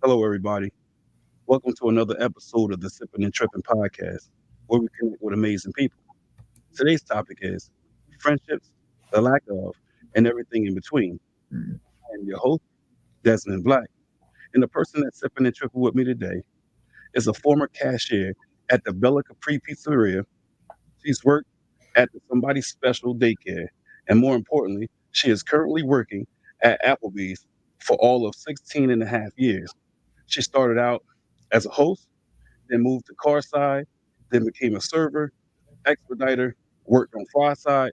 Hello, everybody. Welcome to another episode of the Sippin and Trippin podcast, where we connect with amazing people. Today's topic is friendships, the lack of, and everything in between. Mm. I am your host, Desmond Black, and the person that's sipping and tripping with me today is a former cashier at the Bella Capri Pizzeria. She's worked at the Somebody Special Daycare, and more importantly, she is currently working at Applebee's for all of 16 and a half years. She started out as a host, then moved to car side, then became a server, expediter, worked on fry side,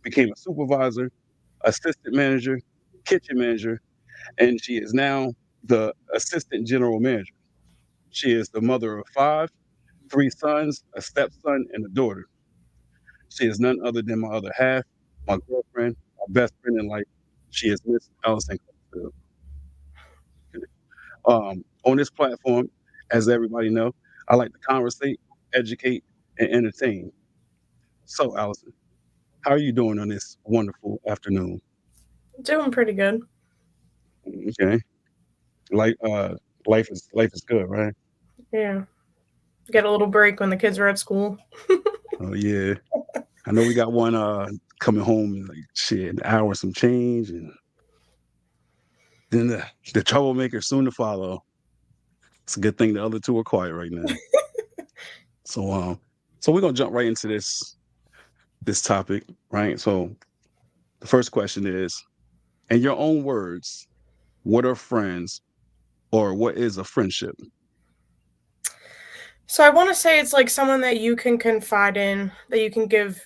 became a supervisor, assistant manager, kitchen manager, and she is now the assistant general manager. She is the mother of five, three sons, a stepson, and a daughter. She is none other than my other half, my girlfriend, my best friend in life. She is Miss Alison Caulfield. On this platform, as everybody know, I like to conversate, educate, and entertain. So, Allison, how are you doing on this wonderful afternoon? Doing pretty good. Okay, life, life is good, right? Yeah. Get a little break when the kids are at school. Oh yeah, I know we got one coming home in like shit an hour and some change, and then the troublemaker soon to follow. It's a good thing the other two are quiet right now. So so we're gonna jump right into this topic, right? So the first question is, in your own words, what are friends or what is a friendship? So I want to say it's like someone that you can confide in, that you can give,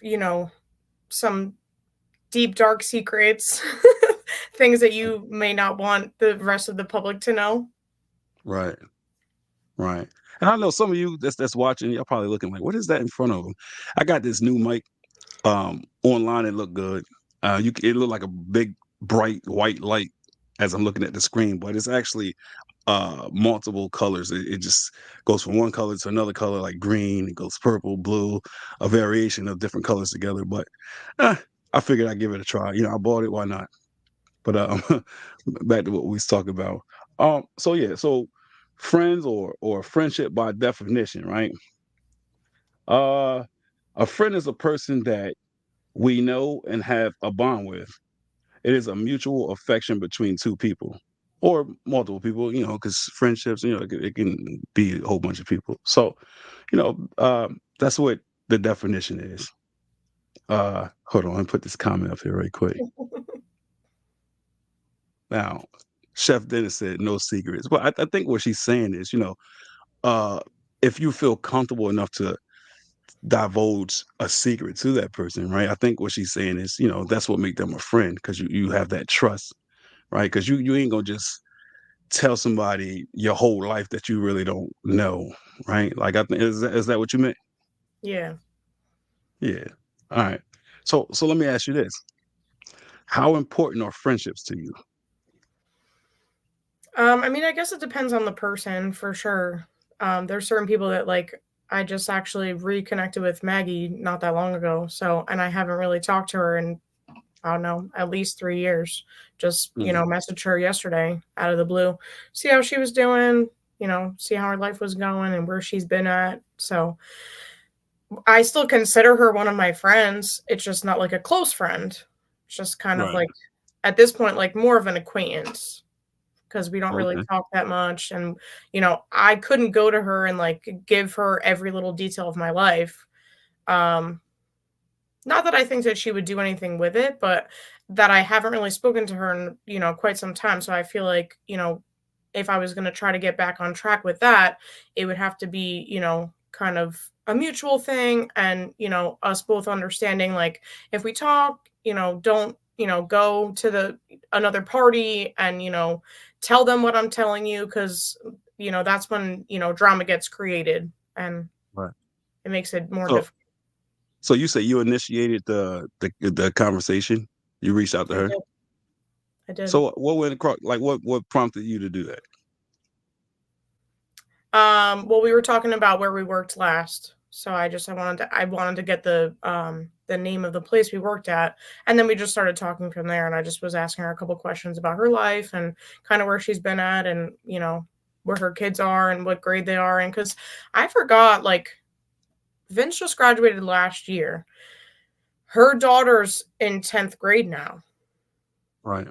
some deep, dark secrets, things that you may not want the rest of the public to know. Right, right. And I know some of you that's watching, y'all probably looking like, what is that in front of them? I got this new mic online. It looked good. It looked like a big bright white light as I'm looking at the screen, but it's actually multiple colors. It just goes from one color to another color, like green. It goes purple, blue, a variation of different colors together. But eh, I figured I'd give it a try. You know, I bought it. Why not? But back to what we was talking about. So yeah, so friends or friendship by definition, right? Uh, a friend is a person that we know and have a bond with. It is a mutual affection between two people or multiple people, because friendships, it can be a whole bunch of people. So, that's what the definition is. Hold on, let me put this comment up here right quick. Now, Chef Dennis said no secrets. Well, I think what she's saying is, uh, if you feel comfortable enough to divulge a secret to that person, right? I think what she's saying is, that's what make them a friend because you have that trust, right? Because you ain't gonna just tell somebody your whole life that you really don't know, right? Like I think is that what you meant? Yeah. Yeah. All right. So let me ask you this: how important are friendships to you? I mean, I guess it depends on the person for sure. There's certain people that I just actually reconnected with Maggie not that long ago. So, and I haven't really talked to her in, I don't know, at least 3 years. Just, Mhm. messaged her yesterday out of the blue, see how she was doing, see how her life was going and where she's been at. So I still consider her one of my friends. It's just not like a close friend. It's just kind of Right. like, at this point, like more of an acquaintance because we don't really Okay. talk that much. And, I couldn't go to her and like give her every little detail of my life. Um, Not that I think that she would do anything with it, but that I haven't really spoken to her in, quite some time. So I feel like, if I was going to try to get back on track with that, it would have to be, kind of a mutual thing and, us both understanding like if we talk, don't, go to the another party and, tell them what I'm telling you cuz that's when, drama gets created and Right. it makes it more So difficult. so you say you initiated the conversation. You reached out to I her. did. I did. So what went across? Like what prompted you to do that? Well, we were talking about where we worked last. So I wanted to get the name of the place we worked at. And then we just started talking from there and I just was asking her a couple questions about her life and kind of where she's been at and, where her kids are and what grade they are in, because I forgot, like, Vince just graduated last year. Her daughter's in 10th grade now. Right.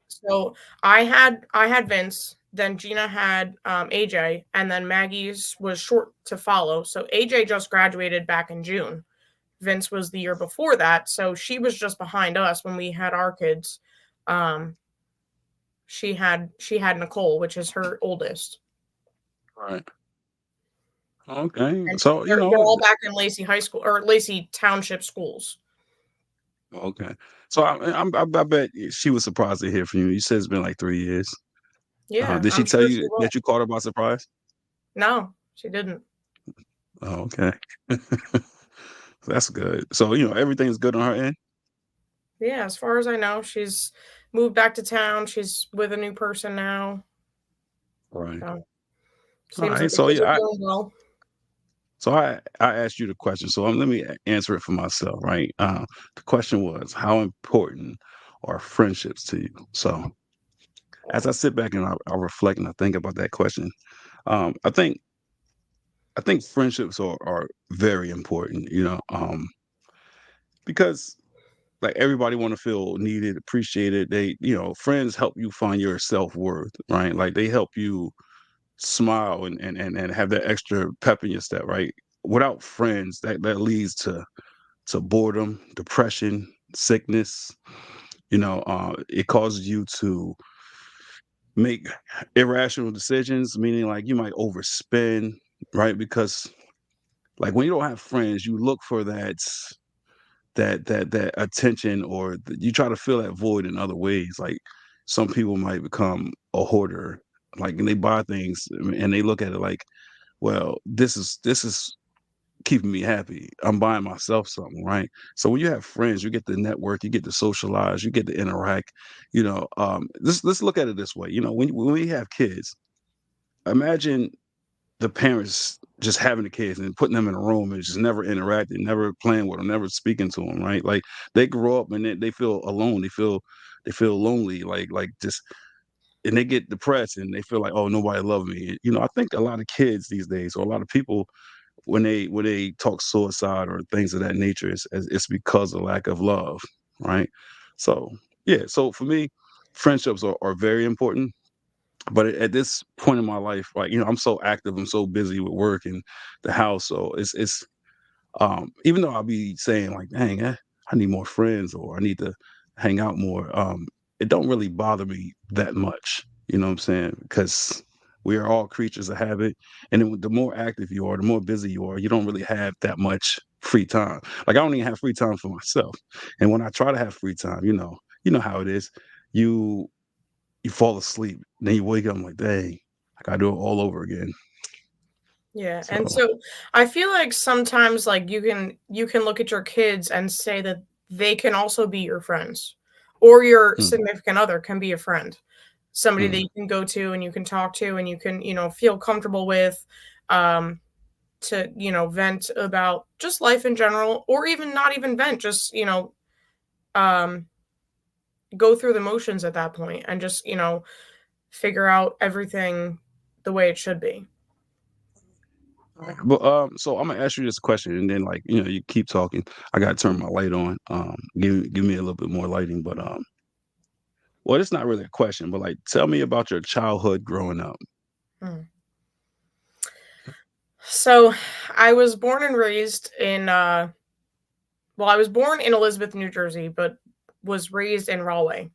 So I had Vince, then Gina had AJ, and then Maggie's was short to follow. So AJ just graduated back in June. Vince was the year before that, so she was just behind us when we had our kids. Um, she had Nicole, which is her oldest, Right. Okay. and So, they're all back in Lacey High School or Lacey Township schools. okay. So I bet she was surprised to hear from you. You said it's been like 3 years. Yeah, Did she I'm tell sure she you will. that you caught her by surprise? No, she didn't. Oh, okay. That's good. So, everything's good on her end? Yeah, as far as I know, she's moved back to town. She's with a new person now. Right. So All seems right. like the So, kids are yeah, doing well. I asked you the question. So, let me answer it for myself, right? The question was, how important are friendships to you? So, as I sit back and I reflect and I think about that question, um, I think I think friendships are very important, because like everybody want to feel needed, appreciated. Friends help you find your self-worth, right? Like they help you smile and have that extra pep in your step, right? Without friends, that leads to boredom, depression, sickness. It causes you to make irrational decisions, meaning like you might overspend, right? Because like when you don't have friends, you look for that attention, or you try to fill that void in other ways. Like some people might become a hoarder, like, and they buy things and they look at it like, well, this is keeping me happy. I'm buying myself something, right? So when you have friends, you get to network, you get to socialize, you get to interact. Let's look at it this way. When we have kids, imagine the parents just having the kids and putting them in a room and just never interacting, never playing with them, never speaking to them, right? Like they grow up and they feel alone, they feel lonely, like just, and they get depressed and they feel like, oh, nobody loved me. I think a lot of kids these days, or a lot of people, when they talk suicide or things of that nature, it's because of lack of love, right? So yeah, so for me, friendships are very important. But at this point in my life, like, I'm so active, I'm so busy with work and the house, so it's even though I'll be saying like, dang, I need more friends or I need to hang out more, it don't really bother me that much. You know what I'm saying? Because we are all creatures of habit, and then the more active you are, the more busy you are, you don't really have that much free time. Like I don't even have free time for myself, and when I try to have free time, you know how it is. You you fall asleep, then you wake up, I'm like, dang, I gotta do it all over again. Yeah, and So, so I feel like sometimes, like, you can look at your kids and say that they can also be your friends, or your mm, significant other can be a friend, somebody that mm, you can go to and you can talk to and you can, feel comfortable with, um, to, vent about just life in general, or even not even vent, just, um, go through the motions at that point and just, figure out everything the way it should be. but so I'm gonna ask you this question, and then, like, you keep talking. I gotta turn my light on. Give me a little bit more lighting, but well, it's not really a question, but like, tell me about your childhood growing up. Hmm. So, I was born and raised in I was born in Elizabeth, New Jersey, but was raised in Rahway.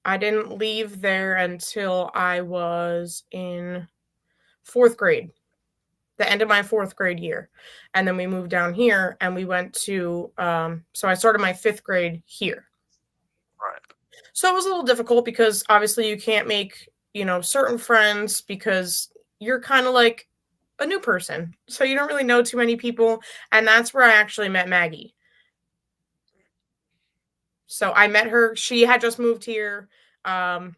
I didn't leave there until I was in 4th grade, the end of my 4th grade year. And then we moved down here and we went to so I started my 5th grade here. Right. So it was a little difficult because obviously you can't make, certain friends because you're kind of like a new person. So you don't really know too many people, and that's where I actually met Maggie. So I met her. She had just moved here. Um,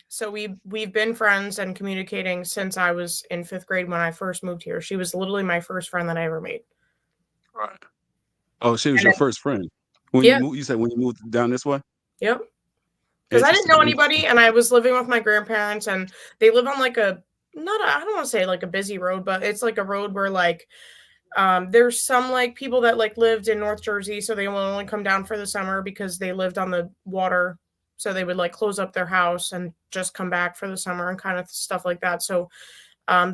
so we've been friends and communicating since I was in 5th grade when I first moved here. She was literally my first friend that I ever made. Right. Oh, she was And your then first friend when you yeah, moved. You said when you moved down this way. yep. 'Cause I didn't Interesting, know interesting. anybody, and I was living with my grandparents, and they live on, like, a not a I don't wanna say, like, a busy road, but it's, like, a road where, like, there's some, like, people that, like, lived in North Jersey, so they will only come down for the summer because they lived on the water, so they would, like, close up their house and just come back for the summer and kind of stuff like that, so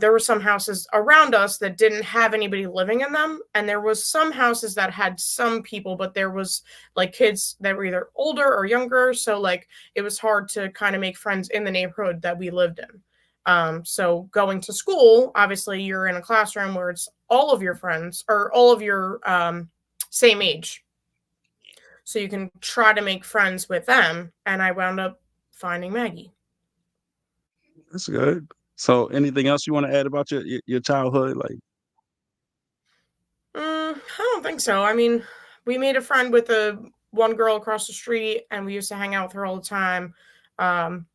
there were some houses around us that didn't have anybody living in them, and there was some houses that had some people, but there was like kids that were either older or younger, so like it was hard to kind of make friends in the neighborhood that we lived in. So going to school, obviously you're in a classroom where it's all of your friends or all of your same age, so you can try to make friends with them. And I wound up finding Maggie. That's good. So, anything else you want to add about your childhood? Like, I don't think so. I mean, we made a friend with the one girl across the street, and we used to hang out with her all the time. Um,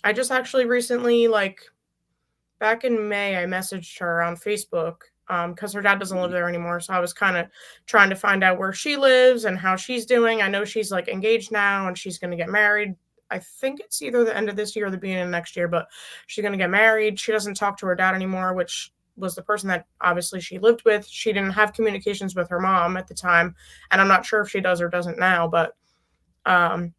I just actually recently, like back in May, I messaged her on Facebook because her dad doesn't live there anymore. So I was kind of trying to find out where she lives and how she's doing. I know she's like engaged now and she's going to get married. I think it's either the end of this year or the beginning of next year, but she's going to get married. She doesn't talk to her dad anymore, which was the person that obviously she lived with. She didn't have communications with her mom at the time. And I'm not sure if she does or doesn't now, but um,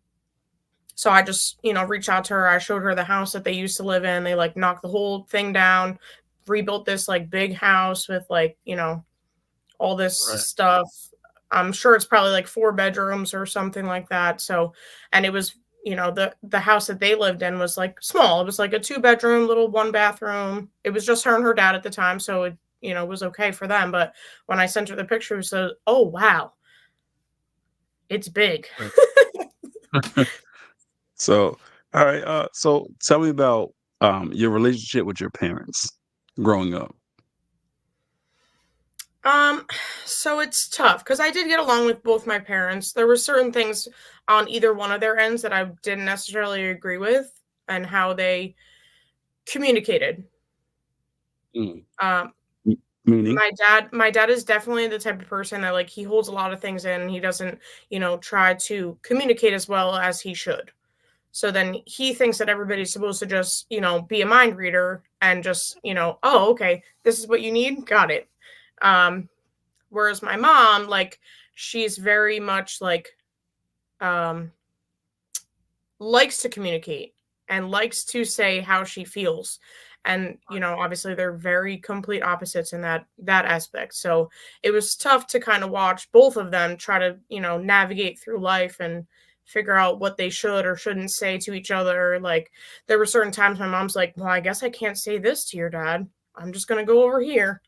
so I just, reached out to her. I showed her the house that they used to live in. They like knocked the whole thing down, rebuilt this like big house with like, all this right, stuff. I'm sure it's probably like 4 bedrooms or something like that. So, and it was, the house that they lived in was like small. It was like a 2 bedroom, little 1 bathroom. It was just her and her dad at the time, so it, was okay for them. But when I sent her the picture, it said, "Oh wow, it's big." right. So, all right. So tell me about your relationship with your parents growing up. Um, so it's tough because I did get along with both my parents. There were certain things on either one of their ends that I didn't necessarily agree with and how they communicated. Mm. Um, Meaning, my dad is definitely the type of person that like he holds a lot of things in and he doesn't, try to communicate as well as he should. So then he thinks that everybody's supposed to just, be a mind reader and just, oh, okay, this is what you need. Got it. Um, Whereas my mom, like, she's very much like, um, likes to communicate and likes to say how she feels. And, obviously they're very complete opposites in that aspect. So it was tough to kind of watch both of them try to, navigate through life and figure out what they should or shouldn't say to each other. Like there were certain times my mom's like, "Well, I guess I can't say this to your dad. I'm just gonna go over here.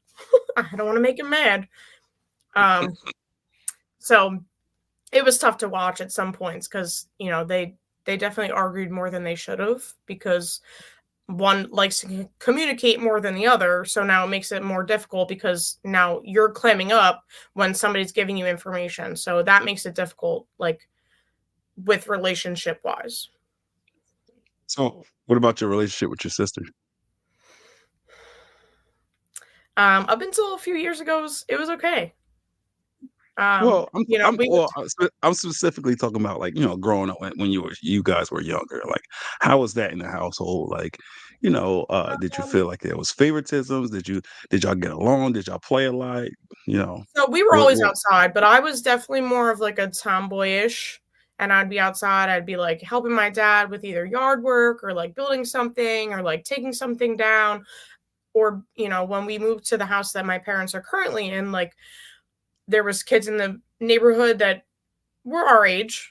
I don't want to make him mad." Um, so it was tough to watch at some points because they definitely argued more than they should have because one likes to communicate more than the other, so now it makes it more difficult because now you're clamming up when somebody's giving you information, so that makes it difficult, like, with relationship wise. so what about your relationship with your sister? Up until a few years ago, it was okay. Well, We would I'm specifically talking about like growing up when you guys were younger. Like, how was that in the household? Like, did you um feel like there was favoritisms? Did y'all get along? Did y'all play a lot? You know, So we were always what outside, but I was definitely more of like a tomboyish, and I'd be outside. I'd be like helping my dad with either yard work or like building something or like taking something down. Or, when we moved to the house that my parents are currently in, like there was kids in the neighborhood that were our age.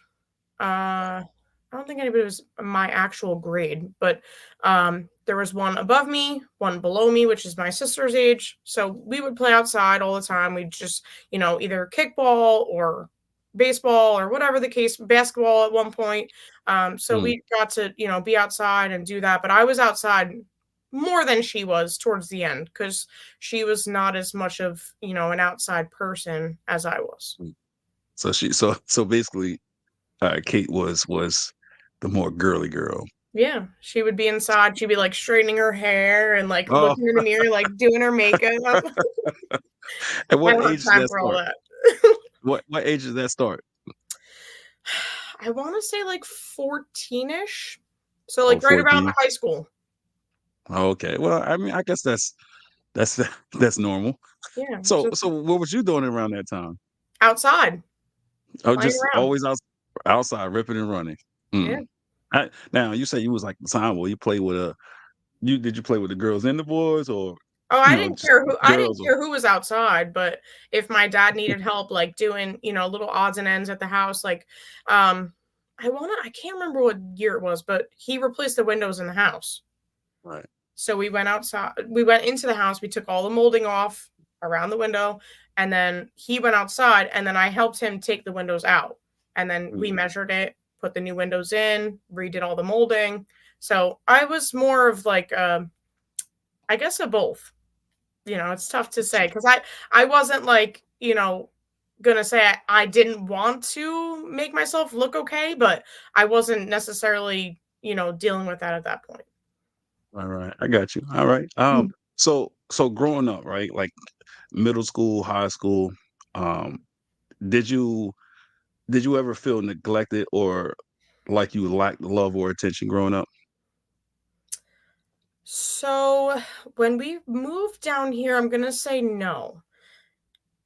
I don't think anybody was my actual grade, but there was one above me, one below me, which is my sister's age. So we would play outside all the time. We'd just, either kickball or baseball or whatever the case, basketball at one point. So mm, we got to, be outside and do that. But I was outside more than she was towards the end because she was not as much of, an outside person as I was. mm. So basically, Kate was the more girly girl. Yeah, she would be inside, she'd be, like, straightening her hair and, like, Oh, looking in the mirror, like, doing her makeup. at I what don't have age did time that for all start? that. What age did that start? I want to say like 14ish. So Oh, like right around 14. high school. Okay. Well, I mean, I guess that's that's normal. Yeah, So just what was you doing around that time? outside Oh, playing just around. always outside ripping and running. Yeah. Mm. Now you say you was like the time where you play with you play with the girls and the boys, or Oh, just I didn't girls? Or care who was outside, but if my dad needed help like doing, little odds and ends at the house, like um I can't remember what year it was, but he replaced the windows in the house. right. So we went into the house, we took all the molding off around the window, and then he went outside and then I helped him take the windows out. And then we Mm. measured it, put the new windows in, redid all the molding. So I was more of like I guess a both. It's tough to say because I wasn't like, gonna say I didn't want to make myself look okay, but I wasn't necessarily, dealing with that at that point. All right, I got you. All right. So growing up, right, like middle school, high school, um, did you did you ever feel neglected or like you lacked love or attention growing up? So when we moved down here, I'm gonna say no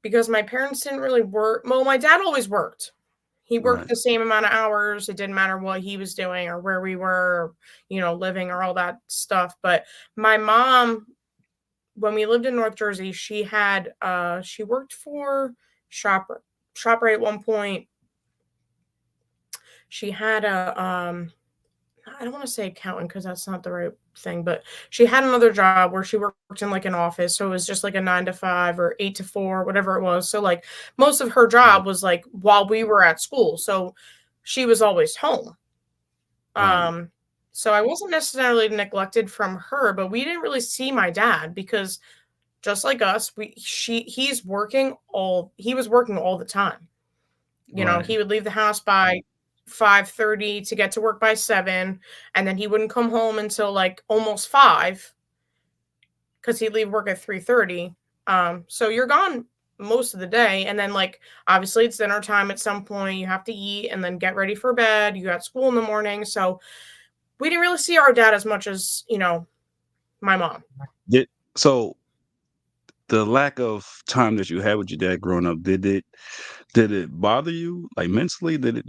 because my parents didn't really work. Well, my dad always worked. He worked Right. the same amount of hours. It didn't matter what he was doing or where we were, living or all that stuff. But my mom, when we lived in North Jersey, she worked for Shopper Shopper at one point. She had I don't want to say accountant because that's not the right thing, but she had another job where she worked in like an office. So it was just like a 9 to 5 or 8 to 4, whatever it was. So like most of her Right. job was like while we were at school. So she was always home. Right. Um, so I wasn't necessarily neglected from her, but we didn't really see my dad because just like us, he was working all the time. Right. He would leave the house by 5:30 to get to work by 7, and then he wouldn't come home until, like, almost 5 because 'cause he'd leave work at 3:30. So you're gone most of the day, and then, like, obviously, it's dinner time at some point, you have to eat and then get ready for bed, you got school in the morning, so we didn't really see our dad as much as, my mom. Did so the lack of time that you had with your dad growing up, did it bother you like mentally? Did it?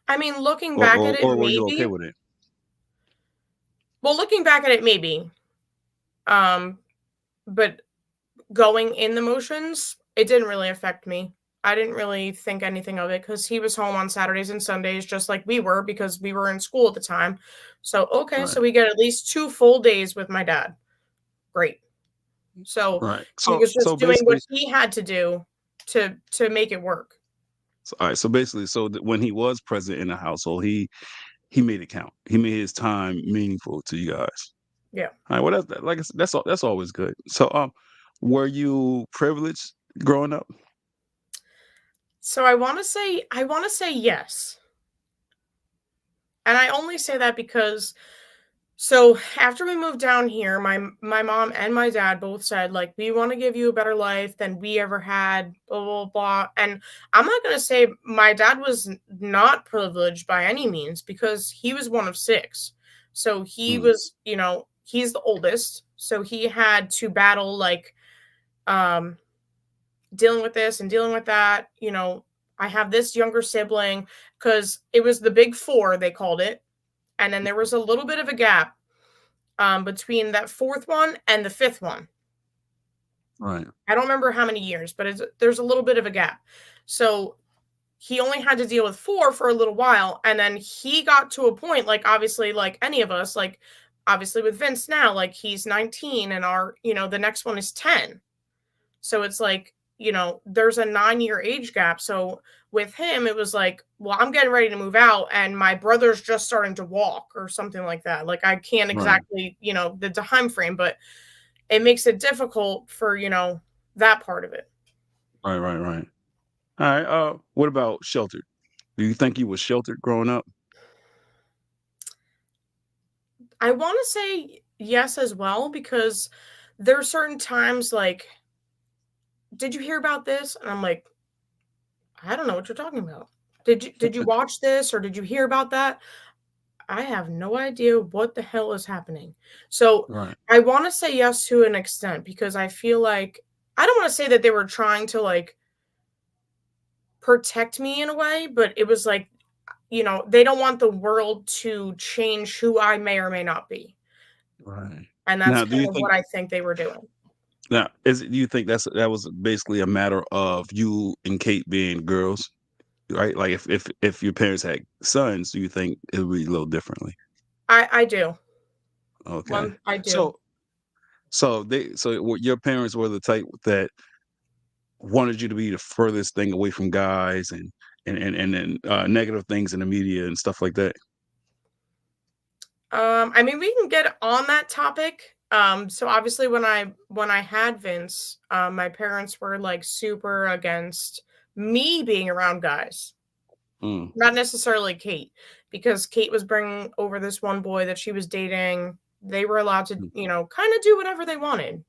I mean, looking Or back at or, it, or were you okay maybe. with it? Well, looking back at it, maybe. Um, but going in the motions, it didn't really affect me. I didn't really think anything of it because he was home on Saturdays and Sundays just like we were because we were in school at the time. So, okay, so Right. we get at least 2 full days with my dad. Great. So, Right. he So was so just doing what basically, he had to do to make it work. all right. So basically, when he was present in the household, he made it count. He made his time meaningful to you guys. Yeah. All right. Well, like I said, that's always good. So were you privileged growing up? So I wanna say yes. And I only say that because so after we moved down here, my mom and my dad both said like we want to give you a better life than we ever had, blah blah blah. And I'm not gonna say my dad was not privileged by any means because he was one of six. So he Mm. was, he's the oldest. So he had to battle like um dealing with this and dealing with that. I have this younger sibling because it was the big four, they called it. And then there was a little bit of a gap between that fourth one and the fifth one. Right. I don't remember how many years, but there's a little bit of a gap. So he only had to deal with four for a little while, and then he got to a point, like obviously, like any of us, like obviously with Vince now, like he's 19, and the next one is 10. So it's like, there's a 9-year age gap. So with him, it was like, well, I'm getting ready to move out and my brother's just starting to walk or something like that. Like I can't Right. exactly, the time frame, but it makes it difficult for, that part of it. Right. Right. Right. All right. What about sheltered? Do you think you was sheltered growing up? I want to say yes as well because there are certain times like, did you hear about this? And I'm like, I don't know what you're talking about. Did you watch this or did you hear about that? I have no idea what the hell is happening. So Right. I want to say yes to an extent because I feel like I don't want to say that they were trying to like protect me in a way, but it was like, they don't want the world to change who I may or may not be. Right. And that's Now, do kind you of what think I think they were doing. now is it, do you think that was basically a matter of you and Kate being girls, right? Like if your parents had sons, do you think it would be a little differently? I do. Okay. One I do. So your parents were the type that wanted you to be the furthest thing away from guys and negative things in the media and stuff like that. I mean, we can get on that topic. So obviously when I had Vince, my parents were like super against me being around guys. Mm, Not necessarily Kate, because Kate was bringing over this one boy that she was dating. They were allowed to, mm, kind of do whatever they wanted.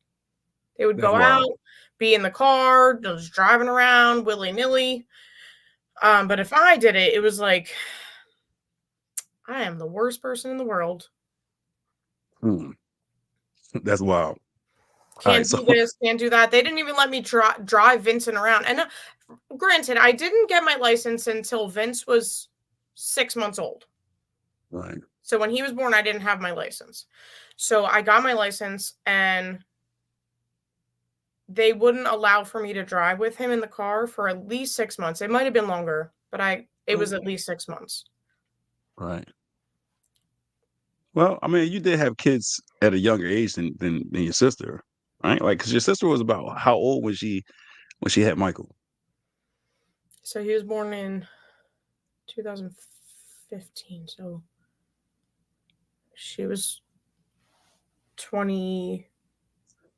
They would that's go wild. out, be in the car, just driving around willy nilly. But if I did it, it was like I am the worst person in the world. Mm, that's wild. All right, Can't so do this, can't do that. They didn't even let me drive Vincent around. And granted, I didn't get my license until Vince was 6 months old. right. So when he was born, I didn't have my license. So I got my license and they wouldn't allow for me to drive with him in the car for at least 6 months. It might have been longer, but it was Oh, at least 6 months. right. Well, I mean, you did have kids at a younger age than your sister, right? Like, because your sister was about how old was she when she had Michael? So he was born in 2015. So she was 20.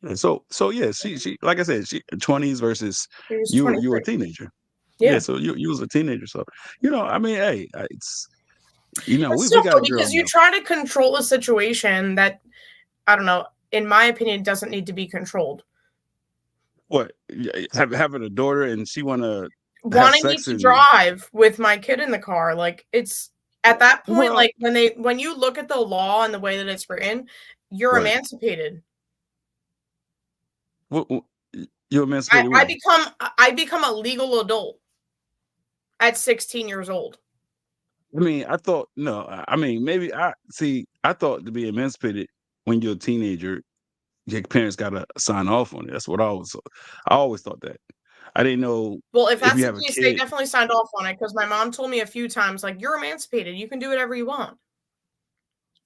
And so yeah, she like I said, she 20s versus He was you were a 23. teenager. Yeah, Yeah. so you was a teenager. So I mean, hey, it's That's we tough got though a girl because you now. try to control a situation that I don't know, in my opinion, doesn't need to be controlled. What having a daughter and she want to have Wanting me sex to and drive with my kid in the car, like it's at that point, well, like when you look at the law and the way that it's written, you're right. emancipated. What you I, emancipated I when? become I become a legal adult at 16 years old. I mean, I thought no. I mean, maybe I see. I thought to be emancipated when you're a teenager, your parents got to sign off on it. That's what I always thought that. I didn't know Well, if if that's you the have a case, they kid. definitely signed off on it because my mom told me a few times, like, you're emancipated. You can do whatever you want.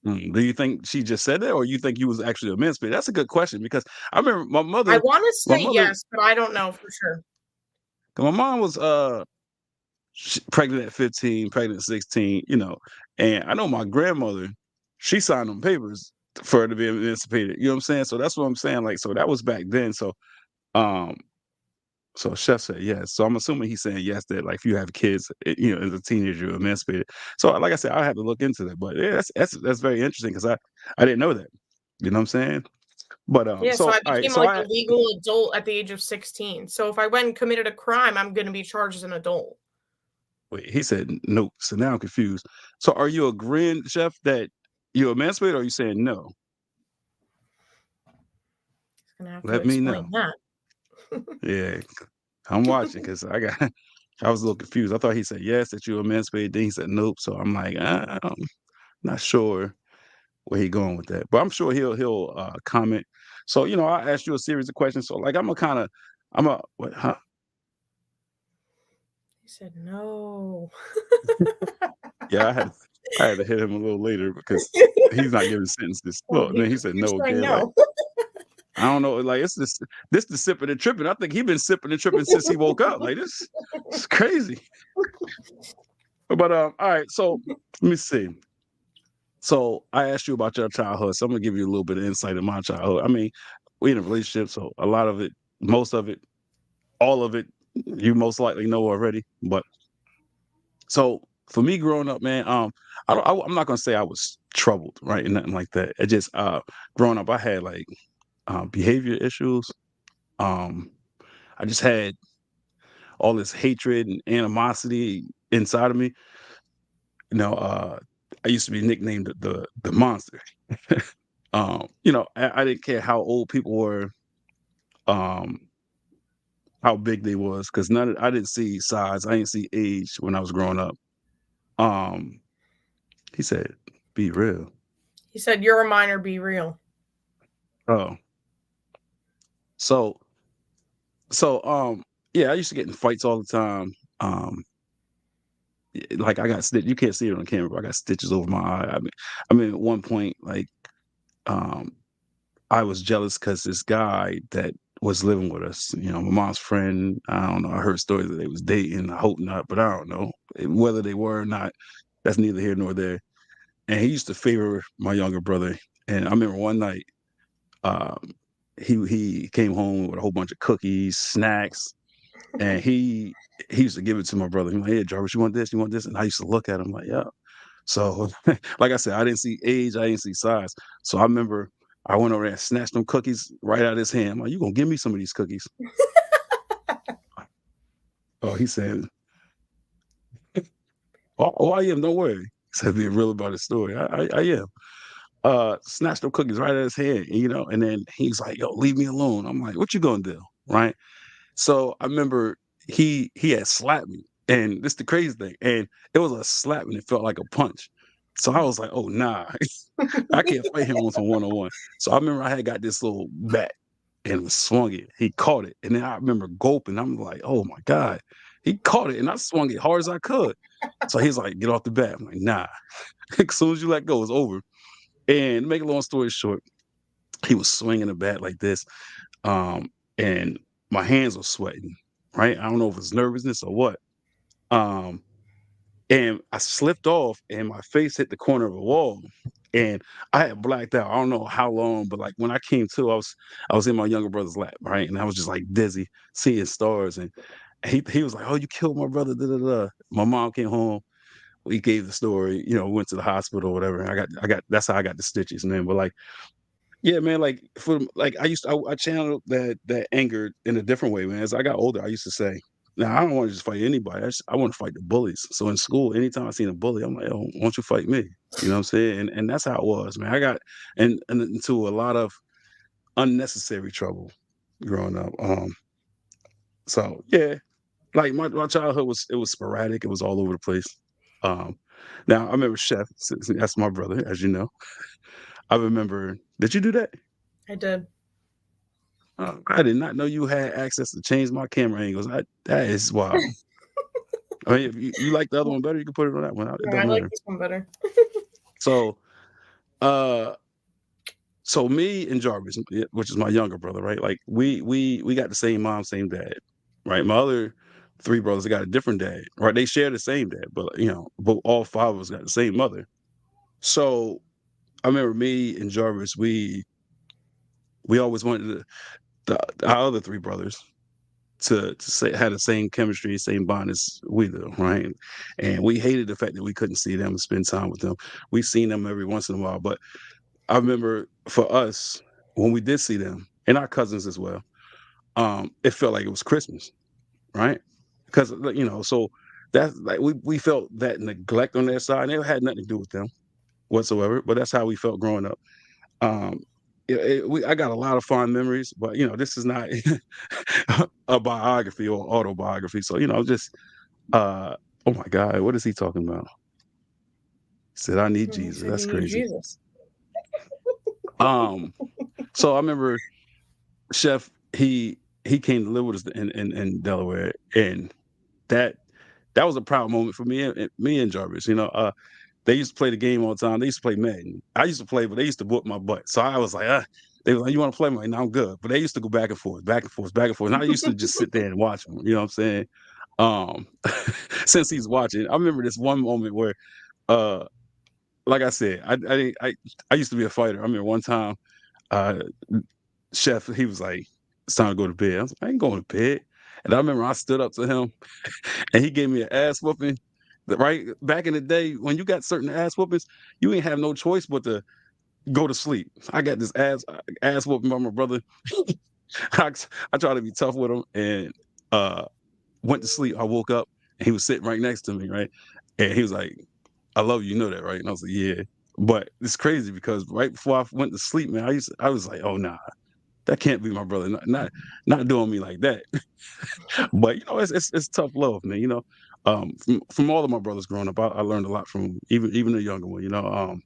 Do you think she just said that, or you think you was actually emancipated? That's a good question because I remember my I mother. want to My say mother, yes, but I don't know for sure. 'cause my mom was pregnant at 15, pregnant at 16. And I know my grandmother. She signed them papers for her to be emancipated. You know what I'm saying? So that's what I'm saying. Like, so that was back then. Um, So Chef said yes. So I'm assuming he's saying yes that like if you have kids, as a teenager, you're emancipated. So like I said, I have to look into that. But yeah, that's very interesting because I didn't know that. You know what I'm saying? But Yeah, so so I all right, became so like a I legal adult at the age of 16. So if I went and committed a crime, I'm going to be charged as an adult. wait. He said nope. So now I'm confused. So are you agreeing, Chef, that you're emancipated, or are you saying no? He's going to have to Let me explain know. that. Yeah, I'm watching because I got. I was a little confused. I thought he said yes that you're emancipated. Then he said nope. So I'm like, I'm not sure where he going with that. But I'm sure he'll comment. So I asked you a series of questions. So like I'm a what huh? He said no. Yeah, I had to hit him a little later because he's not giving sentences. Oh, Well, and he then he just said keeps no saying again. Like no. I don't know. Like it's this the sipping and tripping. I think he been sipping and tripping since he woke up. Like this, it's crazy. But all right. So let me see. So I asked you about your childhood. So I'm gonna give you a little bit of insight in my childhood. I mean, we in a relationship, so a lot of it, most of it, all of it, you most likely know already. But so for me growing up, man, I'm not gonna say I was troubled, right, and nothing like that. It just growing up, I had like behavior issues. Um, I just had all this hatred and animosity inside of me. You know, I used to be nicknamed the monster. I didn't care how old people were, um, how big they was, because I didn't see size, I didn't see age when I was growing up. Um, he said, "Be real." He said, "You're a minor, be real." Oh, so so yeah, I used to get in fights all the time. Um, like I got stitch. You can't see it on the camera, but I got stitches over my eye. I mean, at one point, like um, I was jealous because this guy that was living with us, my mom's friend. I don't know. I heard stories that they was dating. I hope not, but I don't know whether they were or not. That's neither here nor there. And he used to favor my younger brother. And I remember one night, um, he came home with a whole bunch of cookies, snacks, and he used to give it to my brother. He's like, "Hey, Jarvis, you want this? You want this?" And I used to look at him like, "Yeah." So, like I said, I didn't see age, I didn't see size. So I remember I went over there and snatched them cookies right out of his hand. I'm like, "You gonna give me some of these cookies?" Oh, he said, "Oh, I am. Don't worry." He said, being real about his story. I am. Snatched them cookies right out of his hand, and then he's like, "Yo, leave me alone." I'm like, "What you gonna do?" Right? So I remember he had slapped me, and this the crazy thing, and it was a slap and it felt like a punch. So I was like, "Oh nah, I can't fight him on some one on one." So I remember I had got this little bat and swung it. He caught it, and then I remember gulping. I'm like, "Oh my god!" He caught it, and I swung it hard as I could. So he's like, "Get off the bat." I'm like, "Nah." As soon as you let go, it's over. And to make a long story short, he was swinging the bat like this, um, and my hands were sweating. Right? I don't know if it's nervousness or what. Um, and I slipped off and my face hit the corner of a wall. And I had blacked out. I don't know how long, but like when I came to, I was in my younger brother's lap, right? And I was just like dizzy, seeing stars. And he was like, "Oh, you killed my brother." Da, da, da. My mom came home. We gave the story, went to the hospital or whatever. And I got that's how I got the stitches, man. But like, yeah, man, like I channeled that anger in a different way, man. As I got older, I used to say, "Now I don't want to just fight anybody. I want to fight the bullies." So in school, anytime I seen a bully, I'm like, "Oh, why don't you fight me?" You know what I'm saying? And that's how it was, man. I got and into a lot of unnecessary trouble growing up. So yeah, like my childhood was sporadic. It was all over the place. Um, Now I remember Chef. That's my brother, as you know. I remember. Did you do that? I did. I did not know you had access to change my camera angles. That is wild. I mean, if you like the other one better, you can put it on that one. It No, I doesn't like matter. this one better. So, uh, so me and Jarvis, which is my younger brother, right? Like we got the same mom, same dad, right? My other three brothers got a different dad, right? They share the same dad, but all five of us got the same mother. So I remember me and Jarvis, we always wanted our other three brothers to say had the same chemistry, same bond as we do, right? And we hated the fact that we couldn't see them and spend time with them. We seen them every once in a while, but I remember for us when we did see them and our cousins as well, it felt like it was Christmas, right? Because so that's like we felt that neglect on their side. And it had nothing to do with them whatsoever, but that's how we felt growing up. Um, I got a lot of fond memories, but this is not a biography or autobiography. So just uh, oh my God, what is he talking about? He said, "I need He Jesus." said That's you need crazy. Jesus. Um, so I remember Chef. He came to live with us in Delaware, and that that was a proud moment for me and Jarvis. They used to play the game all the time. They used to play Madden. I used to play, but they used to whoop my butt. So I was like, they were like, "You want to play?" I'm like, "No, I'm good." But they used to go back and forth, back and forth, back and forth. And I used to just sit there and watch them. You know what I'm saying? Um, since he's watching, I remember this one moment where, uh, like I said, I used to be a fighter. I remember one time, uh, Chef, he was like, "It's time to go to bed." I was like, "I ain't going to bed." And I remember I stood up to him and he gave me an ass whooping. Right back in the day, when you got certain ass whoopings, you ain't have no choice but to go to sleep. I got this ass whooping by my brother. I, I tried to be tough with him and uh, went to sleep. I woke up and he was sitting right next to me, right? And he was like, "I love you, you know that, right?" And I was like, "Yeah." But it's crazy because right before I went to sleep, man, I was like, "Oh nah, that can't be my brother. Not doing me like that." But it's tough love, man. From all of my brothers growing up, I learned a lot from even the younger one.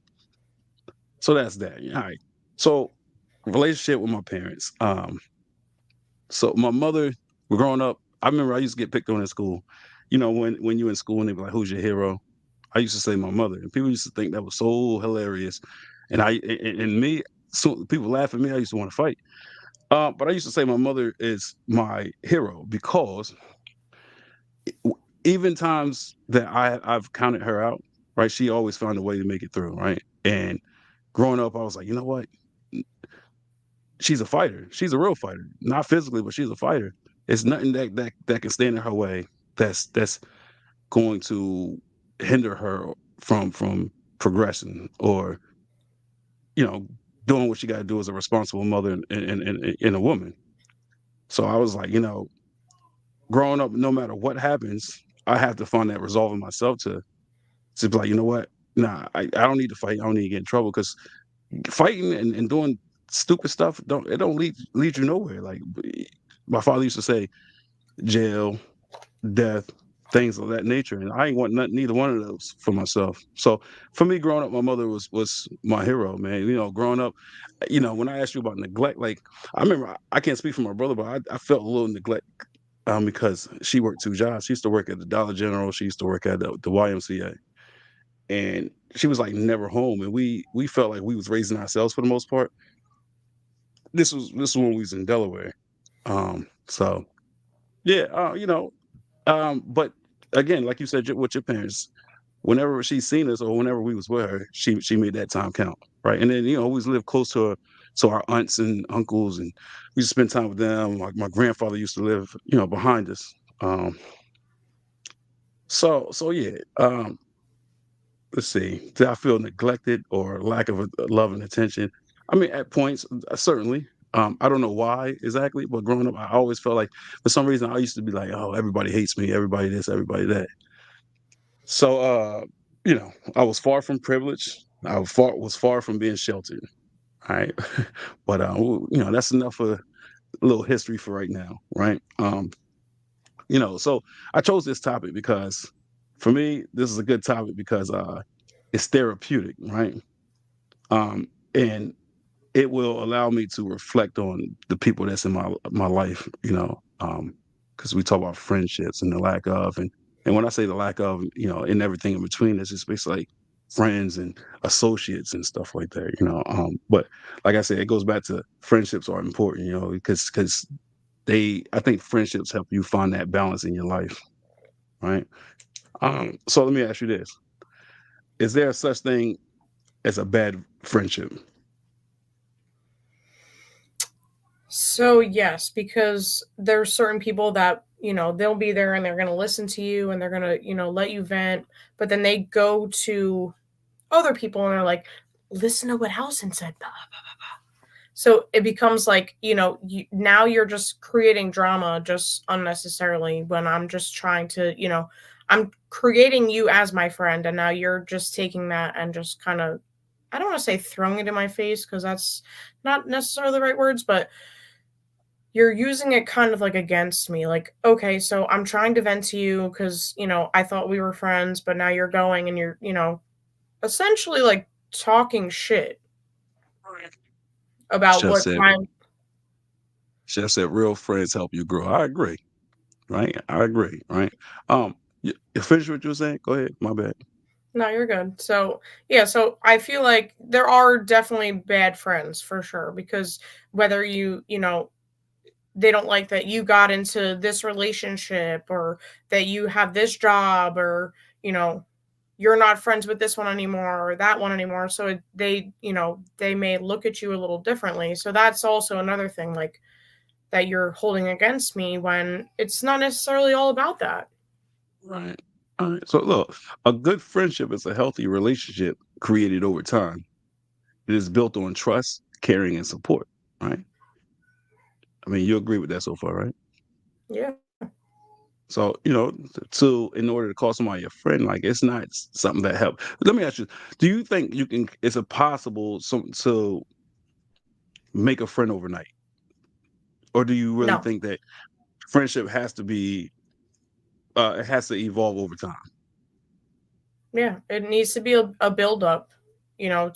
So that's that. Yeah, all right. So relationship with my parents. So my mother, growing up, I remember I used to get picked on in school. When you're in school and they be like, "Who's your hero?" I used to say my mother, and people used to think that was so hilarious. And me, so people laugh at me. I used to want to fight. But I used to say my mother is my hero because even times that I've counted her out, right? She always found a way to make it through, right? And growing up, I was like, you know what? She's a fighter. She's a real fighter. Not physically, but she's a fighter. It's nothing that can stand in her way. That's going to hinder her from progressing or you know doing what she got to do as a responsible mother and a woman. So I was like, growing up, no matter what happens, I have to find that resolve in myself to be like, you know what? Nah, I don't need to fight. I don't need to get in trouble because fighting and doing stupid stuff don't lead you nowhere. Like my father used to say, jail, death, things of that nature, and I ain't want neither one of those for myself. So for me, growing up, my mother was my hero, man. Growing up, when I asked you about neglect, like I remember I can't speak for my brother, but I felt a little neglect because she worked two jobs. She used to work at the Dollar General. She used to work at the YMCA, and she was like never home. And we felt like we was raising ourselves for the most part. This was when we was in Delaware. So yeah, but again, like you said, with your parents, whenever she seen us or whenever we was with her, she made that time count, right? And then always lived close to our aunts and uncles, and we used to spend time with them. Like my grandfather used to live, behind us. So yeah. Let's see. Did I feel neglected or lack of love and attention? I mean, at points, certainly. I don't know why exactly, but growing up, I always felt like for some reason I used to be like, "Oh, everybody hates me, everybody this, everybody that." So, I was far from privileged. Was far from being sheltered. All right, but that's enough for a little history for right now, right? So I chose this topic because for me, this is a good topic because it's therapeutic, right? And it will allow me to reflect on the people that's in my life, because we talk about friendships and the lack of, and when I say the lack of, and everything in between, it's just basically like friends and associates and stuff like that, But like I said, it goes back to friendships are important, because I think friendships help you find that balance in your life, right? So let me ask you this: is there such thing as a bad friendship? So yes, because there's certain people that, they'll be there and they're going to listen to you and they're going to, let you vent, but then they go to other people and they're like, listen to what Alison said. Blah, blah, blah, blah. So it becomes like, now you're just creating drama just unnecessarily when I'm just trying to, I'm creating you as my friend. And now you're just taking that and just kind of, I don't want to say throwing it in my face because that's not necessarily the right words, but you're using it kind of like against me. Like, okay, so I'm trying to vent to you because, I thought we were friends, but now you're going and you're, essentially like talking shit about Chef what said, my Chef said, real friends help you grow. I agree, right? I agree, right? You finish what you were saying? Go ahead. My bad. no, you're good. So, yeah, so I feel like there are definitely bad friends for sure because whether they don't like that you got into this relationship or that you have this job or, you know, you're not friends with this one anymore or that one anymore. So they may look at you a little differently. So that's also another thing like that you're holding against me when it's not necessarily all about that. Right. All right. So look, a good friendship is a healthy relationship created over time. It is built on trust, caring, and support. Right. I mean, you agree with that so far, right? Yeah. So, to in order to call somebody a friend, like it's not something that help. Let me ask you: do you think you can? Is it possible to make a friend overnight, or do you really No. think that friendship has to be it has to evolve over time? Yeah, it needs to be a build up,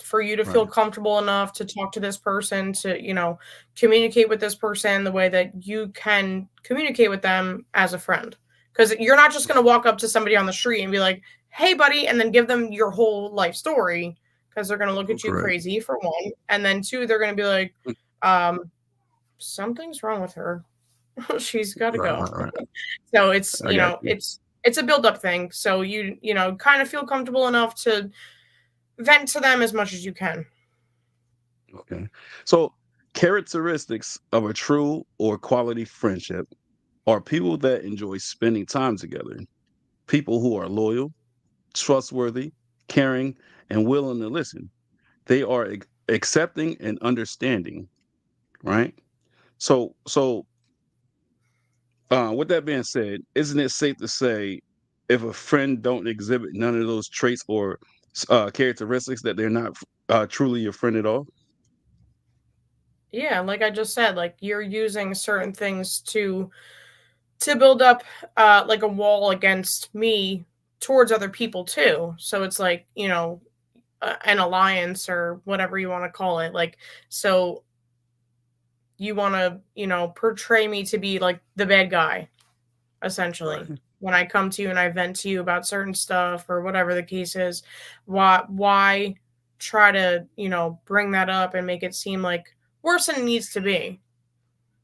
for you to feel Right. comfortable enough to talk to this person, to, communicate with this person the way that you can communicate with them as a friend. Because you're not just going to walk up to somebody on the street and be like, hey, buddy, and then give them your whole life story because they're going to look at you Correct. crazy, for one. And then two, they're going to be like, um, something's wrong with her. She's got to Right. go. Right. Right. So it's, I got you. it's a build up thing. So kind of feel comfortable enough to vent to them as much as you can. Okay. So, characteristics of a true or quality friendship are people that enjoy spending time together, people who are loyal, trustworthy, caring, and willing to listen. They are accepting and understanding, right? So, with that being said, isn't it safe to say if a friend don't exhibit none of those traits or characteristics that they're not truly your friend at all? Yeah, like I just said, like you're using certain things to build up like a wall against me towards other people too. So it's like, an alliance or whatever you want to call it. Like, so you want to, portray me to be like the bad guy, essentially. Right. When I come to you and I vent to you about certain stuff or whatever the case is, why try to, bring that up and make it seem like worse than it needs to be?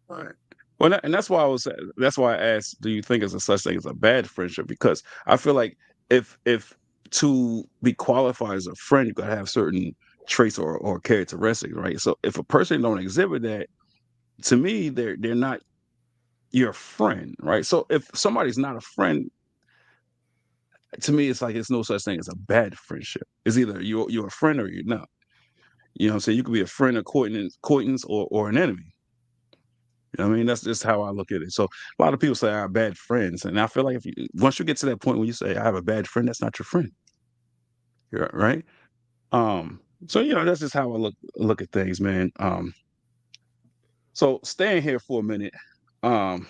Right. Well, and that's why that's why I asked, do you think there's a such thing as a bad friendship? Because I feel like if to be qualified as a friend, you gotta have certain traits or characteristics, right? So if a person don't exhibit that, to me, they're not your friend, right? So if somebody's not a friend, to me, it's like it's no such thing as a bad friendship. It's either you're a friend or you're not. You know what I'm saying? You could be a friend, acquaintance or an enemy. You know what I mean? That's just how I look at it. So a lot of people say I have bad friends, and I feel like if you once you get to that point where you say I have a bad friend, that's not your friend. You're right. So that's just how I look at things, man. So staying here for a minute, um,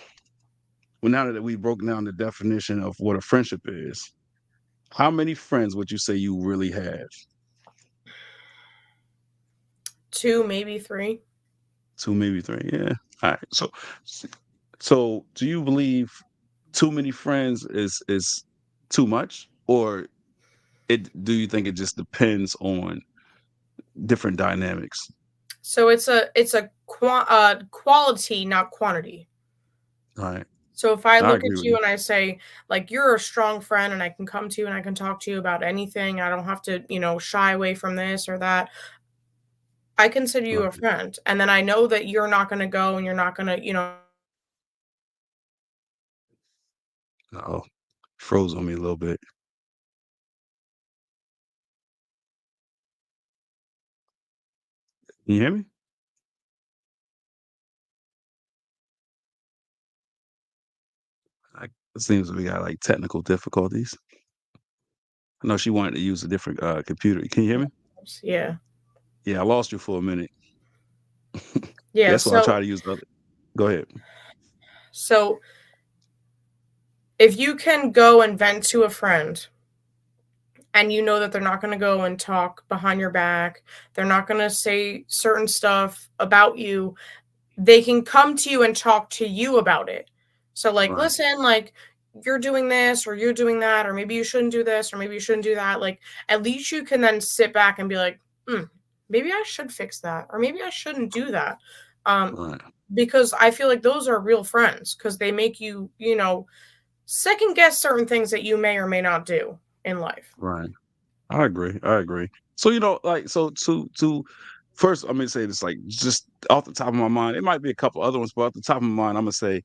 well, now that we broke down the definition of what a friendship is, how many friends would you say you really have? Two, maybe three. Two, maybe three. Yeah. All right. So do you believe too many friends is too much, or do you think it just depends on different dynamics? So it's a quality, not quantity. Right. So if I I look agree at with you you. and I say, like, you're a strong friend and I can come to you and I can talk to you about anything, I don't have to, shy away from this or that. I consider you a Right. friend. And then I know that you're not going to go and you're not going to, Oh, froze on me a little bit. Can you hear me? It seems we got like technical difficulties. I know she wanted to use a different computer. Can you hear me? yeah. Yeah, I lost you for a minute. Yeah. That's why I So, try to use the other. Go ahead. so if you can go and vent to a friend and you know that they're not going to go and talk behind your back, they're not going to say certain stuff about you, they can come to you and talk to you about it. So, like, Right. listen, like, you're doing this or you're doing that, or maybe you shouldn't do this or maybe you shouldn't do that. Like, at least you can then sit back and be like, maybe I should fix that or maybe I shouldn't do that. Um, Right. because I feel like those are real friends because they make you, second guess certain things that you may or may not do in life. Right. I agree. I agree. So like to first, I'm gonna say this like just off the top of my mind. It might be a couple other ones, but off the top of my mind, I'm gonna say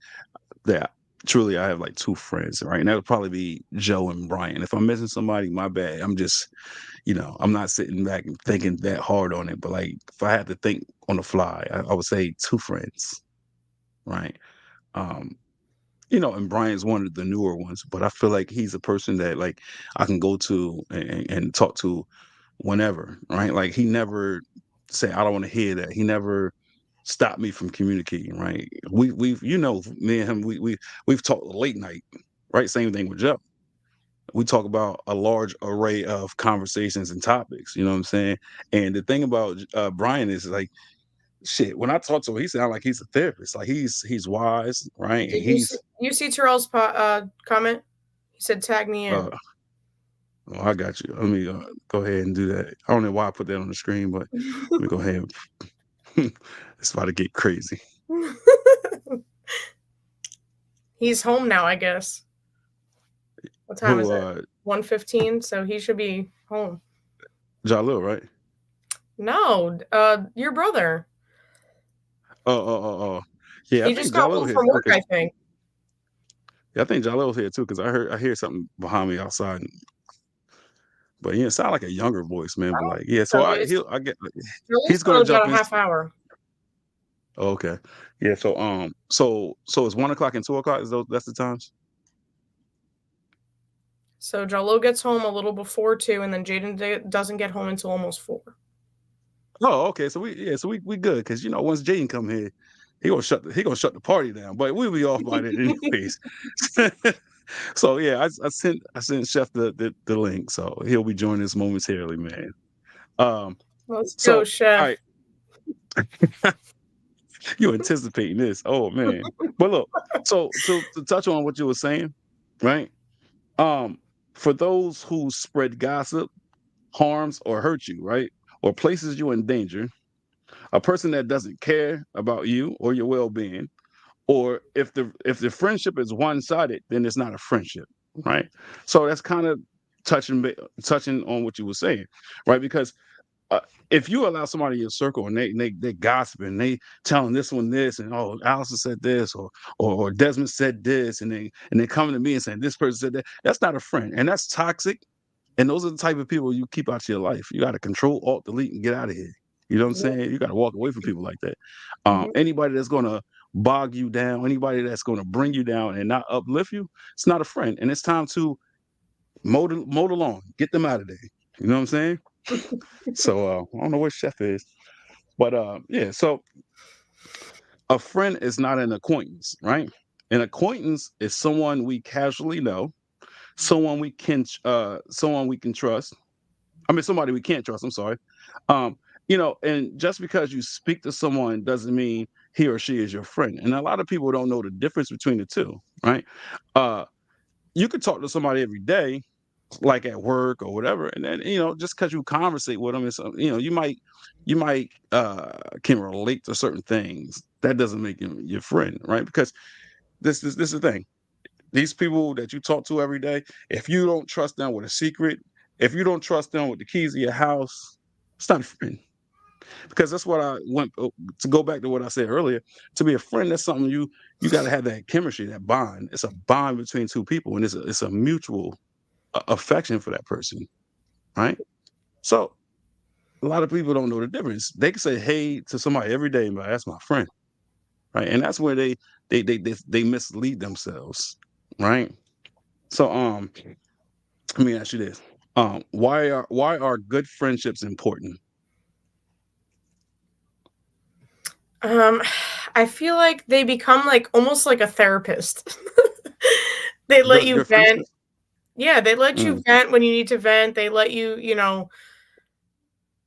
that truly I have like two friends, right? And that would probably be Joe and Brian. If I'm missing somebody, my bad. I'm just, I'm not sitting back and thinking that hard on it. But like if I had to think on the fly, I would say two friends, right? Um, and Brian's one of the newer ones, but I feel like he's a person that like I can go to and talk to whenever, right? Like he never say I don't want to hear that. He never stopped me from communicating, right? We've me and him we've talked late night, right? Same thing with Joe. We talk about a large array of conversations and topics. You know what I'm saying? And the thing about Brian is like shit. When I talk to him, he sounds like he's a therapist. Like he's wise, right? And Did you see Terrell's comment? He said, "Tag me in." uh, oh, I got you. Let me go ahead and do that. I don't know why I put that on the screen, but let me go ahead. It's about to get crazy. He's home now, I guess. What time Who is it? 1:15. So he should be home. Jalil, right? No, your brother. Oh. Yeah, I He just think got Jalil home here from too. work, Cause I think. yeah, I think Jalil's here too. Cause I hear something behind me outside. But yeah, it sound like a younger voice, man. I But don't like, yeah. think So so. It's I get Joel's he's got gonna about jump a in. half hour. Oh, okay. Yeah. So so it's 1 o'clock and 2 o'clock. Is those that's the times? So Jallo gets home a little before 2, and then Jaden doesn't get home until almost 4. Oh, okay. So we good because once Jaden come here, he gonna shut the party down. But we'll be off by then anyways. So yeah, I sent Chef the link, so he'll be joining us momentarily, man. Um, Let's go, so all chef. right, you anticipating this? Oh man, but look, so to touch on what you were saying, right? Um, for those who spread gossip, harms or hurt you, right, or places you in danger, a person that doesn't care about you or your well-being, or if the friendship is one-sided, then it's not a friendship, right? So that's kind of touching on what you were saying, right? Because uh, if you allow somebody in your circle and they gossiping, they telling this one this, and oh, Alison said this, or Desmond said this, and they coming to me and saying this person said that, that's not a friend, and that's toxic. And those are the type of people you keep out your life. You got to control, alt, delete, and get out of here. You know what I'm Yeah. saying? You got to walk away from people like that. Mhm. Anybody that's gonna bog you down, anybody that's gonna bring you down and not uplift you, it's not a friend. And it's time to mow the lawn, get them out of there. You know what I'm saying? So I don't know where Chef is, but yeah. So a friend is not an acquaintance, right? An acquaintance is someone we casually know, someone we can trust. I mean, somebody we can't trust. I'm sorry. Um, and just because you speak to someone doesn't mean he or she is your friend. And a lot of people don't know the difference between the two, right? Uh, you could talk to somebody every day, like at work or whatever, and then just because you conversate with them, you might can relate to certain things. That doesn't make him your friend, right? Because this is the thing. These people that you talk to every day, if you don't trust them with a secret, if you don't trust them with the keys of your house, it's not a friend. Because that's what I want to go back to what I said earlier. To be a friend, that's something you got to have that chemistry, that bond. It's a bond between two people, and it's a mutual affection for that person, right? So a lot of people don't know the difference. They can say hey to somebody every day, but that's my friend, right? And that's where they mislead themselves, right? So let me ask you this. Why are good friendships important? Um, I feel like they become like almost like a therapist. They let you Good vent. friendships? Yeah, they let you Mm, vent when you need to vent. They let you,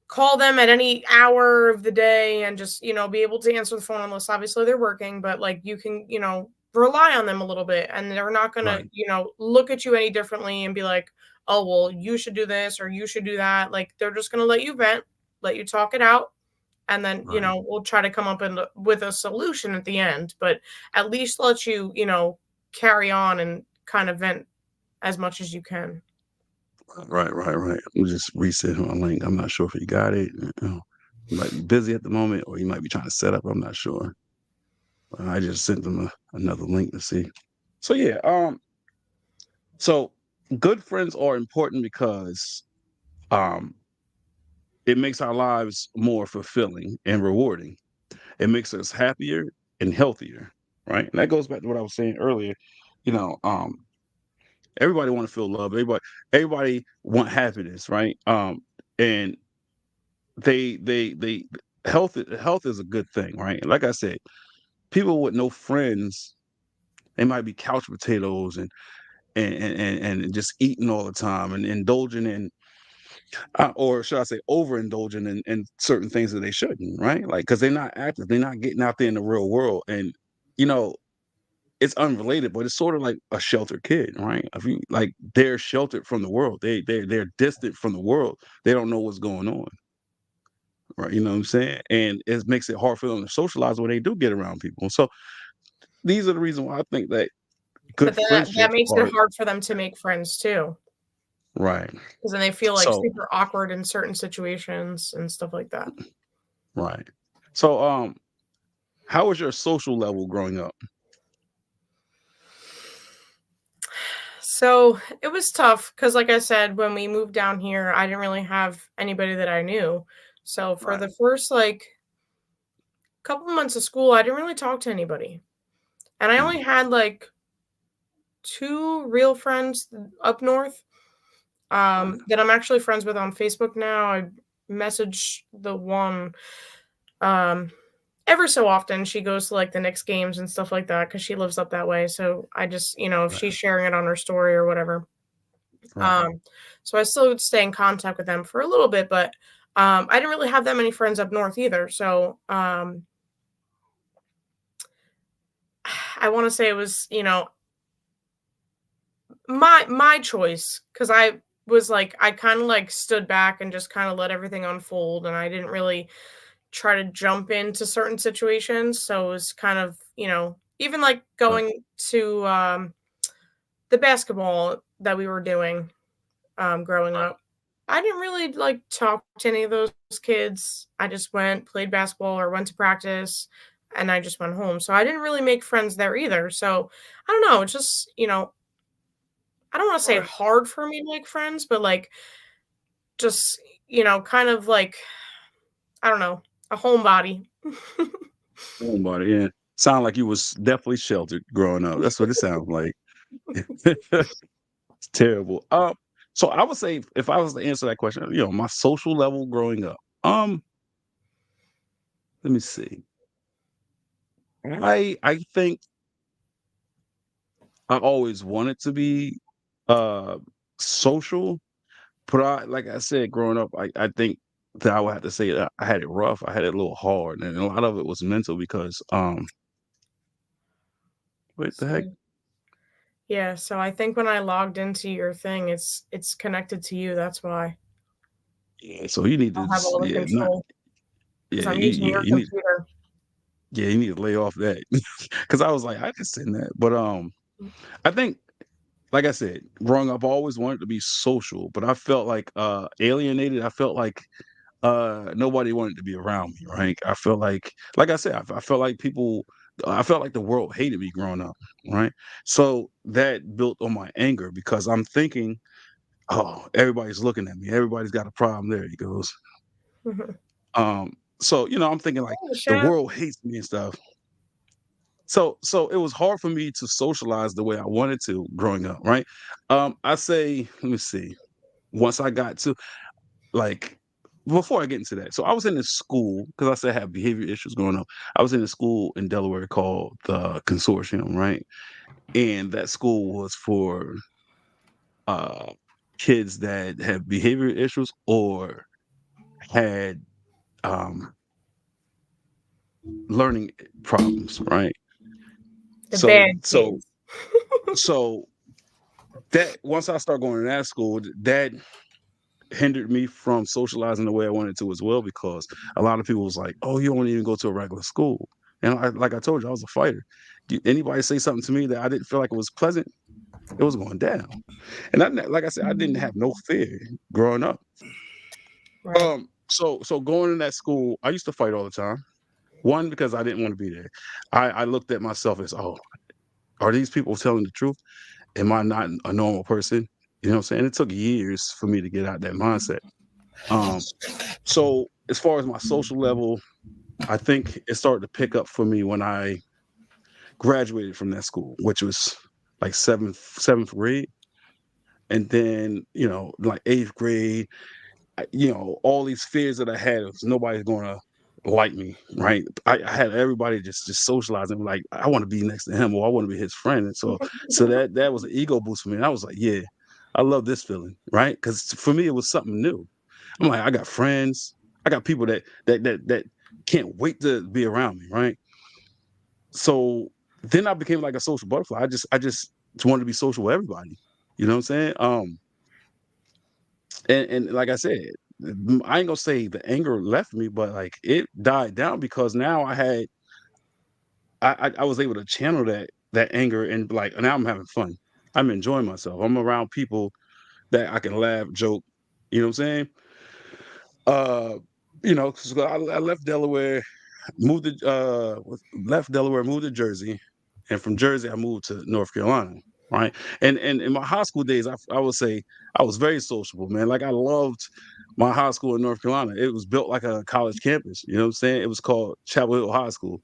call them at any hour of the day and just, be able to answer the phone unless obviously they're working, but like you can, rely on them a little bit and they're not going to, right, look at you any differently and be like, "Oh, well, you should do this or you should do that." Like they're just going to let you vent, let you talk it out, and then, right, we'll try to come up with a solution at the end, but at least let you, carry on and kind of vent as much as you can. right. I'm just resetting my link. I'm not sure if you got it. You might be busy at the moment, or you might be trying to set up. I'm not sure. I just sent them another link to see. So yeah, so good friends are important because um, it makes our lives more fulfilling and rewarding. It makes us happier and healthier. right? And that goes back to what I was saying earlier. You know, everybody want to feel love. Everybody want happiness, right? And they health is a good thing, right? Like I said, people with no friends, they might be couch potatoes and just eating all the time and indulging in, or should I say, overindulging in certain things that they shouldn't, right? Like, because they're not active, they're not getting out there in the real world, and you know, it's unrelated, but it's sort of like a sheltered kid, right? If you like, they're sheltered from the world, they're distant from the world, they don't know what's going on, right? You know what I'm saying? And it makes it hard for them to socialize when they do get around people. So these are the reasons why I think that good But then that friendships makes it are hard for them to make friends too, right. because then they feel like So super awkward in certain situations and stuff like that. right. So how was your social level growing up? So it was tough because, like I said, when we moved down here, I didn't really have anybody that I knew. So for Right. the first like couple months of school, I didn't really talk to anybody. And I only Mm, had like two real friends up north right. that I'm actually friends with on Facebook now. I message the one um, ever so often. She goes to like the Knicks games and stuff like that because she lives up that way. So I just, if Right. she's sharing it on her story or whatever. Right. Um, so I still would stay in contact with them for a little bit, but I didn't really have that many friends up north either. So I want to say it was, my choice because I was like I kind of like stood back and just kind of let everything unfold, and I didn't really try to jump into certain situations. So it was kind of, even like Right. going to the basketball that we were doing growing Right. up. I didn't really like talk to any of those kids. I just went, played basketball or went to practice, and I just went home. So I didn't really make friends there either. So I don't know. It's just, I don't want to say Right. hard for me to make friends, but like just, kind of like, I don't know, a homebody. Nobody. Yeah. Sound like you was definitely sheltered growing up. That's what it sounds like. It's terrible. So I would say if I was to answer that question, my social level growing up. Let me see. I think I always wanted to be uh social, but like I said, growing up, I think that I would have to say that I had it rough. I had it a little hard, and a lot of it was mental because what the heck? So yeah, so I think when I logged into your thing, it's connected to you. That's why Yeah, so you need to I'll have all the yeah, not control because yeah, I'm using your you need computer. yeah, you need to lay off that because I was like, I can send that, but I think like I said, growing up, I always wanted to be social, but I felt like alienated. I felt like nobody wanted to be around me, right? I felt like I said, I felt like I felt like the world hated me growing up, right? So that built on my anger because I'm thinking, oh, everybody's looking at me, everybody's got a problem. There he goes. So I'm thinking like Oh, the chef. world hates me and stuff. So it was hard for me to socialize the way I wanted to growing up, right? I say, let me see. Once I got to like before I get into that, so I was in this school because I said I had behavior issues growing up. I was in a school in Delaware called the Consortium, right? And that school was for uh kids that have behavior issues or had um learning problems, right? The So bad so kids. so that once I start going to that school, that hindered me from socializing the way I wanted to as well because a lot of people was like, "Oh, you don't even go to a regular school." And like I told you, I was a fighter. Anybody say something to me that I didn't feel like it was pleasant, it was going down. And like I said, I didn't have no fear growing up. Right. So going in that school, I used to fight all the time. One, because I didn't want to be there. I looked at myself as, oh, are these people telling the truth? Am I not a normal person? You know what I'm saying? It took years for me to get out that mindset. Um, so as far as my social level, I think it started to pick up for me when I graduated from that school, which was like seventh grade, and then like eighth grade, all these fears that I had of nobody's gonna like me, right? I had everybody just socializing, like I want to be next to him or I want to be his friend, and so that was an ego boost for me. And I was like, yeah, I love this feeling, right? Because for me it was something new. I'm like, I got friends, I got people that can't wait to be around me, right? So then I became like a social butterfly. I just wanted to be social with everybody. You know what I'm saying? And like I said, I ain't gonna say the anger left me, but like it died down because now I was able to channel that anger and like now I'm having fun. I'm enjoying myself. I'm around people that I can laugh, joke. You know what I'm saying? Uh, 'cause I left Delaware, moved to left Delaware, moved to Jersey, and from Jersey I moved to North Carolina. Right, and in my high school days, I would say I was very sociable, man. Like I loved my high school in North Carolina. It was built like a college campus. You know what I'm saying? It was called Chapel Hill High School,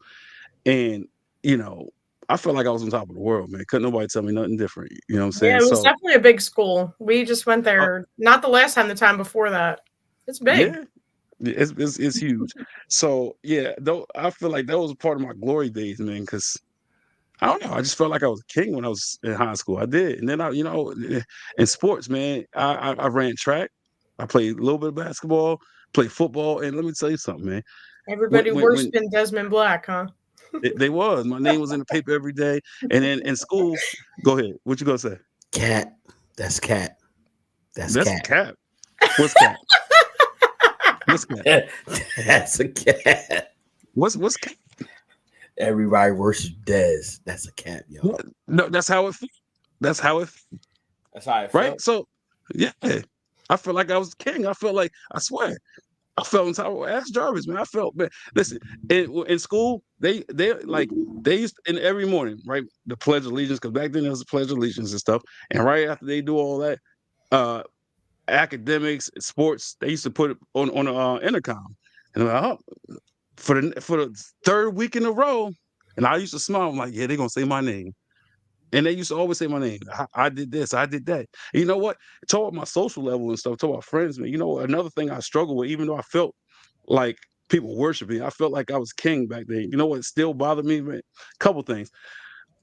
and you know, I felt like I was on top of the world, man. Couldn't nobody tell me nothing different. You know what I'm Yeah, saying? it was So, definitely a big school. We just went uh, there, not the last time, the time before that. It's big. yeah, it's huge. So yeah, though I feel like that was a part of my glory days, man. Because I don't know. I just felt like I was a king when I was in high school. I did, and then in sports, man, I ran track. I played a little bit of basketball, played football, and let me tell you something, man. Everybody When worshiping Desmond Black, huh? they was my name was in the paper every day, and then in school, go ahead. What you gonna say? Cat. That's cat. That's That's cat. cap. What's cap? What's cap? That's a cat. What's cap? Everybody worships Dez. That's a cat, yo. What? No, that's how it. That's how it. That's how I Right. felt. So yeah, I feel like I was king. I felt like I swear. I felt on top of Ask Jarvis, man. I felt, man. Listen, in school, they used in every morning, right? The Pledge of Allegiance, because back then there was a Pledge of Allegiance and stuff. And right after they do all that, uh, academics, sports, they used to put it on the intercom, and I'm like, oh, for the third week in a row, and I used to smile. I'm like, yeah, they're gonna say my name. And they used to always say my name. I did this, I did that. And you know what? Talk about my social level and stuff, talk about friends, man. You know, another thing I struggled with, even though I felt like people worship me, I felt like I was king back then. You know what still bothered me, man? Couple things.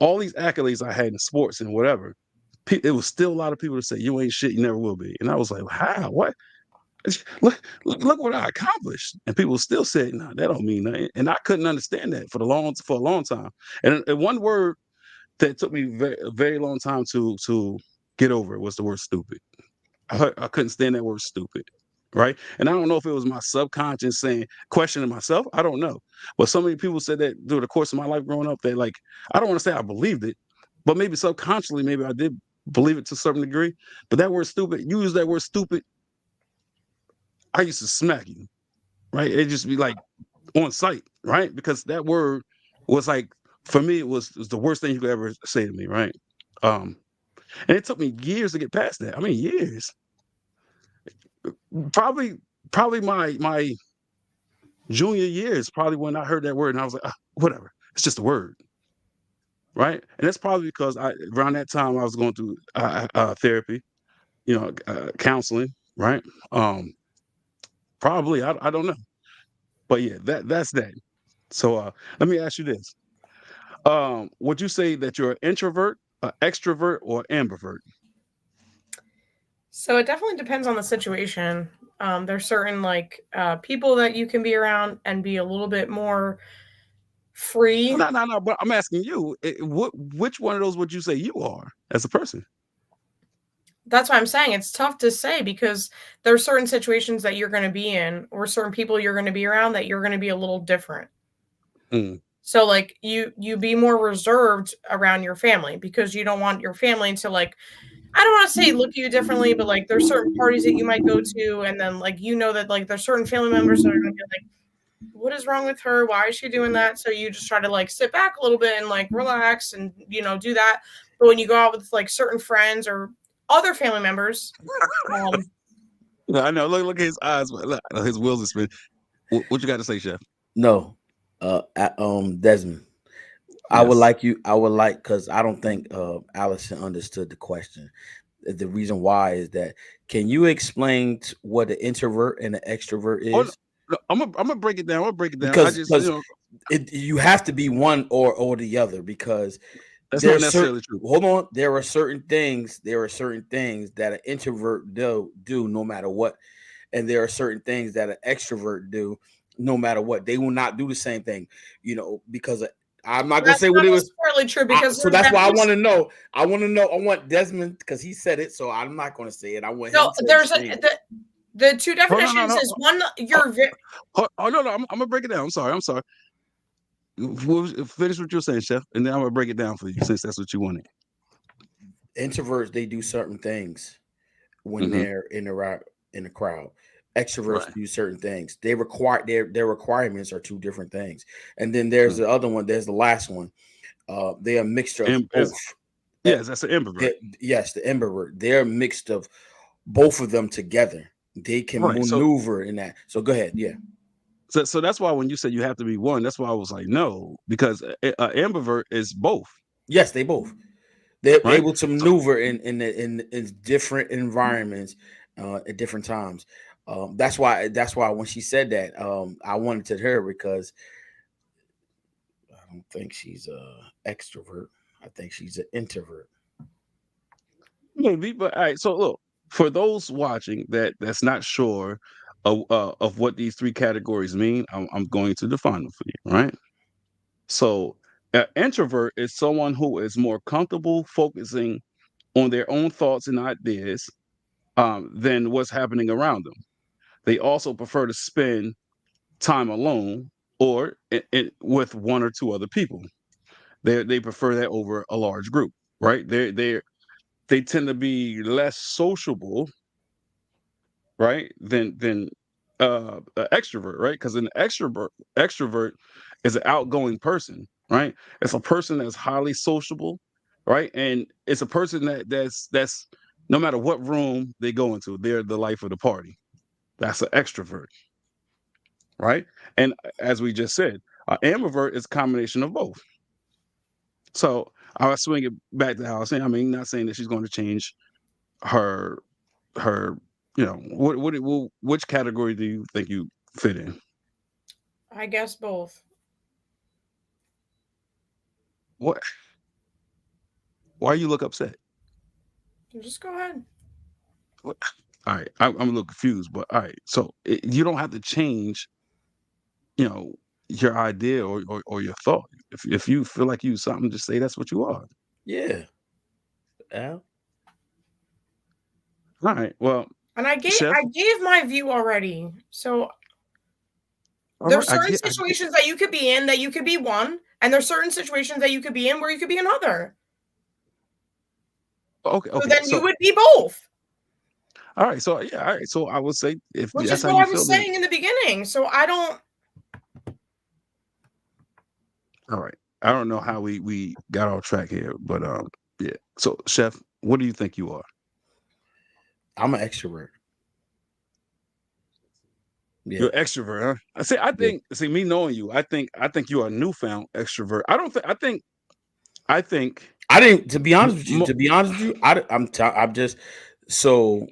All these accolades I had in sports and whatever, it was still a lot of people that say, you ain't shit, you never will be. And I was like, how? What? Look what I accomplished. And people still said, no, that don't mean nothing. And I couldn't understand that for a long time. And one word that took me a very long time to get over it was the word stupid. I couldn't stand that word stupid, right? And I don't know if it was my subconscious saying questioning myself. I don't know, but so many people said that through the course of my life growing up. That like I don't want to say I believed it, but maybe subconsciously, maybe I did believe it to a certain degree. But that word stupid, you use that word stupid, I used to smack you, right? It just be like on sight, right? Because that word was like for me, it was the worst thing you could ever say to me, right? Um, and it took me years to get past that. I mean, years. Probably, probably my junior year is probably when I heard that word, and I was like, whatever. It's just a word, right? And that's probably because around that time I was going through therapy, counseling, right? Um, Probably, I don't know, but yeah, that's that. So let me ask you this: would you say that you're an introvert, an extrovert, or ambivert? So it definitely depends on the situation. There's certain people that you can be around and be a little bit more free. No, no, no. But I'm asking you, which one of those would you say you are as a person? That's why I'm saying it's tough to say because there's certain situations that you're going to be in or certain people you're going to be around that you're going to be a little different. Mm. So like you be more reserved around your family because you don't want your family to I don't want to say look at you differently, but like there's certain parties that you might go to and then that like there's certain family members that are going to be like what is wrong with her? Why is she doing that? So you just try to like sit back a little bit and like relax and do that. But when you go out with like certain friends or other family members, um, I know. Look at his eyes. Look, his wheels are spinning. What you got to say, Chef? No. Desmond. Yes. I would like, because I don't think Allison understood the question. The reason why is that, can you explain what an introvert and an extrovert Oh, no, is? no, I'm gonna break it down. I'm gonna break it down. I just, Because you have to be one or the other, because that's not there's certain necessarily true. hold on, there are certain things that an introvert do no matter what, and there are certain things that an extrovert do no matter what. They will not do the same thing, because I'm not gonna That's say what not it was. necessarily true because So there's that's why I want definitely to know. I want to know. I want Desmond, because he said it, so I'm not going to say it. I want no. him to There's explain it. the two Oh no, no, definitions no. is one. Oh, You're oh, no, no. I'm gonna break it down. I'm sorry. I'm sorry. Finish what you're saying, Chef, and then I'm gonna break it down for you since that's what you wanted. Introverts, they do certain things when Hmm. they're in a crowd. Extroverts Right. do certain things. They require their requirements are two different things. And then there's Mm. the other one. There's the last one. They're a mixture of And both. Uh, yes, that's an ambivert. yes, the ambivert. They're mixed of both of them together. They can Right. So, maneuver in that. So go ahead. Yeah. so that's why when you said you have to be one, that's why I was like, no, because ambivert is both, Yes, they both. They're right? able to So, maneuver in different environments at different times. That's why when she said that, I wanted to hear, because I don't think she's a extrovert. I think she's an introvert. maybe, but all right. So look, for those watching that's not sure of what these three categories mean, I'm going to define them for you, right? So, an introvert is someone who is more comfortable focusing on their own thoughts and ideas than what's happening around them. They also prefer to spend time alone or with one or two other people. They prefer that over a large group, right? They tend to be less sociable, right, than an extrovert, right? Because an extrovert is an outgoing person, right? It's a person that's highly sociable, right? And it's a person that's no matter what room they go into, they're the life of the party. That's an extrovert, right? And as we just said, ambivert is a combination of both. So I'll swing it back to Alison. I mean, not saying that she's going to change her her which category do you think you fit in? I guess both. What? Why you look upset? Just go ahead. What? All right, I'm a little confused, but all right. So you don't have to change, you know, your idea or your thought. If you feel like you something, just say that's what you are. Yeah. Al? All right. Well, And I Chef. gave my view already. So All right. there's certain situations that you could be in that you could be one, and there's certain situations that you could be in where you could be another. Okay. So Okay. then you So would be both, all right. So yeah. All right. So I would say if which that's is how what you I was feel, then saying in the beginning. So I don't. all right. I don't know how we got off track here, but yeah. So Chef, what do you think you are? I'm an extrovert. You're Yeah. an extrovert, huh? I say I Yeah. think see me knowing you, I think you are a newfound extrovert. I don't think I think I didn't. To be m- honest with you, mo- I'm just so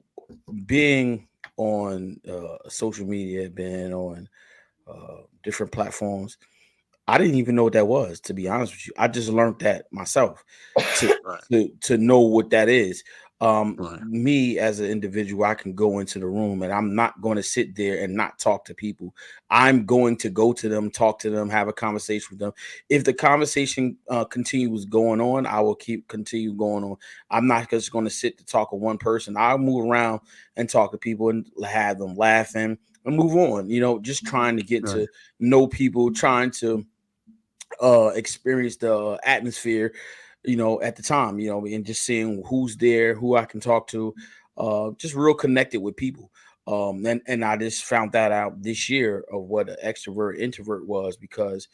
being on social media, being on different platforms. I didn't even know what that was. To be honest with you, I just learned that myself to right, to know what that is. right, Me as an individual, I can go into the room and I'm not going to sit there and not talk to people. I'm going to go to them, talk to them, have a conversation with them. If the conversation continues going on, I will continue going on. I'm not just going to sit to talk with one person. I'll move around and talk to people and have them laughing and move on. Just trying to get right, to know people, trying to experience the atmosphere, at the time, and just seeing who's there, who I can talk to, just real connected with people. And I just found that out this year of what an extrovert introvert was, because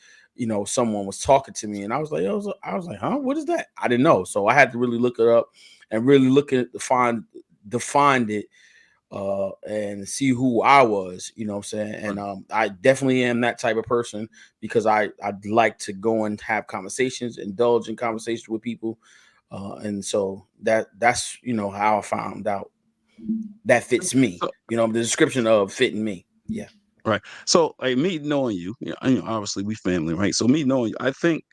someone was talking to me and I was like, huh, what is that? I didn't know, so I had to really look it up and really look at defined it and see who I was, you know what I'm saying? Right. And I definitely am that type of person because I'd like to go and have conversations, indulge in conversations with people. And so that's how I found out that fits me. So, The description of fitting me. Yeah. right. So, like me knowing you, obviously we family, right? So me knowing you, I think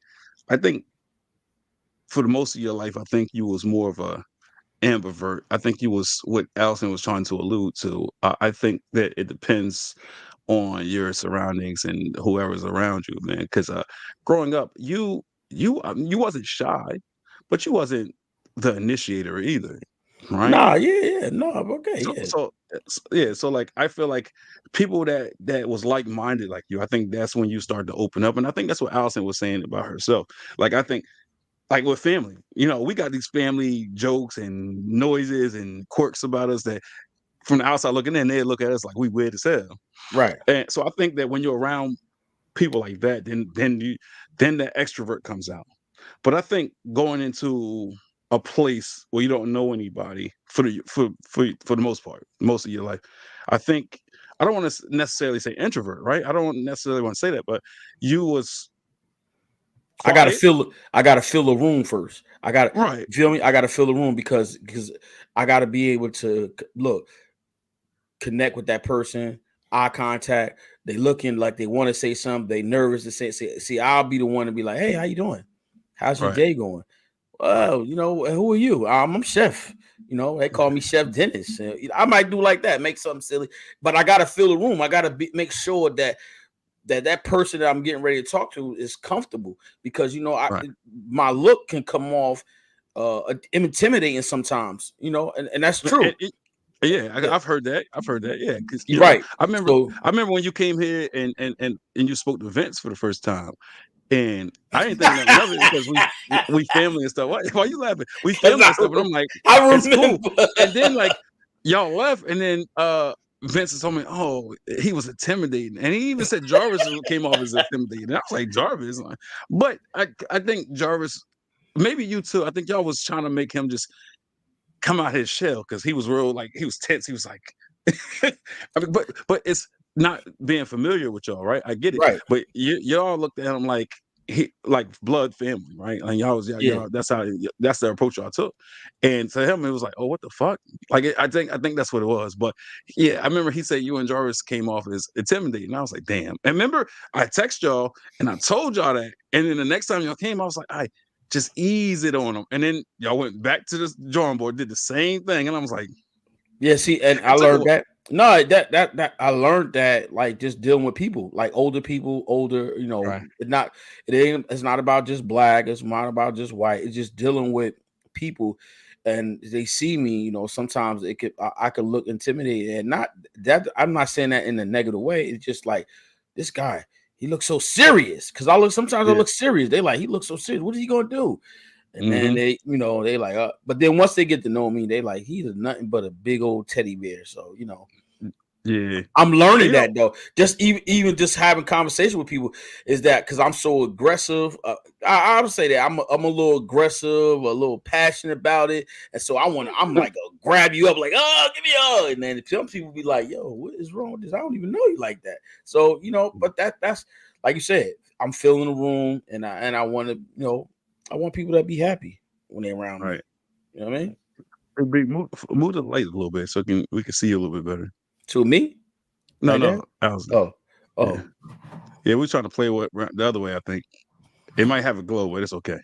for the most of your life, I think you was more of a ambivert. I think you was what Alison was trying to allude to. I think that it depends on your surroundings and whoever's around you, man. Because growing up, you wasn't shy, but you wasn't the initiator either, right? Nah, yeah, no, okay, So, yeah. yeah, so like I feel like people that was like minded like you, I think that's when you start to open up, and I think that's what Allison was saying about herself. Like I think like with family, we got these family jokes and noises and quirks about us that from the outside looking in, they look at us like we weird as hell. Right. And so I think that when you're around people like that, then that extrovert comes out. But I think going into a place where you don't know anybody for the most part, most of your life, I think I don't want to necessarily say introvert, right? I don't necessarily want to say that, but you was I gotta quiet, fill I gotta fill a room first. I gotta right? feel me. I gotta fill a room because I gotta be able to look, connect with that person, eye contact. They looking like they want to say something. They nervous to say. See, I'll be the one to be like, "Hey, how you doing? How's your Right. day going? Well, who are you? I'm Chef. They call me Chef Dennis. I might do like that, make something silly, but I gotta fill the room. I gotta make sure that person that I'm getting ready to talk to is comfortable because Right. my look can come off intimidating sometimes. And that's true. Yeah, Yeah, I've heard that. I've heard that. Yeah, because right. I remember, So I remember when you came here and you spoke to Vince for the first time, and I didn't think nothing of it because we family and stuff. Why you laughing? We because family and stuff, and I'm like, I it's cool. remember. And then like y'all left, and then Vince told me, oh, he was intimidating, and he even said Jarvis came off as intimidating. And I was like Jarvis, but I think Jarvis, maybe you too. I think y'all was trying to make him just come out his shell because he was real, like he was tense. He was like, I mean, but it's not being familiar with y'all, right? I get it, Right. but y'all looked at him like he like blood family, right? And y'all was Yeah. y'all. That's the approach y'all took, and to him it was like, oh, what the fuck? Like I think that's what it was. But yeah, I remember he said you and Jarvis came off as intimidating. I was like, damn. And remember, I text y'all and I told y'all that, and then the next time y'all came, I was like, I just ease it on them. And then y'all went back to the drawing board, did the same thing. And I was like, Yeah, see, and I it took a learned that. No, that I learned that like just dealing with people, like older people, right, it's not about just black, it's not about just white. It's just dealing with people and they see me, sometimes I could look intimidated and not that I'm not saying that in a negative way. It's just like this guy, he looks so serious because I yeah, look serious. They like he looks so serious. What is he gonna do? And then hmm they like, but then once they get to know me, they like, he's nothing but a big old teddy bear. So, yeah. I'm And learning that though. Just even just having conversation with people is that because I'm so aggressive. I would say that I'm a little aggressive, a little passionate about it, and so I'm like grab you up, like give me and then some people be like, yo, what is wrong with this? I don't even know you like that. So but that's like you said, I'm filling the room, and I want to I want people to be happy when they're around me. right. You know what I mean? Hey, big, move the light a little bit so we can see you a little bit better. To me, No, like that. no, Allison. Oh, Yeah, oh, yeah. We're trying to play the other way. I think it might have a glow, but it's okay.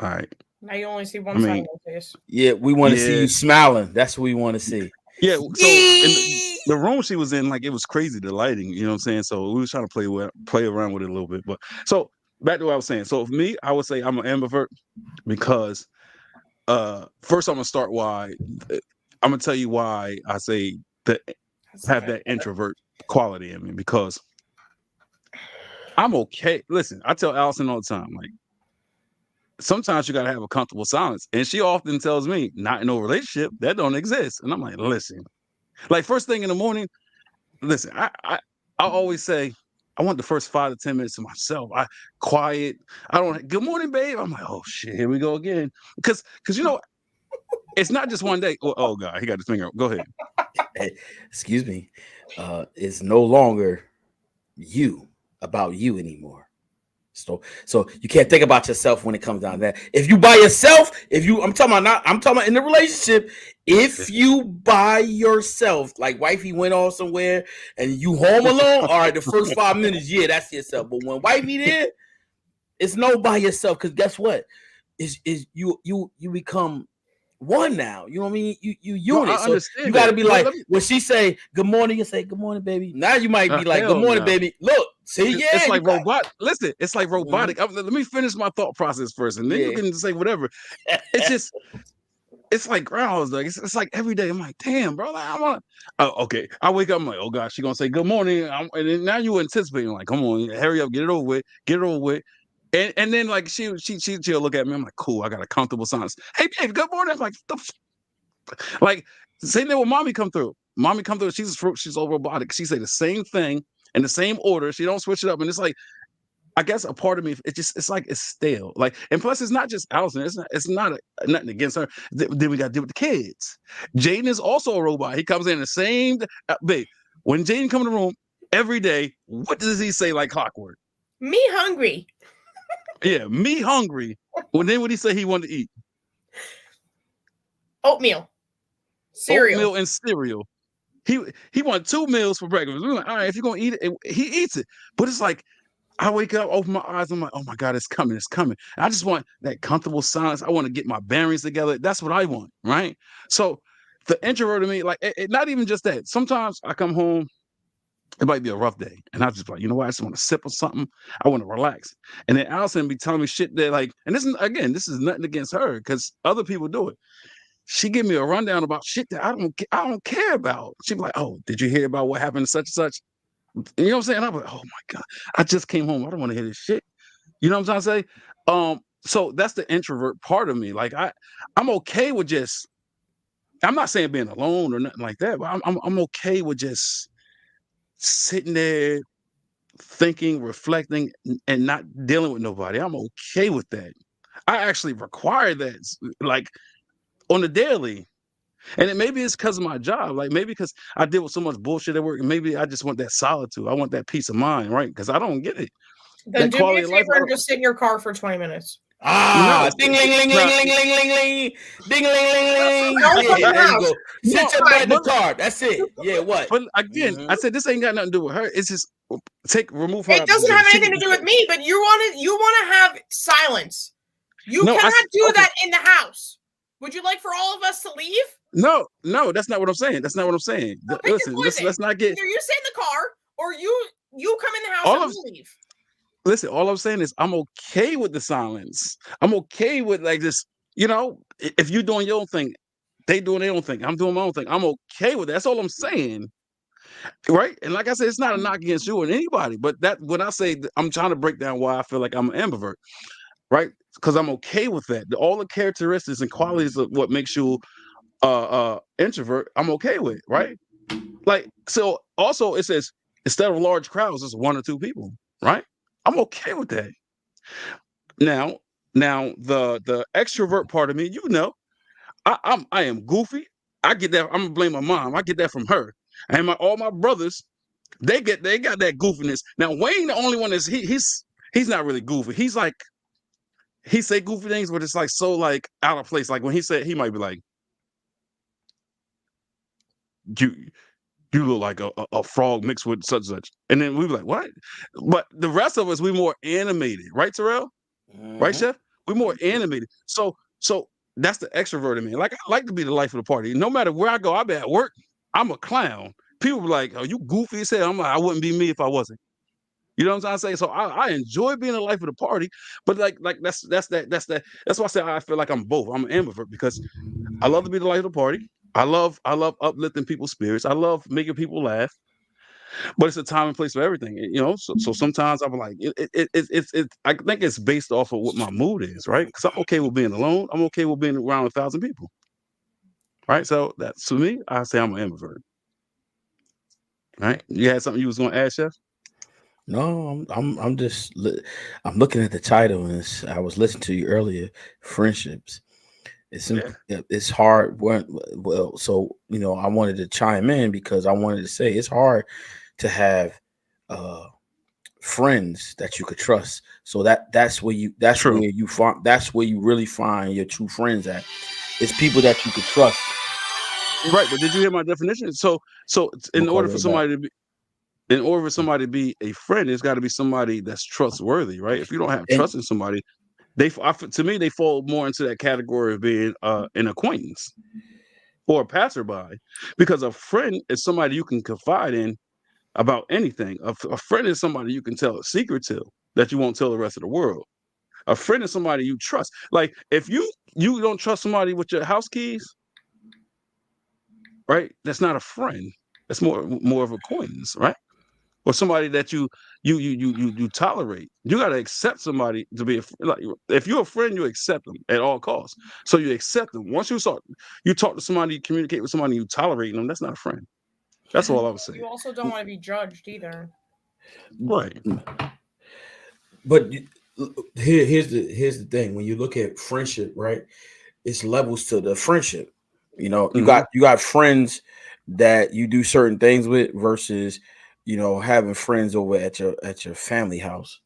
All right. Now you only see I one side of mean, my face. yeah. We want to see yeah, you smiling. That's what we want to see. yeah. So in Yee! the room she was in, like it was crazy the lighting. You know what I'm saying? So we was trying to play around with it a little bit. But so back to what I was saying. So for me, I would say I'm an ambivert because first I'm gonna start why I'm gonna tell you why I say that That's have okay. that introvert quality in me because I'm okay. Listen, I tell Allison all the time, like sometimes you gotta have a comfortable silence. And she often tells me, not in no relationship, that don't exist. And I'm like, listen, like first thing in the morning, listen, I always say, I want the first 5 to 10 minutes to myself. I quiet. I don't good morning, babe. I'm like, oh shit, here we go again. Because It's not just one day. Oh God, he got his finger up. Go ahead. Excuse me. It's no longer you about you anymore. So you can't think about yourself when it comes down to that. If you by yourself, I'm talking about in the relationship. If you by yourself, like wifey went off somewhere and you home alone, all right, the first 5 minutes, yeah, that's yourself. But when wifey there, it's no by yourself, because guess what? Is you become one now. You know what I mean? You No, unit. I So understand you got to that, be but like, let me. when she say good morning, you say good morning, baby. Now you might be like, good Hell morning, no. baby. Look, see, It's yeah, you like got. robot. Listen, it's like Mhm. robotic. Let me finish my thought process first, and then you Yeah. can say whatever. It's just, it's like grounds. Like it's like every day. I'm like, damn, bro. Like, I want. Oh, okay. I wake up. I'm like, oh gosh, she gonna say good morning, and then now you anticipating. Like, come on, hurry up, get it over with, get it over with. And then like she'll look at me. I'm like, cool. I got a comfortable silence. Hey, babe, good morning. I'm like, like same thing when mommy come through. Mommy come through. She's all robotic. She say the same thing in the same order. She don't switch it up. And it's like, I guess a part of me, it's like it's stale. Like, and plus, it's not just Alison. It's not nothing against her. Then we got to deal with the kids. Jaden is also a robot. He comes in the same. Babe, when Jaden come in the room every day, what does he say like clockwork? Me hungry. Yeah, me hungry. Then what he say he wanted to eat? Oatmeal. Cereal. Oatmeal and cereal. He wanted 2 meals for breakfast. We're like, all right, if you're gonna eat it, he eats it. But it's like I wake up, open my eyes, I'm like, oh my God, it's coming, it's coming. I just want that comfortable silence. I want to get my bearings together. That's what I want, right? So the introvert of me, like, not even just that. Sometimes I come home, it might be a rough day, and I just like, you know what? I just want to sip on something. I want to relax. And then Allison be telling me shit that like, and this is nothing against her because other people do it. She give me a rundown about shit that I don't care about. She be like, oh, did you hear about what happened to such and such? You know what I'm saying? I'm like, oh my God, I just came home. I don't want to hear this shit. You know what I'm trying to say? So that's the introvert part of me. Like I'm okay with just. I'm not saying being alone or nothing like that, but I'm okay with just sitting there thinking, reflecting, and not dealing with nobody. I'm okay with that. I actually require that, like on the daily. And maybe it's because of my job. Like maybe because I deal with so much bullshit at work. And maybe I just want that solitude. I want that peace of mind, right? Because I don't get it. Then That do me quality a of life. favor and just sit in your car for 20 minutes. Ah, No, ding, ling, ling, ling, nah, ling, ling, ling, ling, ding, ling, ling, ling. I will come in Yeah, the there you house. go. no, Sit your butt in the but car. That's it. Yeah, what? but again, Mm-hmm. I said this ain't got nothing to do with her. It's just remove her It out the doesn't have situation. anything to do with me, but you want to have silence. You No, cannot do okay. that in the house. Would you like for all of us to leave? No, that's not what I'm saying. That's not what I'm saying. So pick your Listen, poison. let's not get Either you sit in the car or you come in the house all and of. we'll leave. Listen, all I'm saying is I'm okay with the silence. I'm okay with like this. If you're doing your own thing, they doing their own thing. I'm doing my own thing. I'm okay with that. That's all I'm saying. Right. And like I said, it's not a knock against you or anybody, but that when I say I'm trying to break down why I feel like I'm an ambivert, right? Because I'm okay with that. All the characteristics and qualities of what makes you introvert, I'm okay with, right? Like so also it says instead of large crowds, it's 1 or 2 people, right? I'm okay with that. Now, the extrovert part of me, I am goofy. I get that. I'm gonna blame my mom. I get that from her. And all my brothers, they got that goofiness. Now Wayne, the only one is he's not really goofy. He's like he say goofy things, but it's like so like out of place. Like when he said he might be like, you you look like a frog mixed with such and such. And then we be like, what? But the rest of us, we more animated, right, Terrell? Right, Mm-hmm. Chef? We're more animated. So that's the extrovert in me. Like I like to be the life of the party. No matter where I go, I be at work, I'm a clown. People be like, "Oh, you goofy as hell." I'm like, I wouldn't be me if I wasn't. You know what I'm trying to say? So I enjoy being the life of the party, but like that's why I say I feel like I'm both. I'm an ambivert because I love to be the life of the party. I love uplifting people's spirits. I love making people laugh. But it's a time and place for everything, so sometimes I'm like, I think it's based off of what my mood is, right? Because I'm okay with being alone. I'm okay with being around 1,000 people, right? So that's to me. I say I'm an ambivert, right? You had something you was going to add, Chef? No, I'm looking at the title, and I was listening to you earlier. Friendships. Yeah. It's hard. Well, so I wanted to chime in because I wanted to say it's hard to have friends that you could trust. So True. that's where you really find your true friends at. It's people that you could trust. Right, but did you hear my definition? So I'm in gonna call order you for right back. somebody to be in order for somebody to be a friend, it's got to be somebody that's trustworthy, right? If you don't have And trust in somebody, to me they fall more into that category of being an acquaintance or a passerby, because a friend is somebody you can confide in about anything. A friend is somebody you can tell a secret to that you won't tell the rest of the world. A friend is somebody you trust. Like if you don't trust somebody with your house keys, right? That's not a friend. That's more of acquaintance, right? Or somebody that you tolerate. You got to accept somebody to be like if you're a friend, you accept them at all costs. So you accept them. Once you talk to somebody, you communicate with somebody, you tolerate them. That's not a friend. That's all I was saying. You also don't want to be judged either. Right. but here's the thing. When you look at friendship, right? It's levels to the friendship. You Hmm. got friends that you do certain things with versus having friends over at your family house.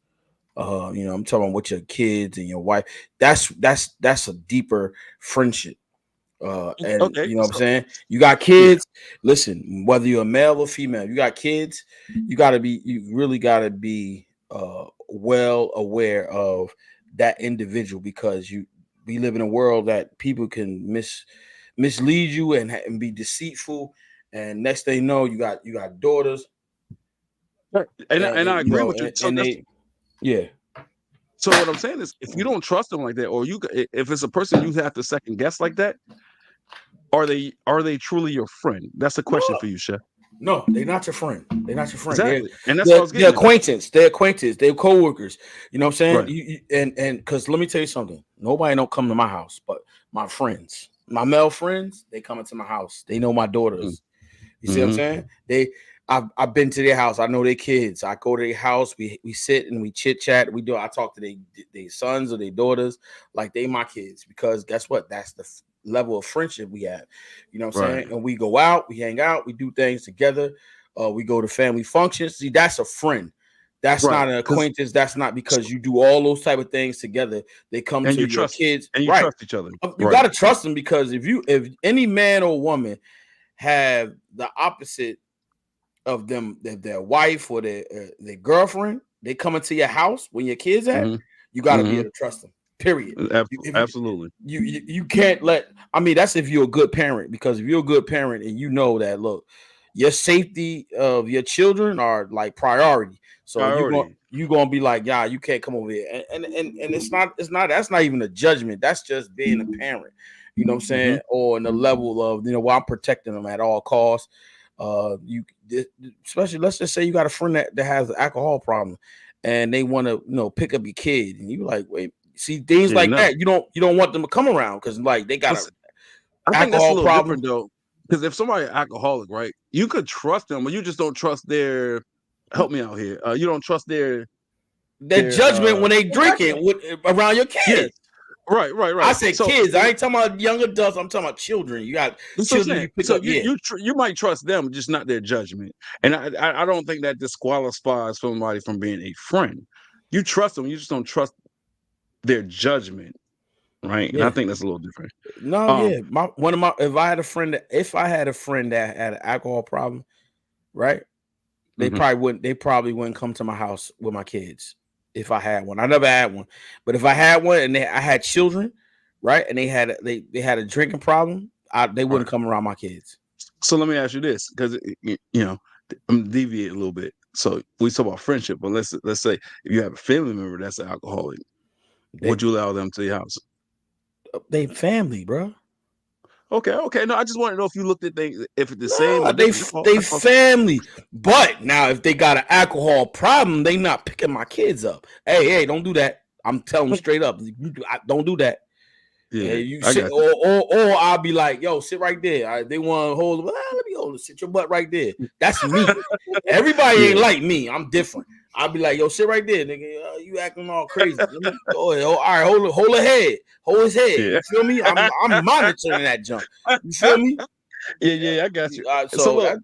I'm talking with your kids and your wife. That's a deeper friendship. And Okay. you know what I'm So saying? You got yeah. kids. Listen, whether you're a male or female, you got kids. You really gotta be well aware of that individual because we live in a world that people can mislead you and be deceitful. And next thing you know, you got daughters, Right. And I and agree with you. So and that's they yeah. so what I'm saying is if you don't trust them like that, or if it's a person you have to second guess like that, are they truly your friend? That's a question No, for you, Chef. no, they're not your friend. They're not your friend. They're Exactly. And that's what I they're, was they're getting at. acquaintance. They're acquaintance. They're co-workers. You know what I'm saying? Right. And because let me tell you something. Nobody don't come to my house, but my friends, my male friends, they come into my house. They know my daughters. You see what I'm Mm-hmm. saying? I've been to their house. I know their kids. I go to their house. We sit and we chit chat. I talk to their sons or their daughters like they my kids because guess what? That's the level of friendship we have. You know what I'm Right. saying? And we go out, we hang out, we do things together. We go to family functions. See, that's a friend. That's Right. not an Because acquaintance. That's not because you do all those type of things together. They come and to you your trust kids, and you right? trust each other. You Right. got to trust them because if any man or woman have the opposite of them, their wife or their girlfriend, they come into your house when your kids at, Mm-hmm. you got to be Mm-hmm. able to trust them. Period. If Absolutely. you can't let. I mean, that's if you're a good parent because if you're a good parent and you know that, look, your safety of your children are like priority. So Priority. you gonna be like, yeah, you can't come over here, and it's not that's not even a judgment. That's just being a parent. You know what I'm Mm-hmm. saying? Or in the level of well, I'm protecting them at all costs. You especially let's just say you got a friend that has an alcohol problem, and they want to pick up your kid, and you like, wait, see things Yeah, like no. that. You don't want them to come around because like they got But a I think that's a alcohol little problem. different though. Because if somebody alcoholic, right, you could trust them, but you just don't trust their help me out here. You don't trust That their judgment when they drinking Exactly. around your yes. kids. Right, right, I right. said So kids. I ain't talking about young adults. I'm talking about children. You got that's what I'm children saying. you pick So up. Yeah, you might trust them, just not their judgment. And I don't think that disqualifies somebody from being a friend. You trust them, you just don't trust their judgment, right? And I yeah. think that's a little different. No, Um, yeah. If I had a friend that had an alcohol problem, right? mhm. They probably wouldn't come to my house with my kids if I had one. I never had one, but if I had one and I had children, right, and they had a drinking problem, they Right. wouldn't come around my kids. So let me ask you this, because I'm deviating a little bit. So we talk about friendship, but let's say if you have a family member that's an alcoholic, They would you allow them to your house? they family, bro. Okay, okay. No, I just want to know if you looked at things, if it's the same Nah, or different. they That's all. family. But now if they got an alcohol problem, they not picking my kids up. Hey, don't do that. I'm telling them straight up. Don't do that. Yeah, And you I sit, got you. or I'll be like, yo, sit right there. They want to hold, let me hold it. Sit your butt right there. That's me. Everybody ain't Yeah, like me. I'm different. I'll be like, yo, sit right there, nigga. You acting all crazy. Let me go ahead. All right, hold her head. Hold his head. yeah, You feel me? I'm monitoring that jump. You feel me? yeah. I got you. So So look,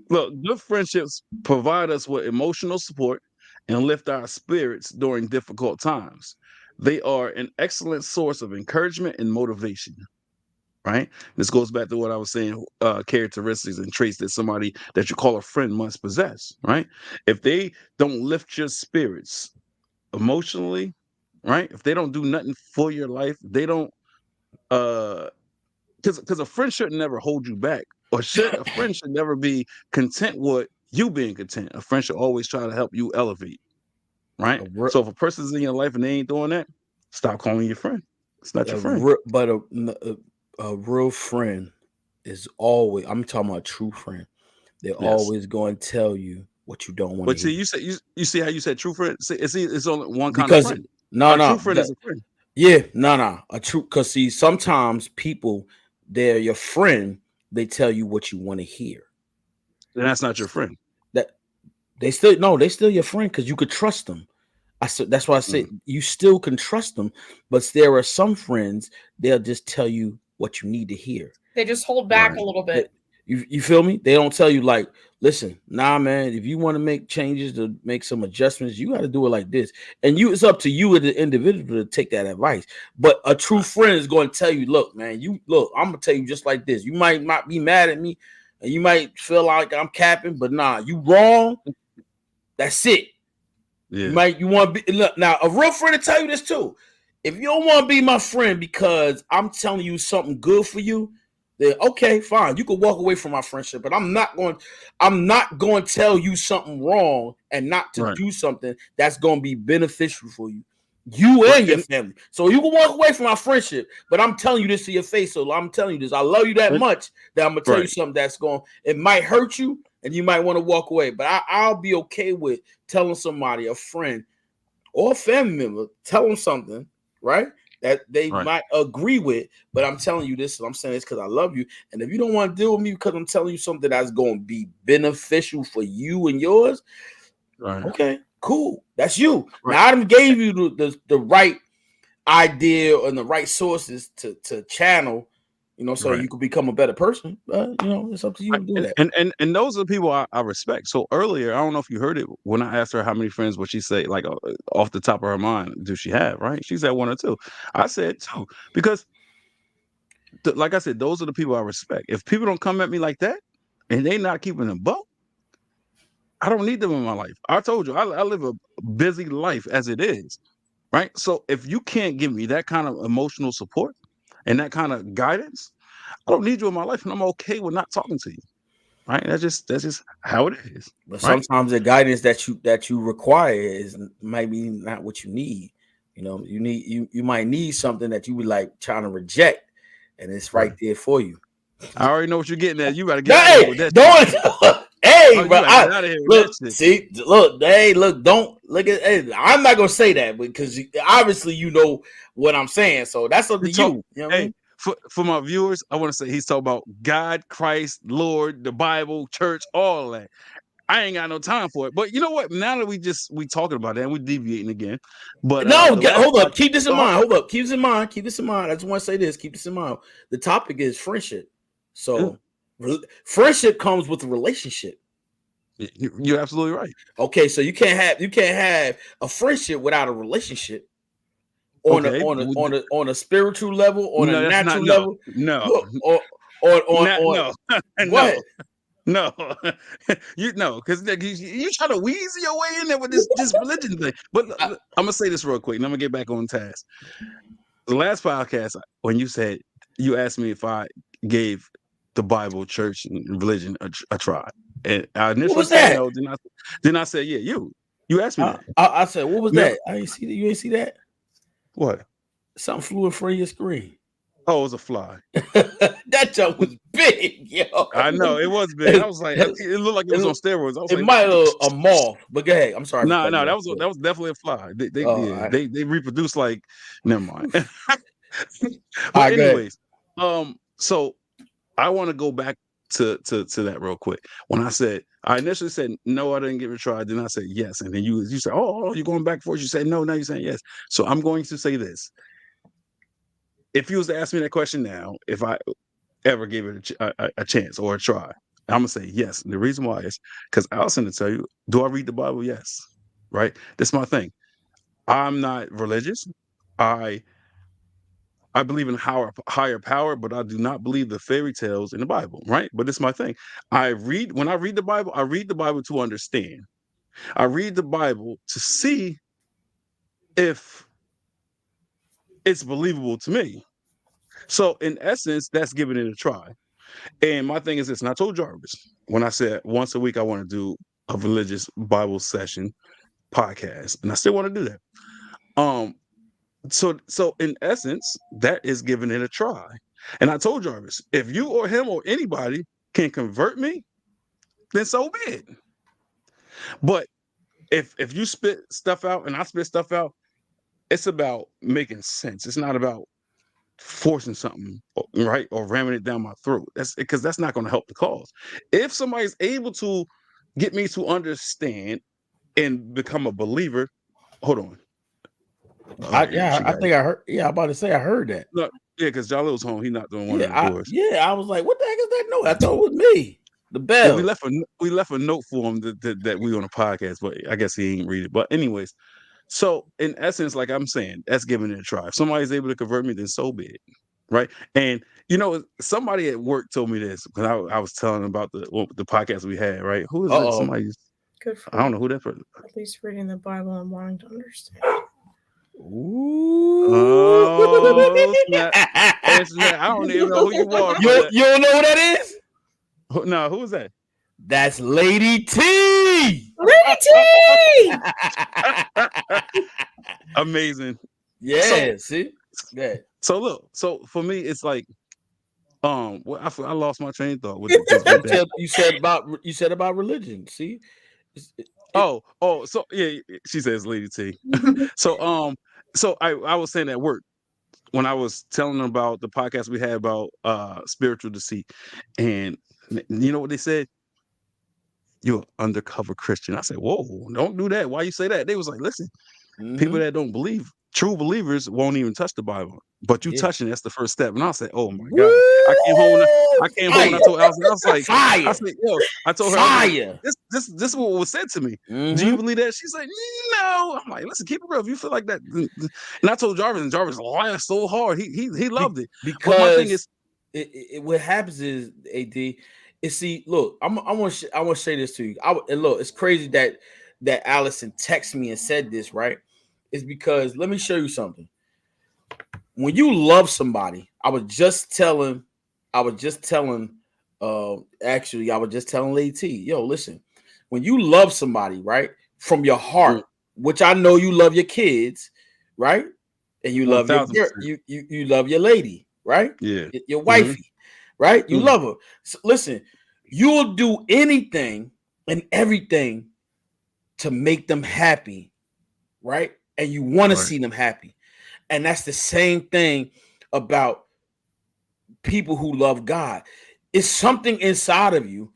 that good friendships provide us with emotional support and lift our spirits during difficult times. They are an excellent source of encouragement and motivation. Right. This goes back to what I was saying, characteristics and traits that somebody that you call a friend must possess. Right. If they don't lift your spirits emotionally, right? If they don't do nothing for your life, they don't uh because a friend should never hold you back, or should a friend should never be content with you being content. A friend should always try to help you elevate, right? a, re- So if a person's in your life and they ain't doing that, stop calling your friend. It's not your friend. but a real friend is always. I'm talking about a true friend. They're Yes. always going to tell you what you don't want to But see, hear. you see how you said true friend? See, it's only one kind of Because friend. no, A true no, friend is a friend. yeah, no, a true. Because see, sometimes people, they're your friend. They tell you what you want to hear. And that's not your friend. That they still no, they still your friend because you could trust them. I said that's why I said Mm, you still can trust them, but there are some friends they'll just tell you what you need to hear. They just hold back a right. little They- bit. you feel me? They don't tell you like, listen, nah, man. If you want to make changes to make some adjustments, you got to do it like this. And it's up to you as the individual to take that advice. But a true Right. friend is going to tell you, look, man, I'm gonna tell you just like this. You might not be mad at me, and you might feel like I'm capping, but nah, you wrong. That's it. Yeah. You want to be look now. A real friend to tell you this too. If you don't want to be my friend because I'm telling you something good for you, then okay, fine. You can walk away from my friendship, but I'm not going. I'm not going to tell you something wrong and not to Right. do something that's going to be beneficial for you Right. and your family. So you can walk away from my friendship, but I'm telling you this to your face. So I'm telling you this. I love you that And, much that I'm gonna tell you right. something that's going. It might hurt you, and you might want to walk away. But I'll be okay with telling somebody, a friend or a family member, tell them something, right? That they Right. might agree with, but I'm telling you this, and I'm saying this because I love you. And if you don't want to deal with me because I'm telling you something that's going to be beneficial for you and yours, Right. okay, cool. That's you. Right. Now I done gave you the right idea and the right sources to channel, so Right. you could become a better person. But it's up to you to do that. And those are the people I respect. So earlier, I don't know if you heard it when I asked her how many friends would she say, like off the top of her mind, do she have? Right? She said one or two. I said two because, like I said, those are the people I respect. If people don't come at me like that and they not keeping a boat, I don't need them in my life. I told you, I live a busy life as it is. Right? So if you can't give me that kind of emotional support and that kind of guidance, I don't need you in my life, and I'm okay with not talking to you. Right? That's just how it is. But Right? sometimes the guidance that you require is maybe not what you need. You might need something that you would like trying to reject, and it's right Right. there for you. I already know what you're getting at. You gotta get out of here Hey, with that shit. don't. Oh, Hey, you bro. gotta get out of here with that Look, shit. see, look. Hey, look. Don't look at. Hey, I'm not gonna say that because obviously you know what I'm saying. So that's up You to talk, you. You know what I hey, mean? for my viewers, I want to say he's talking about God, Christ, Lord, the Bible, church, all that. I ain't got no time for it. But you know what? Now that we talking about that, and we deviating again. But No, the last hold up. podcast, Keep this in oh, mind. Hold up. Keep this in mind. Keep this in mind. I just want to say this. Keep this in mind. The topic is friendship. yeah, So friendship comes with a relationship. you're absolutely right. Okay, so you can't have a friendship without a relationship on a Okay, on a on a on a spiritual level, on a no, that's not natural no, level, no, not on no, no. what? No, you know, because you try to weasel your way in there with this religion thing. But I- I'm gonna say this real quick, and I'm gonna get back on task. The last podcast, when you asked me if I gave the Bible, church, and religion a try, and I what initially was said that? no. Then I said, yeah, you asked me that. I said, what was Remember that? I ain't see that. You ain't see that? what? Something flew in front of your screen. Oh, it was a fly. That jump was big, yo. I know it was big. I It, was like, it, it looked like it was on steroids. I was like, might have a moth, but go ahead. I'm sorry for no, cutting no, you off. that was definitely a fly. They Oh, yeah, they reproduce like. Never mind. All But right, go ahead. anyways, so I want to go back to that real quick. When I initially said no, I didn't give it a try. Then I said yes, and then you said, oh, you're going back and forth. You said no, now you're saying yes. So I'm going to say this: if you was to ask me that question now, if I ever gave it a chance or a try, I'm gonna say yes. And the reason why is because Alison to tell you, do I read the Bible? Yes, right. That's my thing. I'm not religious. I I believe in higher power, but I do not believe the fairy tales in the Bible, right? But it's my thing. When I read the Bible, I read the Bible to understand. I read the Bible to see if it's believable to me. So in essence, that's giving it a try. And my thing is this, and I told Jarvis when I said once a week I want to do a religious Bible session podcast, and I still want to do that. Um, so in essence, that is giving it a try. And I told Jarvis, if you or him or anybody can convert me, then so be it. But if you spit stuff out and I spit stuff out, it's about making sense. It's not about forcing something, right, or ramming it down my throat. That's because that's not going to help the cause. If somebody's able to get me to understand and become a believer, hold on. Okay, she I got it. think I heard. Yeah, I'm about to say I heard that. No, yeah, because Jalilo's home. He knocked on one Yeah, of the doors. I was like, what the heck is that note? I thought it was me. The Yeah, bell. we left a note for him that we on a podcast, but I guess he ain't read it. But anyways, so in essence, like I'm saying, that's giving it a try. If somebody's able to convert me, then so be it, right? And somebody at work told me this because I was telling them about the podcast we had, right? Who is it? Uh-oh. Somebody, Good I for don't know who that person. at least reading the Bible and wanting to understand. Ooh. Oh snap! It's that I don't even know who you are for that. You don't know who that is? No, who is that? That's Lady T. Lady T! Amazing. Yeah, see? Yeah. So look, so for me, it's like, well, I lost my train of thought with that. You said about religion. See? So yeah, she says Lady T. So I was saying at work when I was telling them about the podcast we had about spiritual deceit, and you know what they said? You're an undercover Christian. I said, whoa, don't do that. Why you say that? They was like, listen, people Mhm. that don't believe, true believers won't even touch the Bible. But you Yeah. touching, that's the first step. And I said, oh my God. Woo! I came home and I told Alison, I was like, I Fire. said, yo, I told her, I was like, Fire. this is what was said to me. Do you Mhm. believe that? She's like, no. I'm like, listen, keep it real. If you feel like that. And I told Jarvis, and Jarvis laughed so hard. He loved it. But my thing Because is, what happens is AD is see. Look, I want to say this to you. And look, it's crazy that Alison texted me and said this. Right? It's because let me show you something. When you love somebody, I was just telling. Actually, I was just telling Lady T. Yo, listen. When you love somebody, right, from your heart, which I know you love your kids, right, and you love your 1000%. girl, you love your lady, right? Yeah. Your wifey, right? You Mhm. love her. So listen, you'll do anything and everything to make them happy, right? And you want to Right. see them happy. And that's the same thing about people who love God. It's something inside of you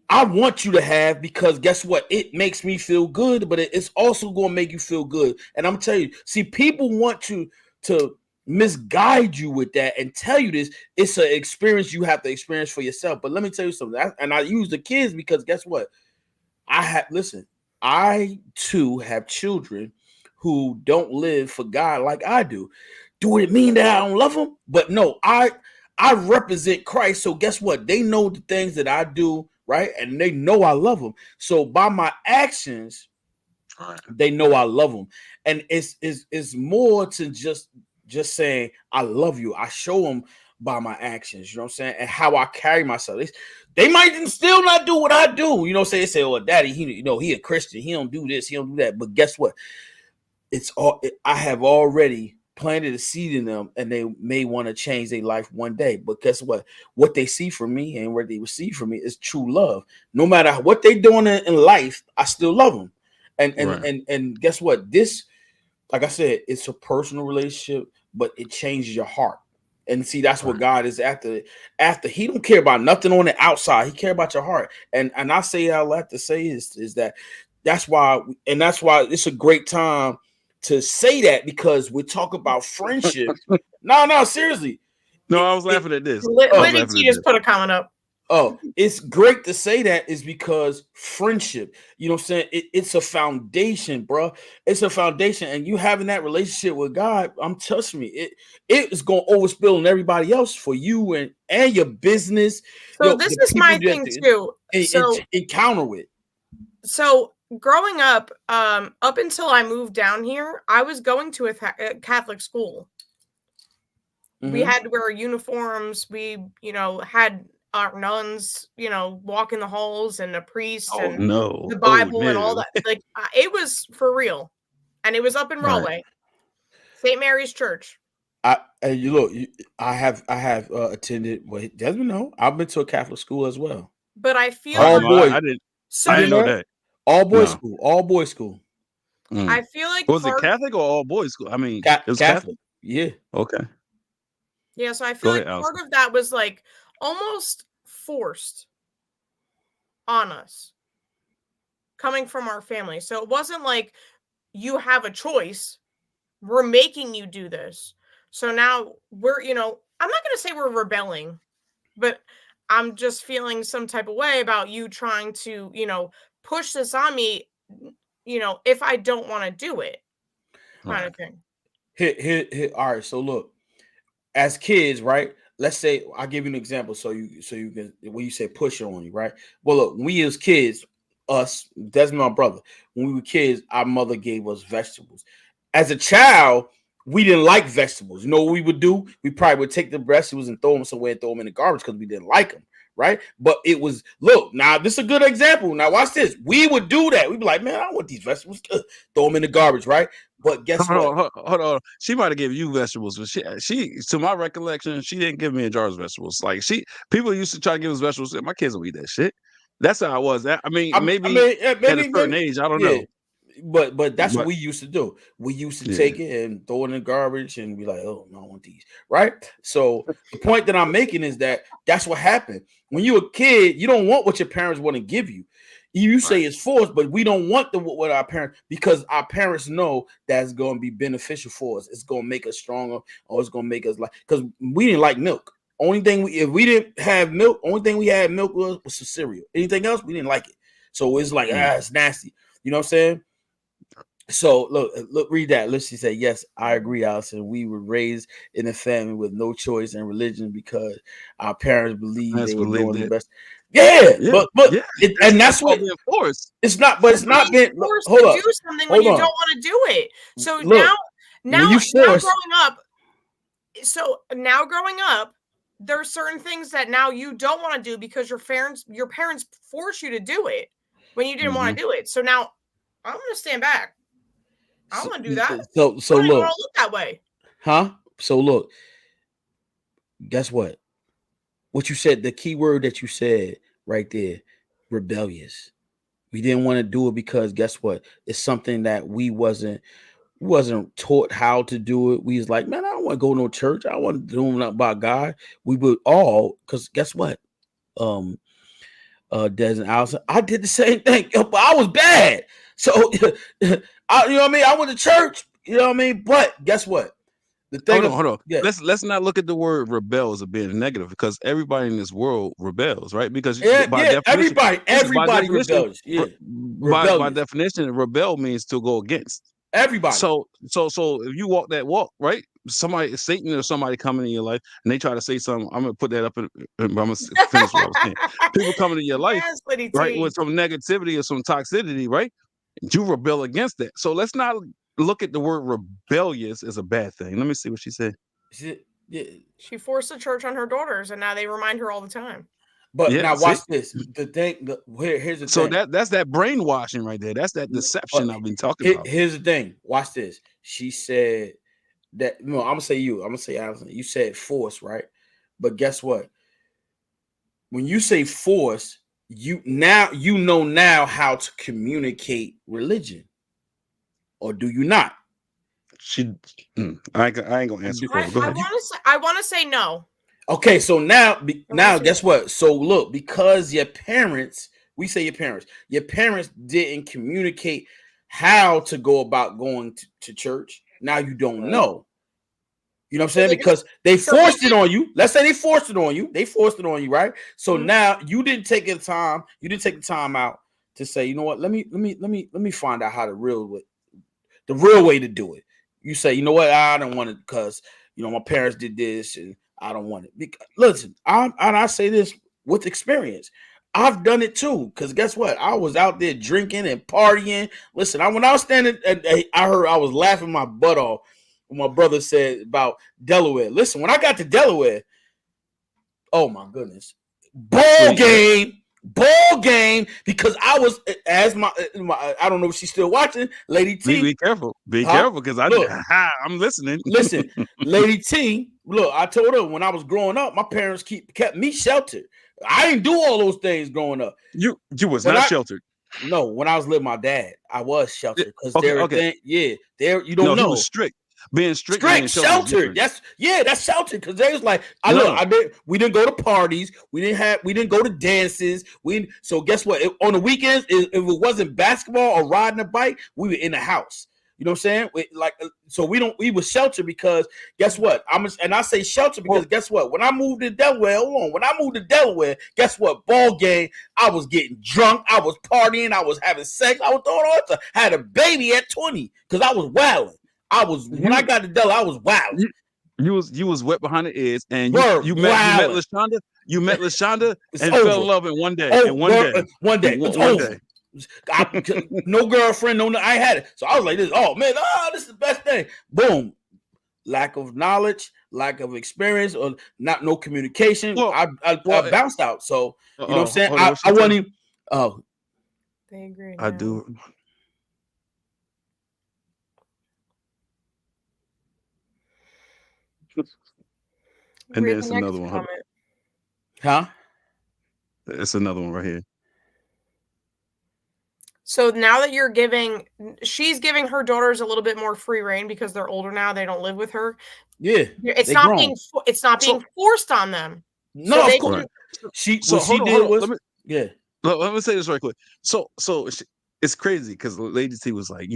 I want you to have because guess what? It makes me feel good, but it's also going to make you feel good. And I'm telling you, see, people want you to misguide you with that and tell you this. It's an experience you have to experience for yourself. But let me tell you something. And I use the kids because guess what? I too have children who don't live for God like I do. Do it mean that I don't love them? But no, I represent Christ. So guess what? They know the things that I do, right? And they know I love them. So by my actions, they know I love them. And it's more to just saying I love you. I show them by my actions, you know what I'm saying? And how I carry myself. They might still not do what I do. You know what I'm saying? They say, oh, daddy, he a Christian. He don't do this, he don't do that. But guess what? I have already planted a seed in them, and they may want to change their life one day. But guess what? What they see from me and what they receive from me is true love. No matter what they're doing in life, I still love them. And Right. and guess what? This like I said, it's a personal relationship, but it changes your heart. And see, that's what Right. God is after. After He don't care about nothing on the outside. He care about your heart. And I say I like to say is that that's why it's a great time to say that, because we talk about friendship. No, seriously. No, It, I was it, laughing at this. I was oh, Liddy laughing T at just this. put a comment up. Oh, it's great to say that is because friendship, you know what I'm saying? It's a foundation, bro. It's a foundation. And you having that relationship with God, trust me, it is gonna overspill on everybody else for you and your business, So this the is people my that thing too. So encounter with. so growing up, up until I moved down here, I was going to a Catholic school. We Mm-hmm. had to wear uniforms. We, had our nuns, walk in the halls, and a priest Oh, and No. the Oh Bible and all no. that. Like, it was for real. And it was up in Right. Rahway, St. Mary's Church. You look, I have attended. Well, Desmond, no, I've been to a Catholic school as well. But I feel Oh All no, like, boys. I didn't. so I You didn't didn't know know that? that. All boys No. school. All boys school. I Mm. feel like Was it part of, Catholic or all boys school? I mean, it was Catholic. Catholic. Yeah. Okay. yeah, so I feel Go like ahead, part Alison. of that was like almost forced on us coming from our family. So it wasn't like you have a choice. We're making you do this. So now we're, I'm not going to say we're rebelling, but I'm just feeling some type of way about you trying to, push this on me, if I don't want to do it, kind Right. of thing. Here. All right. So look, as kids, right? Let's say I'll give you an example, so you can, when you say push on you, right? Well, look, we as kids, us, that's my brother. When we were kids, our mother gave us vegetables. As a child, we didn't like vegetables. You know what we would do? We probably would take the vegetables and throw them somewhere and throw them in the garbage because we didn't like them, right? But it was, look, now this is a good example. Now watch this. We would do that. We'd be like, man, I don't want these vegetables. Throw them in the garbage, right? But guess what? Hold on. She might have given you vegetables, but she, to my recollection, she didn't give me a jar of vegetables. Like people used to try to give us vegetables. My kids will eat that shit. That's how I was. I mean, maybe at a certain age, I don't yeah. know. But that's what But we used to do. We used to yeah, take it and throw it in the garbage and be like, oh, no, I want these, right? So the point that I'm making is that that's what happened. When you're a kid, you don't want what your parents want to give you. You say right. it's forced, but we don't want what our parents, because our parents know that's going to be beneficial for us. It's going to make us stronger, or it's going to make us like, because we didn't like milk. Only thing if we didn't have milk, only thing we had milk was some cereal. Anything else, we didn't like it. So it's like, Mm. it's nasty. You know what I'm saying? So look, read that. Lucy said, yes, I agree, Alison. We were raised in a family with no choice in religion because our parents believed Let's they were believe doing the that. best. Yeah, Yeah, but yeah. and That's that's called what being forced. it's not, but You're it's not being been, forced hold to up, do something when hold you don't on. want to do it. So Look, when you now force, growing up, there are certain things that now you don't want to do because your parents force you to do it when you didn't Mm-hmm. want to do it. So now I'm going to stand back. I don't want to do that. I so don't even want look, to look that way. huh? So look, guess what? What you said, the key word that you said right there, rebellious. We didn't want to do it because guess what? It's something that we wasn't taught how to do it. We was like, man, I don't want to go to no church. I want to do nothing about God. We would all, because guess what? Des and Alison, I did the same thing, but I was bad. So you know what I mean? I went to church, you know what I mean? But guess what? The thing of, Hold on. yeah, Let's not look at the word rebel as a being negative, because everybody in this world rebels, right? Because yeah, by yeah, definition, listen, everybody rebellious. Yeah. by Rebellious. definition, rebel means to go against. Everybody. So if you walk that walk, right? Somebody, Satan or somebody coming in your life, and they try to say something. I'm gonna put that up, I'm gonna finish what I was saying. People coming in your life, Yes, Liddy right, T. with some negativity or some toxicity, right? You rebel against that. So let's not look at the word rebellious as a bad thing. Let me see what she said. Yeah. She forced the church on her daughters, and now they remind her all the time. But Yeah, now see. watch this. The thing, here's the So thing. that's that brainwashing right there. That's that But deception I've been talking about. here's the thing. Watch this. She said that, no, I'm gonna say you. I'm gonna say Alison. You said force, right? But guess what? When you say force, you know now how to communicate religion, or do you not? She, I ain't gonna answer for her. Go I ahead. want to say no. Okay, so now, I wanna now say guess no. what? So look, because your parents, we say your parents didn't communicate how to go about going to church. Now you don't know. You know what I'm So saying? they just Because they so they forced it did. on you. Let's say they forced it on you. They forced it on you, right? So Mhm. now you didn't take the time. You didn't take the time out to say, you know what? Let me find out how the real way to do it. You say, you know what? I don't want it because my parents did this and I don't want it. Listen, I say this with experience. I've done it too. Because guess what? I was out there drinking and partying. Listen, when I was standing, I heard I was laughing my butt off when my brother said about Delaware. Listen, when I got to Delaware, oh my goodness, Sweet. Yep. ball game, because I was, as my I don't know if she's still watching, Lady Be T, careful. Be huh? careful, because Look, I'm listening. listen, Lady T, look, I told her when I was growing up, my parents kept me sheltered. I didn't do all those things growing up. You was When not I sheltered. No, when I was living with my dad, I was sheltered because Okay, there are okay. things, yeah, there you No, don't he was know. strict. Being strict and being Strict, sheltered is sheltered. different. That's sheltered because they was like, No, we didn't go to parties, we didn't go to dances. So guess what? On the weekends, if it wasn't basketball or riding a bike, we were in the house. You know what I'm saying? So we were sheltered because guess what? And I say shelter because well, guess what? When I moved to Delaware, hold on. When I moved to Delaware, guess what? Ball game. I was getting drunk. I was partying. I was having sex. I was doing all that stuff. I had a baby at 20 because I was wilding. When I you got to Delaware, I was wilding. you you was wet behind the ears, and Word, you met wilding. Lashonda. You met Lashonda It's and fell over. in love in one day. Oh, In one word, day. one day. It's One over. day. No girlfriend, no. I had it, so I was like, "This, oh man, this is the best thing." Boom. Lack of knowledge, lack of experience, or no communication. Well, I well. bounced out. So you know what I'm saying. Hold on. I What she I say? want him. Oh, They agree I now. do. And then Read the it's another next one. comment. huh? It's another one right here. So now that she's giving her daughters a little bit more free reign because they're older now. They don't live with her. Yeah, It's they not grown. being So forced on them. So No, of they course. can. right. So What she did hold on. was, yeah. Let me say this right quick. It's crazy because Lady T was like,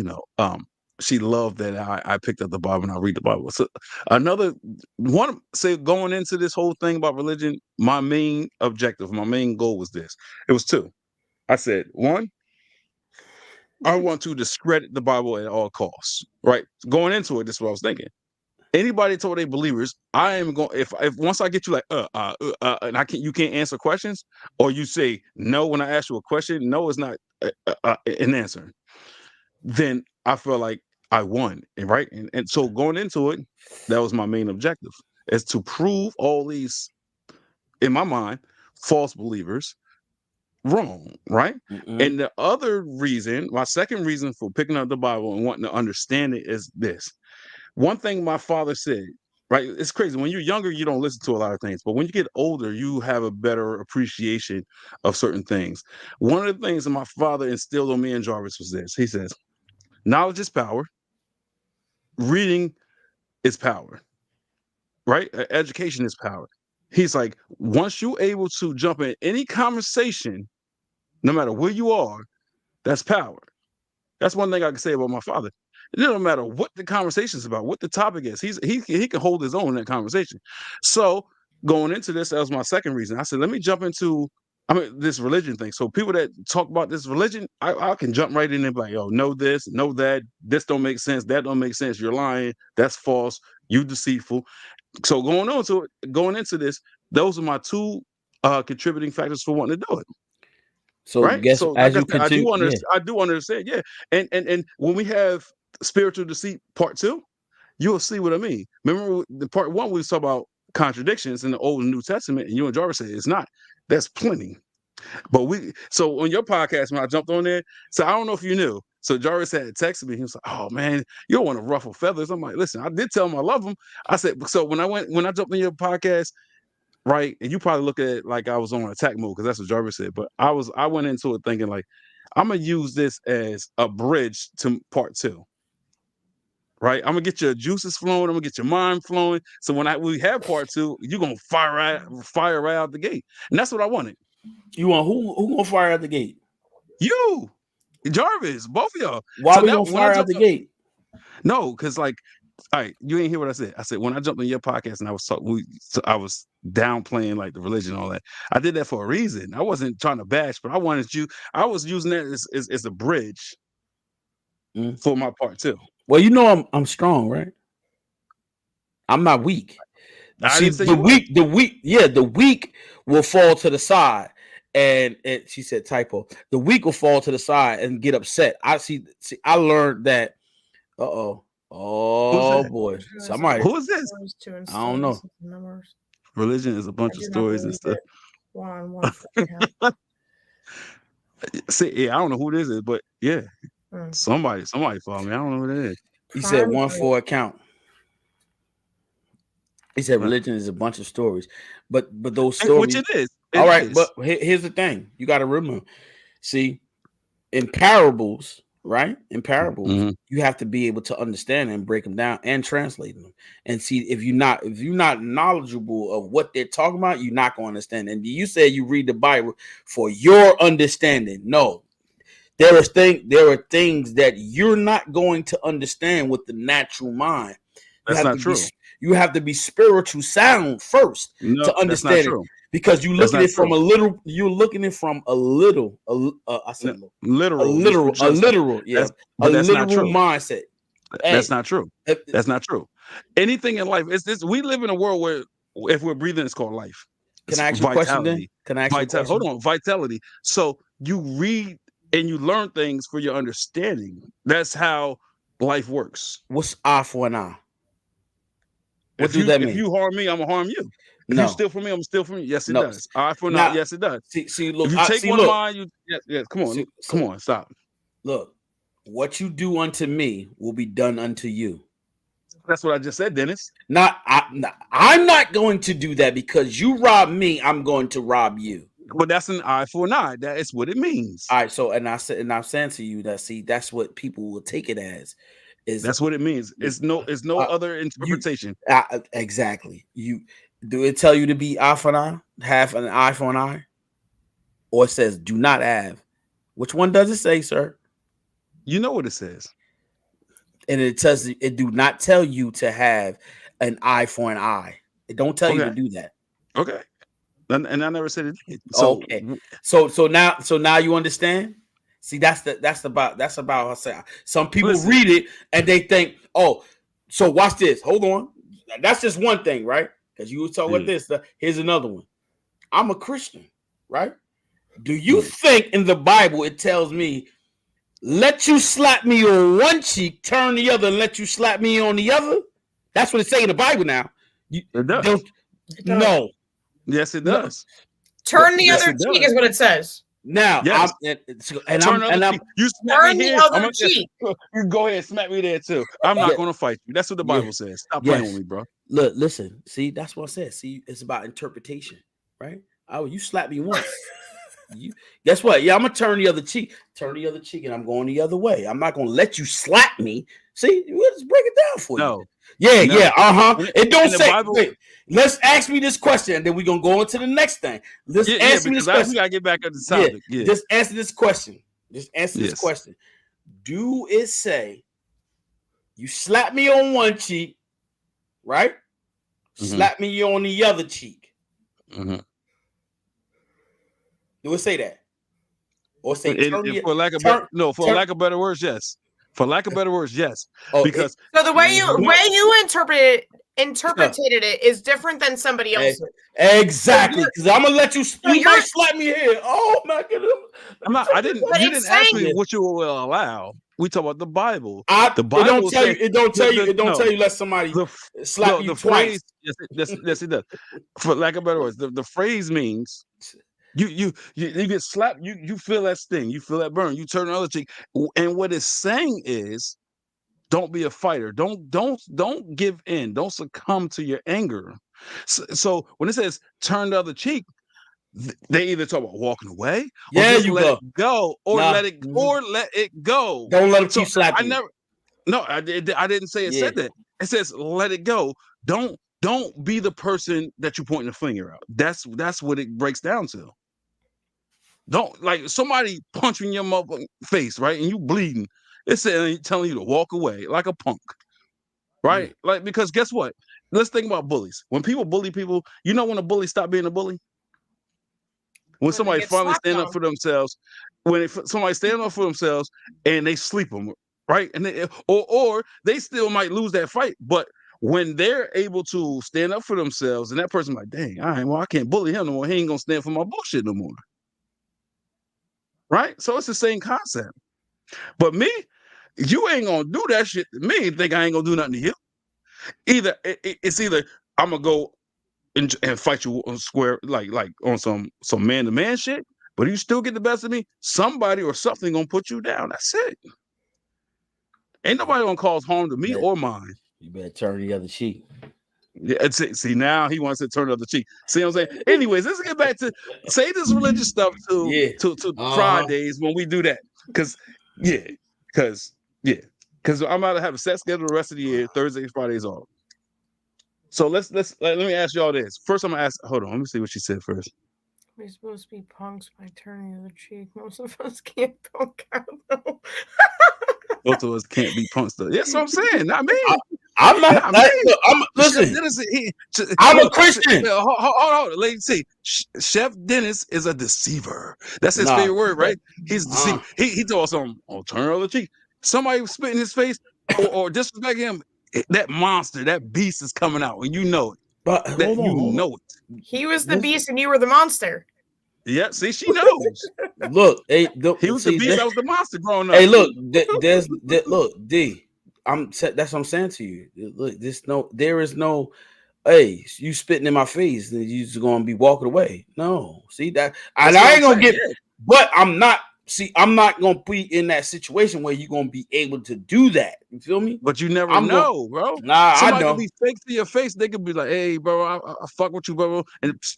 she loved that I picked up the Bible and I read the Bible. So another one, say, going into this whole thing about religion, my main objective, my main goal was this. It was two. I said, one, I want to discredit the Bible at all costs. Right, going into it, this is what I was thinking. Anybody told they believers, I am going, if once I get you like and you can't answer questions, or you say no when I ask you a question, no is not an answer, then I feel like I won. And right, and so going into it, that was my main objective, is to prove all these, in my mind, false believers wrong, right? Mm-mm. And the other reason, my second reason for picking up the Bible and wanting to understand it is this. One thing my father said, right? It's crazy. When you're younger, you don't listen to a lot of things, but when you get older, you have a better appreciation of certain things. One of the things that my father instilled on me and Jarvis was this. He says, knowledge is power, reading is power, right? Education is power. He's like, once you're able to jump in any conversation, no matter where you are, that's power. That's one thing I can say about my father. It doesn't matter what the conversation is about, what the topic is. He can hold his own in that conversation. So going into this, that was my second reason. I said, let me jump into, this religion thing. So people that talk about this religion, I can jump right in and be like, yo, know this, know that, this don't make sense, that don't make sense. You're lying, that's false, you deceitful. So going into this, those are my two contributing factors for wanting to do it. So Right. guess So like as I you said, continue, yeah. I do understand. Yeah. And when we have spiritual deceit part two, you'll see what I mean. Remember the part one, we was talking about contradictions in the Old and New Testament, and you and Jarvis said it's not. That's plenty. But so on your podcast, when I jumped on there, so I don't know if you knew. So Jarvis had texted me. He was like, "Oh man, you don't want to ruffle feathers." I'm like, "Listen, I did tell him I love him." I said, "So when I jumped on your podcast, right? And you probably look at it like I was on attack mode because that's what Jarvis said. But I went into it thinking like I'm gonna use this as a bridge to part two, right? I'm gonna get your juices flowing. I'm gonna get your mind flowing. So when we have part two, you're gonna fire right out the gate, and that's what I wanted. You want who gonna fire out the gate? You, Jarvis, both of y'all. Why So we that gonna when I fire out jumped the gate? no, because like, all right, you ain't hear what I said. I said when I jumped on your podcast and I was I was downplaying like the religion and all that. I did that for a reason. I wasn't trying to bash, but I wanted you. I was using that as a bridge for my part too. Well, you know I'm strong, right? I'm not weak. I See, didn't say the weak will fall to the side, and she said typo. The weak will fall to the side and get upset. I learned that. Oh boy, somebody. Who is this? I don't know. Religion is a bunch of stories and stuff. See, yeah, I don't know who this is, but yeah, somebody follow me. I don't know who that is. He said 1-4 account. He said religion is a bunch of stories, but those stories, which it is. All right, but here's the thing: you got to remember. See, in parables, right? In parables, you have to be able to understand and break them down and translate them. And see, if you're not knowledgeable of what they're talking about, you're not going to understand. And you say you read the Bible for your understanding. No, there are things that you're not going to understand with the natural mind. That's not true. You have to be spiritual sound first to understand it, because you look at it from a little. You're looking at it from a literal. I said literal mindset. That's not true. That's not true. Anything in life, we live in a world where if we're breathing, it's called life. Can I ask you a question then? Can I ask you a question? Hold on, vitality. So you read and you learn things for your understanding. That's how life works. What's eye for an eye? What does that mean? If you harm me, I'm gonna harm you. If you steal from me, I'm gonna steal from you. Yes, it does. Eye for an eye. Yes, it does. See, look. If you take one of mine, yes. Come on, stop. Look, what you do unto me will be done unto you. That's what I just said, Dennis. I'm not going to do that because you rob me. I'm going to rob you. But that's an eye for an eye. That is what it means. All right. So, I'm saying to you that that's what people will take it as. That's what it means. It's no other interpretation. Exactly. Do it tell you to be eye for an eye, have an eye for an eye, or it says do not have? Which one does it say, sir? You know what it says. And it do not tell you to have an eye for an eye. It don't tell you to do that. Okay. And I never said it did. So, okay. So now you understand. See, that's about I say some people read it and they think, oh, so watch this. Hold on. That's just one thing, right? Because you were talking about this. Here's another one. I'm a Christian, right? Do you think in the Bible it tells me, let you slap me on one cheek, turn the other, and let you slap me on the other? That's what it say in the Bible now. It does. No. Yes, it does. Turn the other cheek is what it says. Now, yes. you turn the other cheek. You go ahead and smack me there too. I'm not going to fight you. That's what the Bible says. Stop playing with me, bro. Look, listen. See, that's what I said. See, it's about interpretation, right? Oh, you slap me once. Guess what? Yeah, I'm gonna turn the other cheek. Turn the other cheek, and I'm going the other way. I'm not gonna let you slap me. See, we'll just break it down for you. Yeah. It don't say. Wait, let's ask me this question, and then we're gonna go into the next thing. Let's answer this question. We gotta get back at the topic. Yeah. Just answer this question. This question. Do it say you slap me on one cheek, right? Slap me on the other cheek. Do it say that? Or say for lack of better words, yes. For lack of better words, yes. Because so the way you interpreted it is different than somebody else. Exactly. Because I'm gonna let you might slap me here. Oh my goodness. You didn't ask me what you will allow. We talk about the Bible. The Bible it don't tell you let somebody slap you twice. Yes, it does. For lack of better words, the phrase means you get slapped, you feel that sting, you feel that burn, you turn the other cheek. And what it's saying is don't be a fighter. Don't give in. Don't succumb to your anger. So when it says turn the other cheek, they either talk about walking away, or let it go, or let it go. Don't let it keep slapping. No, I didn't say it Yeah, said that. It says let it go. Don't be the person that you pointing the finger out. That's what it breaks down to. Don't like somebody punching your mother face, right? And you bleeding. It's saying telling you to walk away like a punk, yeah. right? Like because guess what? Let's think about bullies. When people bully people, you know when a bully stop being a bully? When When they somebody get finally slapped stand up on. for themselves, when somebody stand up for themselves and they sleep them, right? And or they still might lose that fight, but when they're able to stand up for themselves, and that person like, dang, all right, well, I can't bully him no more. He ain't gonna stand for my bullshit no more, right? So it's the same concept. But me, you ain't gonna do that shit to me and think I ain't gonna do nothing to you. Either it's either I'm gonna go and fight you on square like on some man to man shit. But you still get the best of me. Somebody or something gonna put you down. That's it. Ain't nobody gonna cause harm to me Bet or mine. you better turn the other cheek. Yeah, see now he wants to turn the other cheek. See what I'm saying? Anyways, let's get back to say this religious stuff to Yeah. to Uh-huh. Fridays when we do that. Cause yeah, cause yeah, cause I'm about to have a set schedule the rest of the year. Thursdays, Fridays off. So let me ask y'all this. First, I'm gonna ask. Hold on, let me see what she said first. We're supposed to be punks by turning the other cheek. Most of us can't punk out though. Both of us can't be punks though. That's what I'm saying. Not I, me. I'm not Not me. like look, I'm Chef listen, Dennis, I'm a look, Christian. hold on, ladies. See, Chef Dennis is a deceiver. That's his Nah, favorite word, right? He's a deceiver. uh, He told us something. Oh, turn the other cheek. Somebody spit in his face or disrespect him. That monster, that beast is coming out, and you know it. but That you hold on. know it. He was the This beast and you were the monster. Yeah. See, she knows. look, hey, He was the see beast. that, I was the monster growing up. hey, look, look, D. That's what I'm saying to you. Look, there is no. Hey, you spitting in my face, then you just gonna be walking away. No, see that, and That's what I I'm ain't gonna saying. get. Yeah. But I'm not. See, I'm not gonna be in that situation where you're gonna be able to do that. You feel me? But you never I'm going. know, bro. Nah, I Somebody could know. be fake to your face. They could be like, "Hey, bro, I fuck with you, bro," and it's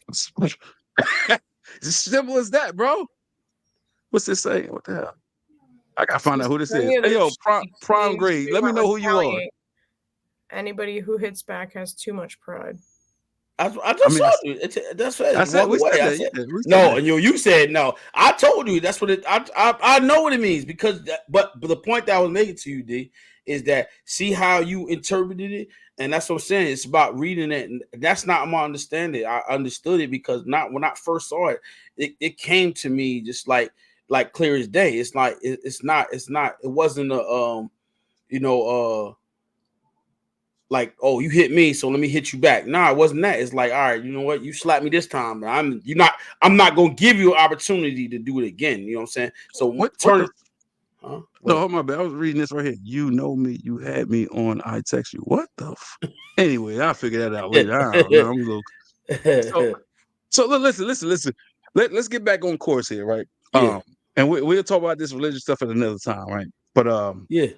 as simple as that, bro. What's this saying? What the hell? I gotta find out Just who this turn is. the Hey, other yo, cheek prime means grade. do Let me not know who you are. retaliate. Anybody who hits back has too much pride. I I just mean, told you. That's right. I said Walk we away. said I that. said Yeah, we said no, that. and you said no. I told you that's what it. I know what it means because. But the point that I was making to you, D, is that see how you interpreted it, and that's what I'm saying. It's about reading it, and that's not my understanding. I understood it because not when I first saw it, it came to me just like clear as day. It's like it's not. It wasn't a you know like, oh, you hit me, so let me hit you back. Nah, it wasn't that. It's like, all right, you know what? You slapped me this time, but I'm not gonna give you an opportunity to do it again. You know what I'm saying? So What the? turn huh? No, hold my bad. I was reading this right here. You know me. You had me on. I text you. What the? Anyway, I'll figure that out later. I don't know. I'm a little. So listen. Let's get back on course here, right? Yeah, And we'll talk about this religious stuff at another time, right? But yeah.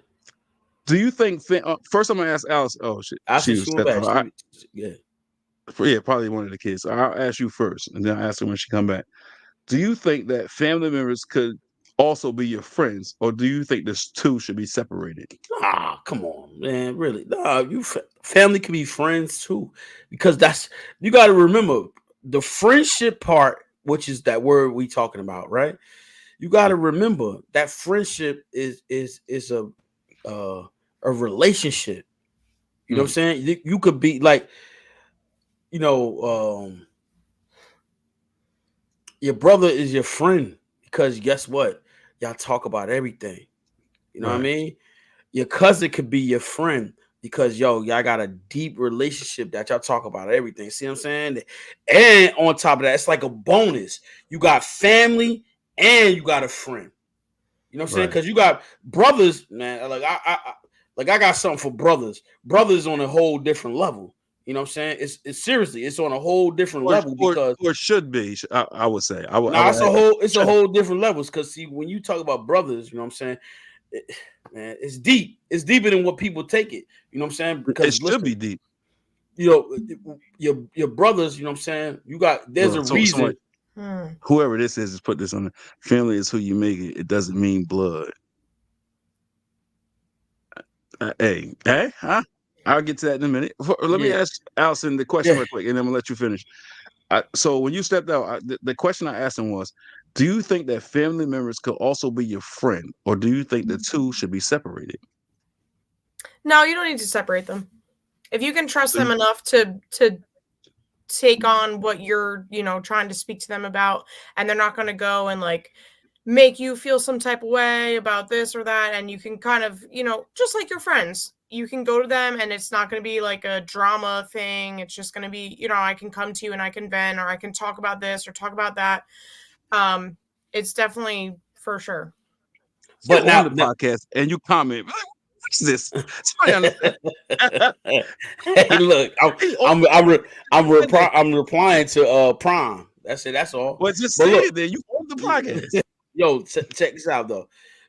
do you think first I'm gonna ask Alice? Oh shit, I she said was she went back. Yeah. yeah, probably one of the kids. I'll ask you first, and then I'll ask her when she come back. Do you think that family members could also be your friends, or do you think this two should be separated? Ah, come on, man. Really? Nah, family can be friends too, because that's you got to remember the friendship part, which is that word we talking about, right? You got to remember that friendship is uh, a relationship. You know what I'm Mm, saying? You could be like, you know, your brother is your friend because guess what? Y'all talk about everything. You know what I right, mean? Your cousin could be your friend because y'all got a deep relationship that y'all talk about everything. See what I'm saying? And on top of that, it's like a bonus. You got family and you got a friend. You know what I'm saying? right. Because you got brothers, man. Like I got something for brothers. Brothers on a whole different level. You know what I'm saying? It's seriously, it's on a whole different Or level because or should be. I would say. I now would. it's a whole different levels. Because see, when you talk about brothers, you know what I'm saying? It, man, it's deep. It's deeper than what people take it. You know what I'm saying? It Because should listen, be deep. you know, your brothers. You know what I'm saying? You got there's a Look, so reason. somebody, Hmm. whoever this is put this on. Family is who you make it. It doesn't mean blood. Huh? I'll get to that in a minute. Let me Yeah, ask Allison the question yeah. real quick, and then I'm gonna let you finish. So when you stepped out, the question I asked him was, do you think that family members could also be your friend, or do you think the two should be separated? No, you don't need to separate them. If you can trust So them enough to take on what you're, trying to speak to them about, and they're not going to go and like make you feel some type of way about this or that, and you can kind of, just like your friends, you can go to them and it's not going to be like a drama thing. It's just going to be, I can come to you and I can vent, or I can talk about this or talk about that. It's definitely for sure. But you're on the now, podcast and you comment, like, what's this? Somebody understand? hey, look, He on there. I'm replying to Prime. That's it. That's all. Well, just But say look, it then. You on the podcast. yo, check this out though.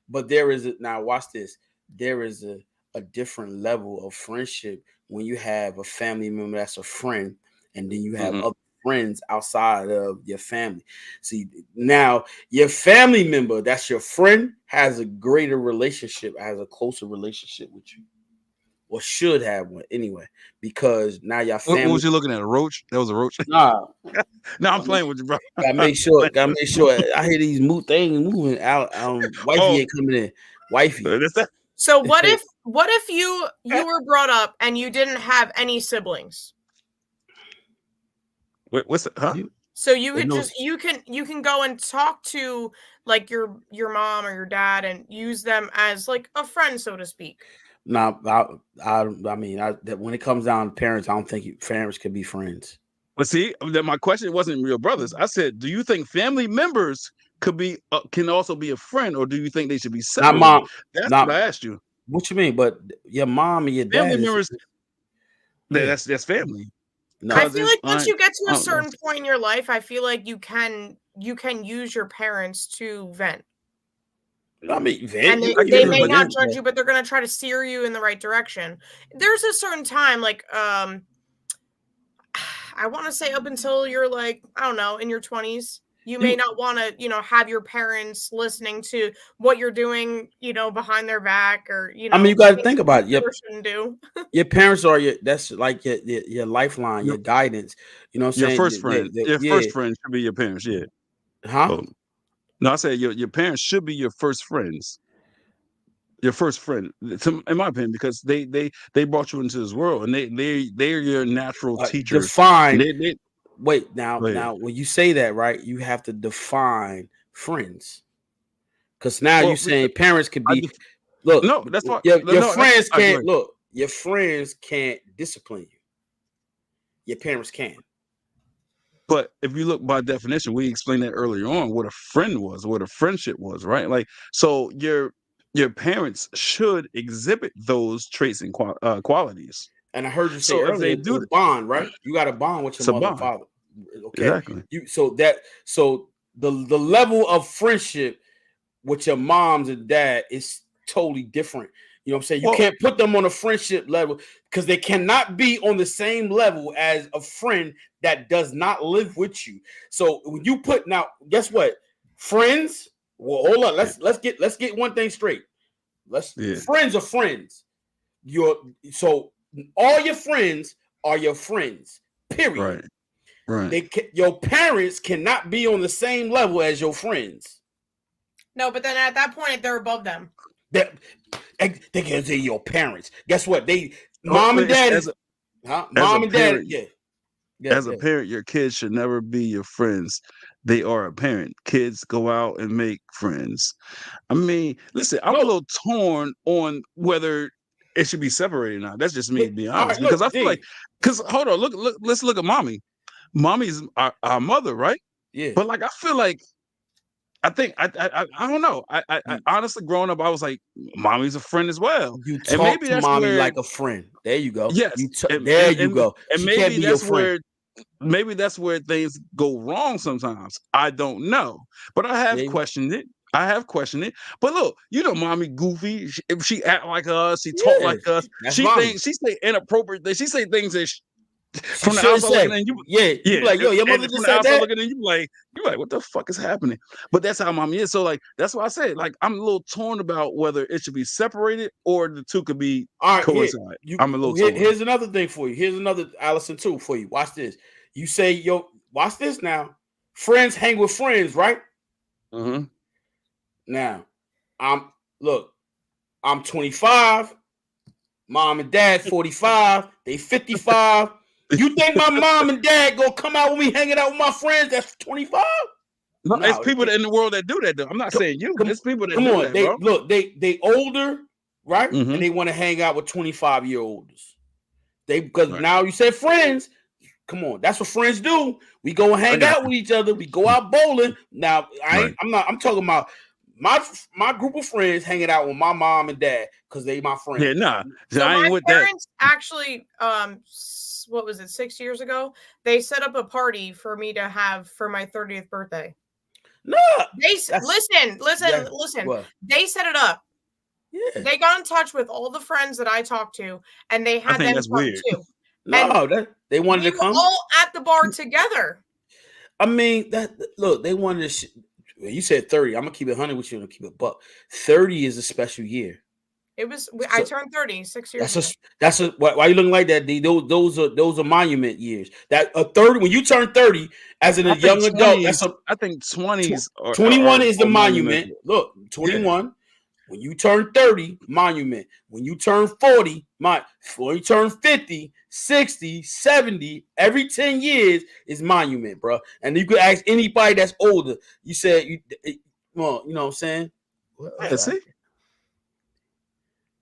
But there is now watch this. There is a different level of friendship when you have a family member that's a friend, and then you have Mhm. other friends outside of your family. See, now your family member that's your friend has a greater relationship, has a closer relationship with you, or should have one anyway, because now your What family. was you looking at? A roach? That was a roach. Nah, No, I'm I mean, playing with you, bro. gotta I'm make sure. playing Gotta with make sure. I hear these things moving out. you. Wifey Oh, ain't coming in. Wifey. that's that. So what if you were brought up and you didn't have any siblings? What's that? Huh? You, So you there's could no. just you can go and talk to like your mom or your dad and use them as like a friend, so to speak. Nah, I mean, that when it comes down to parents, I don't think parents could be friends. But see, my question wasn't real brothers. I said, do you think family members can also be a friend, or do you think they should be Not separated? mom. That's what Not I asked you. what you mean, but your mom and your Family dad is. members, Yeah. that's family. I No. feel Cousins, like once aunt, you get to a certain uncles. point in your life, I feel like you can use your parents to vent. I mean, And Van, you they, can they use Yeah, them may but not again. judge you, but they're gonna try to steer you in the right direction. There's a certain time, like I want to say up until you're like, I don't know, in your 20s, you may You, not want to, have your parents listening to what you're doing, behind their back, or, I mean, you got to things think that you about it. should or shouldn't do. Your parents are your. That's like your lifeline, your your guidance. You know what I'm your saying? first friend, your Yeah. first friend should be your parents. Yeah. Huh? Oh no, I said your parents should be your first friends. Your first friend, in my opinion, because they brought you into this world, and they're your natural teachers. And Define. they Wait, now, go ahead. now, when you say that, right, you have to define friends, because now you Well, saying parents could I be. just Look, no, that's what your no, that's friends all right, go can't ahead. look. Your friends can't discipline you. Your parents can. But if you look by definition, we explained that earlier on what a friend was, what a friendship was, right? Like, so your parents should exhibit those traits and qualities. And I heard you say So if they earlier do, the bond, right? You got a bond with your it's a mother and bond. father. Okay. Exactly. So the level of friendship with your moms and dad is totally different. You know what I'm saying? You Well, can't put them on a friendship level because they cannot be on the same level as a friend that does not live with you. So when you put now, guess what? Friends. Well, hold on. yeah, Let's get one thing straight. Let's yeah, Friends are friends. Your so all your friends are your friends. Period. right, right. Your parents cannot be on the same level as your friends. No, but then at that point, they're above them. That they can say your parents. Guess what? They Oh, mom and dad as is a, huh? as a Mom and dad, parent, yeah. Yeah, as a yeah. parent, your kids should never be your friends. They are a parent. Kids go out and make friends. I mean, listen, I'm a No, little torn on whether it should be separated or not. That's just me look, being all honest. right, Because I look, feel like, D. because hold on, look, let's look at mommy. Mommy's our mother, right? Yeah. But like, I feel like I don't know. I You honestly, growing up, I was like, mommy's a friend as well, you and talk maybe to that's mommy where like a friend. There you go. yes, There you go. and She can't maybe be your that's friend. where things go wrong sometimes. I don't know, but I have Maybe. questioned it. I have questioned it. But look, mommy goofy. If she act like us, she talk Yeah. like us. That's mommy. She say inappropriate things. She say things that She From the should outside looking say, in, yeah, you be like, yo, your mother and just from the said outside that. looking in, you like, what the fuck is happening? But that's how mommy is. So like, that's why I said, like, I'm a little torn about whether it should be separated or the two could be All right, here, coincide. I'm a little torn. here's another thing for you. Here's another Allison too for you. Watch this. You say, yo, watch this now. Friends hang with friends, right? Mm-hmm. Now, I'm 25. Mom and dad 45. They 55. You think my mom and dad gonna come out with me hanging out with my friends that's 25? No, it's No, people in the world that do that though. I'm not saying you. come, It's people that come do on. that, bro. They older, right? Mm-hmm. And they want to hang out with 25-year-olds. Because Right. now you said friends. Come on, that's what friends do. We go and hang out with each other. We go out bowling. Now, I'm talking about my group of friends hanging out with my mom and dad because they my friends. Yeah, nah. So I ain't my with that. parents actually, what was it, 6 years ago? They set up a party for me to have for my 30th birthday. No, listen. What? They set it up. Yeah, They got in touch with all the friends that I talked to, and they I had think them that's come weird. too. no, they wanted We to were come. all at the bar together. I mean, look, they wanted to. You said 30. I'm gonna keep it 100 with you and keep it buck. 30 is a special year. It was. I turned 30 6 years ago. That's a why are you looking like that, D? Those are monument years. That a 30 when you turn 30 as a young adult, that's a I think 20s 21 is the monument. monumental. Look, 21. Yeah. When you turn 30, monument. When you turn 40, when you turn 50, 60, 70, every 10 years is monument, bro. And you could ask anybody that's older. You said well, you know what I'm saying? Yeah,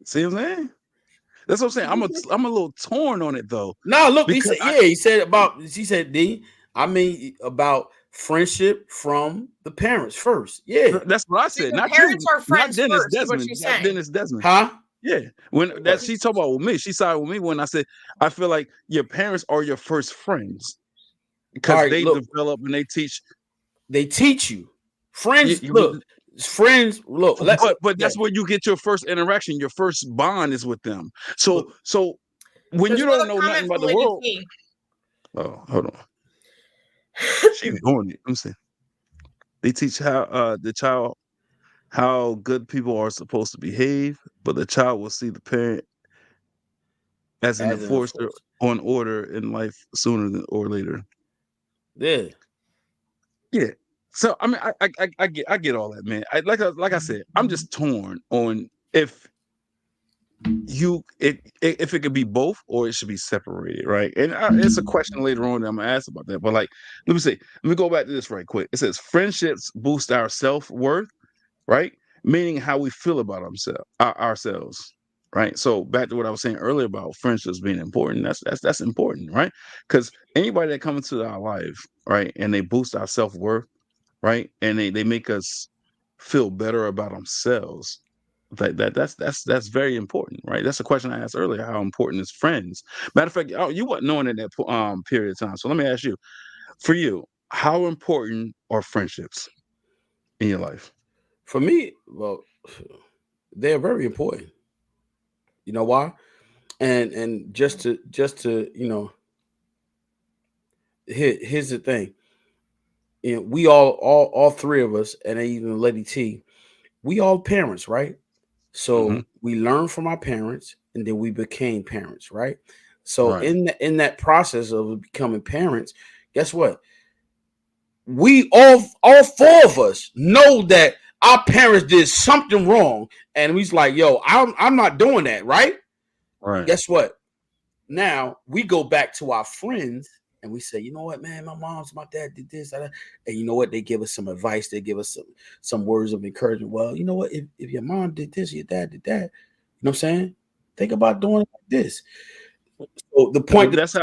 see what I'm saying? That's what I'm saying. I'm a little torn on it though. No, look, he said D. I mean about friendship from the parents first. Yeah. That's what I said. Not parents you. are friends not Dennis first, is what Desmond. she's Not saying. Dennis Desmond. Huh? Yeah. When that she talked about with me, she sided with me when I said I feel like your parents are your first friends because they develop and they teach. They teach you. Friends, friends, look. But that's where you get your first interaction. Your first bond is with them. So when you don't know nothing about the world. Oh, hold on. She's doing it. I'm saying they teach how the child how good people are supposed to behave, but the child will see the parent as an enforcer on order in life sooner or later. Yeah. Yeah. So I mean, I get all that, man. Like I said, I'm just torn on if it could be both or it should be separated, right? And it's a question later on that I'm gonna ask about that. But like, let me go back to this right quick. It says friendships boost our self-worth, right? Meaning how we feel about ourselves, right? So back to what I was saying earlier about friendships being important. That's important, right? Because anybody that comes into our life, right, and they boost our self-worth, right, and they make us feel better about themselves. That's very important, right? That's a question I asked earlier. How important is friends? Matter of fact, you weren't knowing in that period of time. So let me ask you, for you, how important are friendships in your life? For me, well, they're very important. You know why? And just to here's the thing. You know, we all three of us, and even Lady T, we all parents, right? So we learned from our parents, and then we became parents, right? So in that process of becoming parents, guess what? We all four of us know that our parents did something wrong, and we's like, yo, I'm not doing that, right? Right. Guess what? Now we go back to our friends and we say, you know what, man, my dad did this, and you know what? They give us some advice. They give us some words of encouragement. Well, you know what? If your mom did this, your dad did that. You know what I'm saying? Think about doing it like this. So the point that's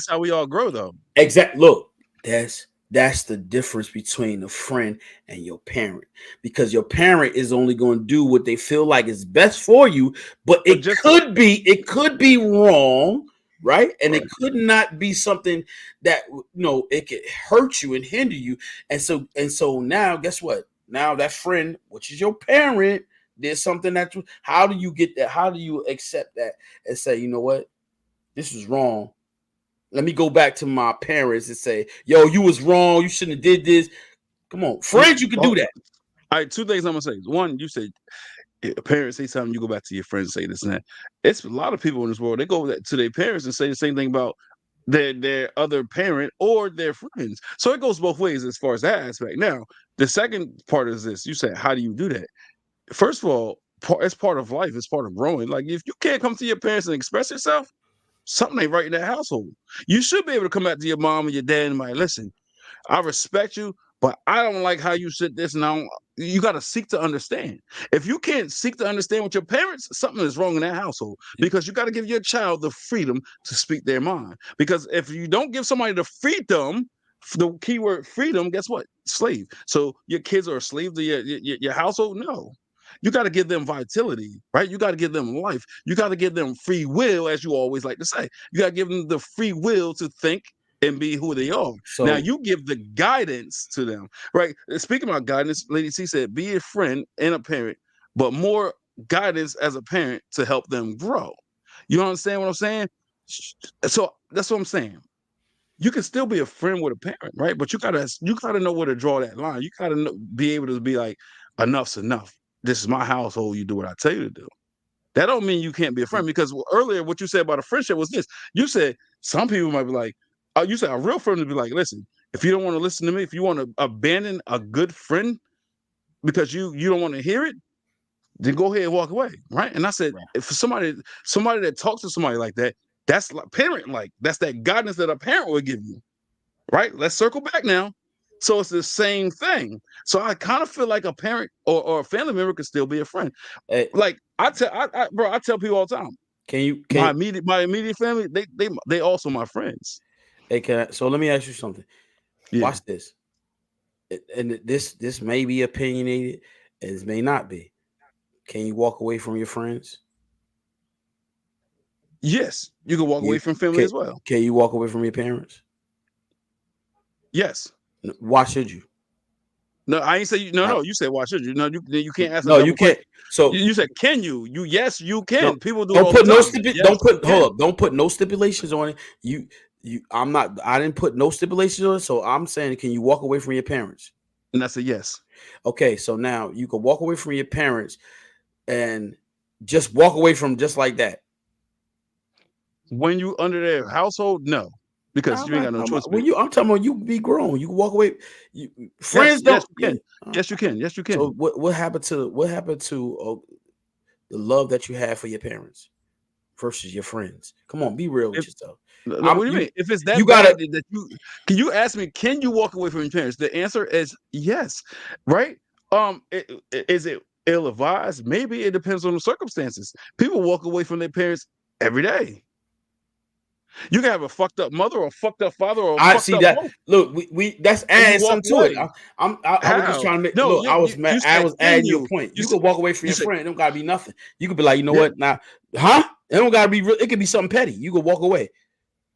how we all grow, though. Exactly. Look, that's the difference between a friend and your parent, because your parent is only going to do what they feel like is best for you, but it could be wrong, right? And it could not be something that it could hurt you and hinder you. And so now, guess what? Now that friend, which is your parent, did something that how do you get that? How do you accept that and say, you know what? This is wrong. let me go back to my parents and say, yo, you was wrong. You shouldn't have did this. Come on, friends, you can do All that. right, two things I'm gonna say. One, you said parents say something, you go back to your friends and say this and that. It's a lot of people in this world. They go to their parents and say the same thing about their other parent or their friends. So it goes both ways as far as that aspect. Now, the second part is this: you said, how do you do that? First of all, it's part of life. It's part of growing. Like if you can't come to your parents and express yourself, something ain't right in that household. You should be able to come back to your mom and your dad and be like, listen, I respect you, but I don't like how you said this. Now you got to seek to understand. If you can't seek to understand with your parents, something is wrong in that household because you got to give your child the freedom to speak their mind. Because if you don't give somebody the freedom, the keyword freedom, guess what? Slave. So your kids are a slave to your household? No. You got to give them vitality, right? You got to give them life. You got to give them free will, as you always like to say. You got to give them the free will to think and be who they are. Now So you give the guidance to them, right? Speaking about guidance, Lady C said, be a friend and a parent, but more guidance as a parent to help them grow. You understand what I'm saying? So that's what I'm saying. You can still be a friend with a parent, right? But you gotta know where to draw that line. You gotta be able to be like, enough's enough. This is my household. You do what I tell you to do. That don't mean you can't be a friend because earlier what you said about a friendship was this. You said some people might be like, oh, you said a real friend would be like, listen, if you don't want to listen to me, if you want to abandon a good friend because you don't want to hear it, then go ahead and walk away, right? And I said, right. if somebody that talks to somebody like that, that's like parent like that's that guidance that a parent would give you, right? Let's circle back now. So it's the same thing. So I kind of feel like a parent or a family member could still be a friend. Hey, Like I tell people all the time, can you my can immediate family, they also my friends. hey can I, so let me ask you something. Yeah. Watch this. And this may be opinionated, and this may not be. Can you walk away from your friends? Yes, you can walk away You from family can as well. can you walk away from your parents? Yes. Why should you? No, I ain't say you. No, I, no. You said why should you? No, you can't ask a no, you double can't. question. So You said can you? Yes, you no, can. People do it don't all the put no time. Yes, don't put you can. hold up. Don't put no stipulations on it. You I'm not. I didn't put no stipulations on it. So I'm saying, can you walk away from your parents? And that's a yes. Okay, so now you can walk away from your parents and just walk away from just like that. When you under their household, no, Nah, because I'm you ain't not got no talking choice. about when you. I'm talking about you be grown. You can walk away. You, Yes, friends yes, don't. you Yeah. can. Yes, you can. Yes, you So can. what happened to the love that you had for your parents versus your friends? Come on, be real with If yourself. no, I'm what do you you. mean? If it's You that gotta. bad that you can you ask me, can you walk away from your parents? The answer is yes, right? Is it ill advised? Maybe it depends on the circumstances. People walk away from their parents every day. You can have a fucked up mother or a fucked up father or a I fucked see up that. both, Look, we that's and you adding walk something to it. away. I was just How? trying to make No, look. you I said, was can adding your you? point. You You said could walk away from you your said friend. It don't gotta be nothing. You could be like, you know yeah, what? Now, huh? It don't gotta be real. It could be something petty. You could walk away.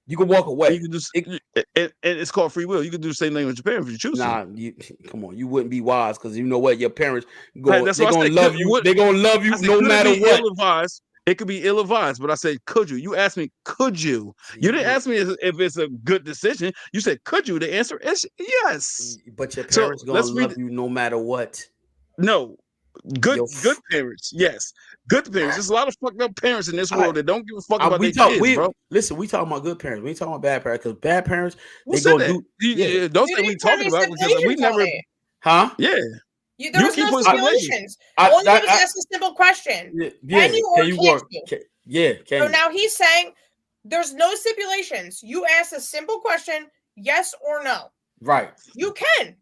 You could walk and you away. can just It, and it's called free will. You can do the same thing with your parents if you choose to. nah, you come on. You wouldn't be wise because you know what? Your parents go. That's They're what I gonna said. Could love you. what They're gonna love I you said? no Could it matter be what. ill advised? It could be ill advised, but I said, could you? You asked me, could you? See, You you didn't would, ask me if it's a good decision. You said, could you? The answer is yes. but your So parents gonna let's read. love you no matter what. No, Your good parents. Yes, good parents. There's a lot of fucked up parents in this world that don't give a fuck about We their talk. kids, We bro. listen. We talking about good parents. We ain't talking about bad parents because bad parents Who they said gonna that? do. Yeah, Don't You say we didn't put talking any about because we stipulations on never. it. huh? Yeah, There you was keep no putting I, stipulations. stipulations. All you did was I ask a simple question: yeah. can you Can or you can't work? you? Yeah, can So you? now he's saying there's no stipulations. You ask a simple question: yes or no. Right. You can.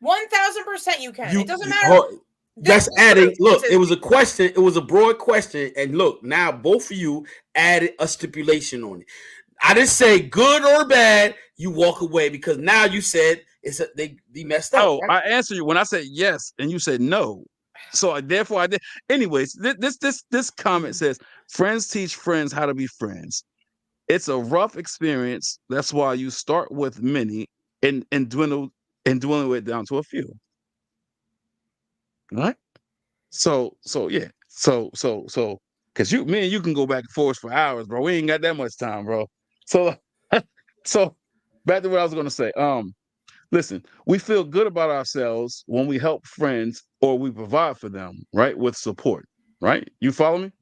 1000% you can. It You. doesn't matter Oh, that's the adding. Look, it circumstances. was a question. It was a broad question, and look, now both of you added a stipulation on it. I didn't say good or bad. You walk away because now you said they messed up, Oh, right? I answered you when I said yes, and you said no. So therefore I did. Anyways, this comment says friends teach friends how to be friends. It's a rough experience. That's why you start with many and dwindle it down to a few. Right? So yeah. Because me and you can go back and forth for hours, bro. We ain't got that much time, bro. So So back to what I was going to say. Listen, we feel good about ourselves when we help friends or we provide for them, right? With support, right? You follow me?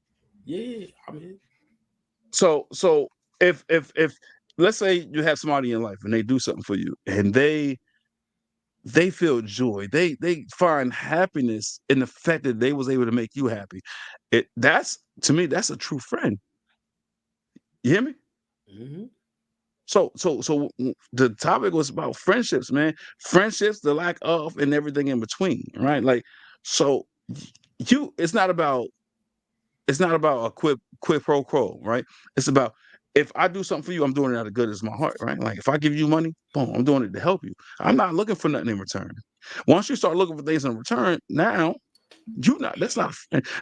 Yeah, I mean, So if let's say you have somebody in life and they do something for you and they feel joy, they find happiness in the fact that they was able to make you happy. That's to me that's a true friend. You hear me? hmm So the topic was about friendships, man. Friendships, the lack of, and everything in between, right? Like, so you, it's not about a quid pro quo, right? It's about if I do something for you, I'm doing it out of goodness of my heart, right? Like if I give you money, boom, I'm doing it to help you. I'm not looking for nothing in return. Once you start looking for things in return, now you not that's not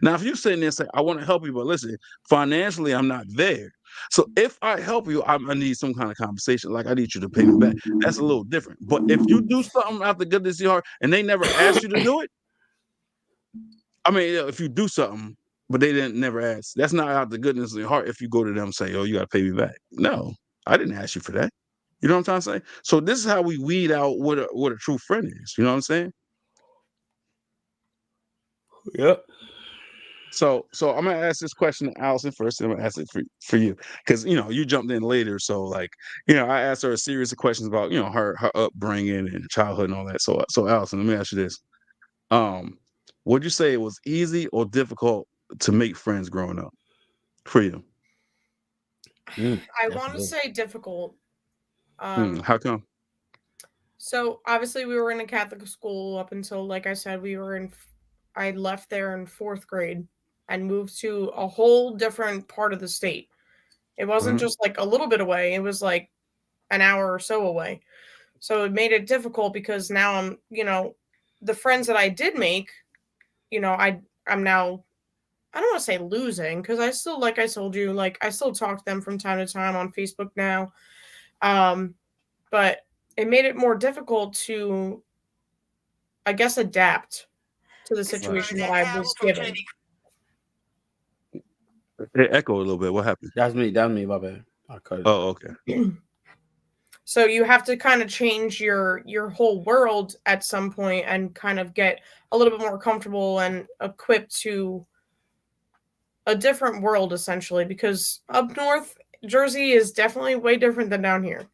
now if you're sitting there and say, I want to help you, but listen, financially, I'm not there. So if I help you, I need some kind of compensation. Like I need you to pay me back. That's a little different. But if you do something out the goodness of your heart and they never asked you to do it, I mean, if you do something, but they didn't never ask, that's not out the goodness of your heart. If you go to them and say, "Oh, you got to pay me back," no, I didn't ask you for that. You know what I'm trying to say? So this is how we weed out what a true friend is. You know what I'm saying? yep. So I'm gonna ask this question to Allison first, and I'm gonna ask it for you because you jumped in later. So like I asked her a series of questions about her upbringing and childhood and all that. So Allison, let me ask you this: um, would you say it was easy or difficult to make friends growing up for you? I That's a want to good. say difficult. Um, How come? so obviously we were in a Catholic school up until, like I said, I left there in fourth grade and moved to a whole different part of the state. It wasn't Mhm. just like a little bit away; it was like an hour or so away. So it made it difficult because now the friends that I did make, I'm now, I don't want to say losing, because I still, like I told you, like I still talk to them from time to time on Facebook now. Um, but it made it more difficult to, I guess, adapt to the Right. situation that I was given. It echoed a little bit. What happened? That's me. That's me. My bad. I cut it. Oh, okay. So you have to kind of change your whole world at some point and kind of get a little bit more comfortable and equipped to a different world, essentially, because up north Jersey is definitely way different than down here.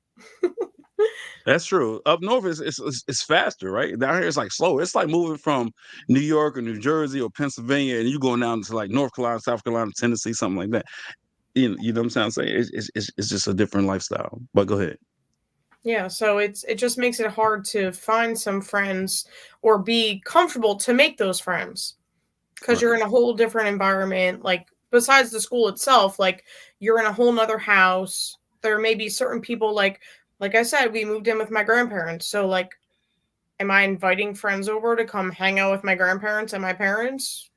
That's true. Up north is faster, right? Down here it's like slower. It's like moving from New York or New Jersey or Pennsylvania, and you going down to like North Carolina, South Carolina, Tennessee, something like that. You know what I'm saying? It's just a different lifestyle. But go ahead. Yeah, so it just makes it hard to find some friends or be comfortable to make those friends because Right. you're in a whole different environment. Like besides the school itself, like you're in a whole nother house. There may be certain people, like I said, we moved in with my grandparents. So like, am I inviting friends over to come hang out with my grandparents and my parents?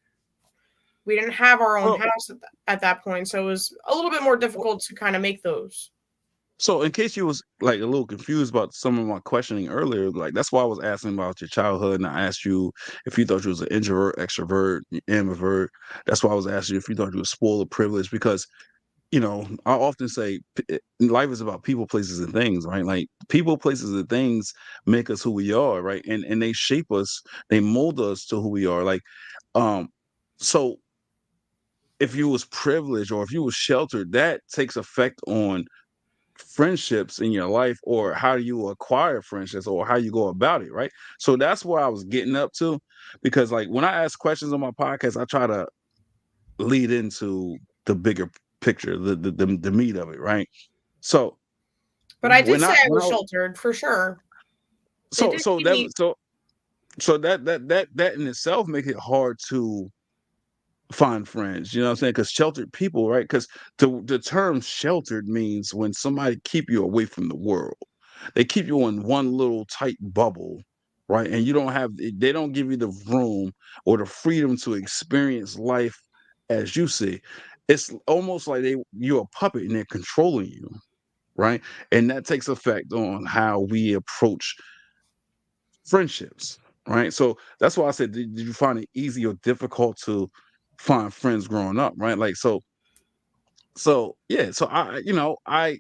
We didn't have our own Well, house at that point, so it was a little bit more well, difficult to kind of make those. so in case you was like a little confused about some of my questioning earlier, like that's why I was asking about your childhood, and I asked you if you thought you was an introvert, extrovert, ambivert. That's why I was asking you if you thought you was spoiled or privileged because I often say life is about people, places, and things, right? Like people, places, and things make us who we are, right? And they shape us, they mold us to who we are. Like, um, so if you was privileged or if you was sheltered, that takes effect on friendships in your life or how you acquire friendships or how you go about it, right? So that's where I was getting up to, because like when I ask questions on my podcast, I try to lead into the bigger picture, the meat of it, right? So But I did when say I I when was I sheltered for sure. They so did so keep that me. so that in itself make it hard to find friends. You know what I'm saying? Because sheltered people, right? Because the term sheltered means when somebody keep you away from the world. They keep you in one little tight bubble, right? And they don't give you the room or the freedom to experience life as you see. It's almost like you're a puppet and they're controlling you, right? And that takes effect on how we approach friendships, right? So that's why I said, did you find it easy or difficult to find friends growing up, right? Like so yeah. So I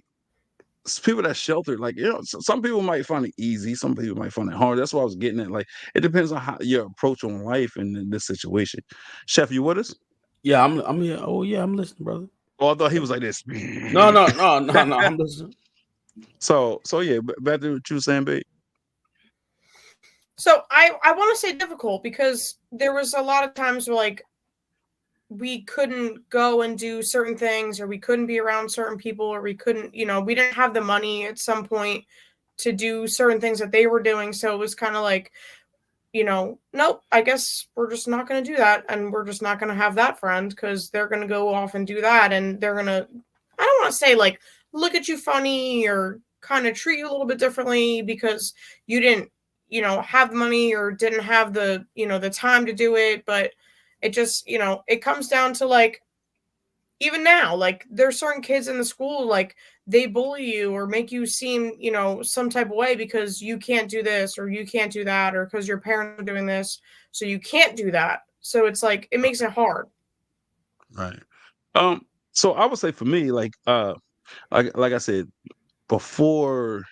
people that sheltered, like, some people might find it easy, some people might find it hard. That's what I was getting at. Like, it depends on how your approach on life and in this situation. Chef, you with us? Yeah, I'm here. Oh yeah, I'm listening, brother. Oh, I thought he was like this. No, no, no, no, no. I'm listening. So yeah, back to what you were saying, babe. So I want to say difficult because there was a lot of times where like we couldn't go and do certain things, or we couldn't be around certain people, or we couldn't, we didn't have the money at some point to do certain things that they were doing. So it was kind of like, nope, I guess we're just not going to do that. And we're just not going to have that friend because they're going to go off and do that. And they're going to, I don't want to say like, look at you funny or kind of treat you a little bit differently because you didn't, have the money or didn't have the, the time to do it. But it just, it comes down to like, even now, like there's certain kids in the school, like they bully you or make you seem, some type of way because you can't do this or you can't do that, or because your parents are doing this, so you can't do that. So it's like it makes it hard. Right. So I would say for me, like I said, before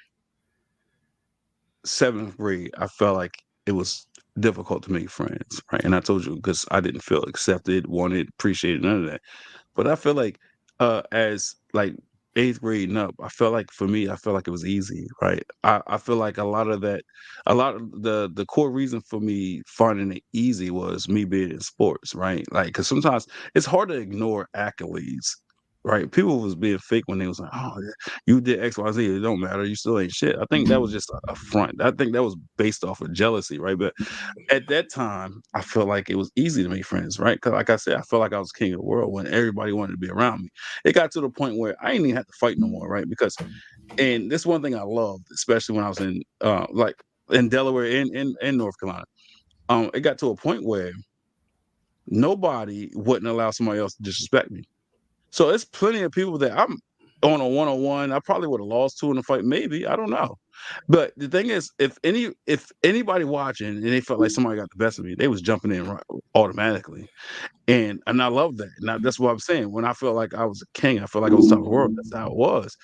7th grade, I felt like it was difficult to make friends, right? And I told you because I didn't feel accepted, wanted, appreciated, none of that. But I feel like as like 8th grade and up, I felt like for me, I felt like it was easy, right? I feel like a lot of the core reason for me finding it easy was me being in sports, right? Like, because sometimes it's hard to ignore accolades. Right, people was being fake when they was like, "Oh, yeah, you did X, Y, Z. It don't matter. You still ain't shit." I think that was just a front. I think that was based off of jealousy, right? But at that time, I felt like it was easy to make friends, right? Because, like I said, I felt like I was king of the world when everybody wanted to be around me. It got to the point where I didn't even have to fight no more, right? Because, and this one thing I loved, especially when I was in, like in Delaware and in North Carolina, it got to a point where nobody wouldn't allow somebody else to disrespect me. So it's plenty of people that I'm on a one-on-one. I probably would have lost to in a fight, maybe. I don't know. But the thing is, if anybody watching and they felt like somebody got the best of me, they was jumping in right, automatically. And I love that. And that's what I'm saying. When I felt like I was a king, I felt like I was top of the world. That's how it was.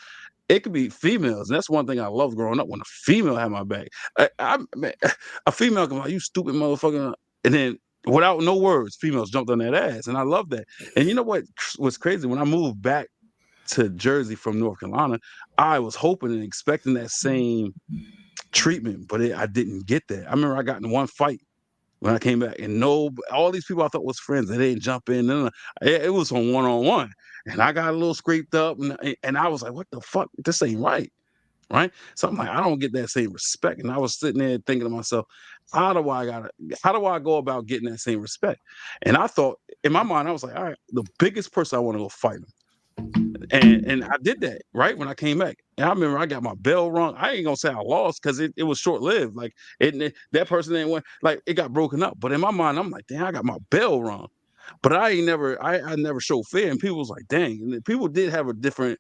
It could be females. And that's one thing I loved growing up when a female had my back. Man, a female can be like, you stupid motherfucker. And then without no words, females jumped on that ass. And I love that. And you know what was crazy? When I moved back to Jersey from North Carolina, I was hoping and expecting that same treatment, but I didn't get that. I remember I got in one fight when I came back, and no, all these people I thought was friends, they didn't jump in. No, no. It was on one, and I got a little scraped up, and I was like, "What the fuck? This ain't right." Right? So I'm like, I don't get that same respect, and I was sitting there thinking to myself, how do I go about getting that same respect? And I thought in my mind, I was like, all right, the biggest person I want to go fight him. And I did that right when I came back. And I remember I got my bell rung. I ain't gonna say I lost because it was short lived. Like that person didn't win. Like it got broken up. But in my mind, I'm like, damn, I got my bell rung. But I never showed fear. And people was like, dang. And people did have a different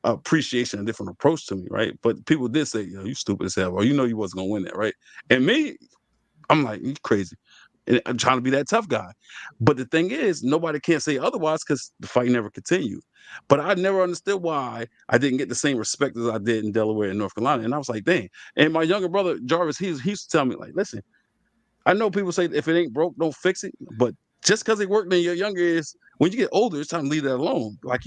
appreciation, a different approach to me, right? But people did say, you stupid as hell, or you wasn't gonna win that, right? And me, I'm like, you crazy. And I'm trying to be that tough guy. But the thing is, nobody can't say otherwise because the fight never continued. But I never understood why I didn't get the same respect as I did in Delaware and North Carolina. And I was like, dang. And my younger brother, Jarvis, he used to tell me, like, listen, I know people say if it ain't broke, don't fix it. But just because it worked in your younger years, when you get older, it's time to leave that alone. Like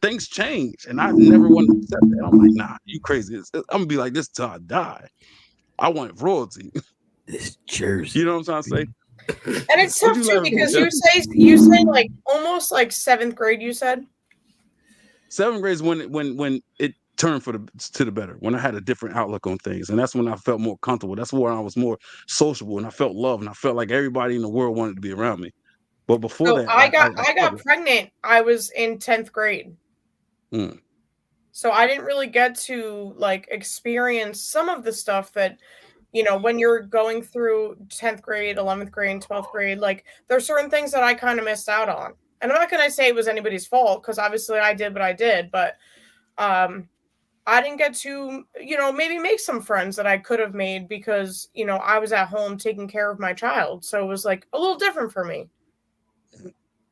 things change. And I never wanted to accept that. I'm like, nah, you crazy. I'm going to be like this till I die. I want royalty. This Jersey. You know what I'm trying to say? And it's tough too because you say like almost like 7th grade. You said 7th grade is when it turned to the better. When I had a different outlook on things, and that's when I felt more comfortable. That's when I was more sociable, and I felt love, and I felt like everybody in the world wanted to be around me. But before so that, I got pregnant. I was in 10th grade. So I didn't really get to like experience some of the stuff that, when you're going through 10th grade, 11th grade, and 12th grade, like there's certain things that I kind of missed out on. And I'm not going to say it was anybody's fault because obviously I did what I did, but I didn't get to, maybe make some friends that I could have made because, I was at home taking care of my child. So it was like a little different for me.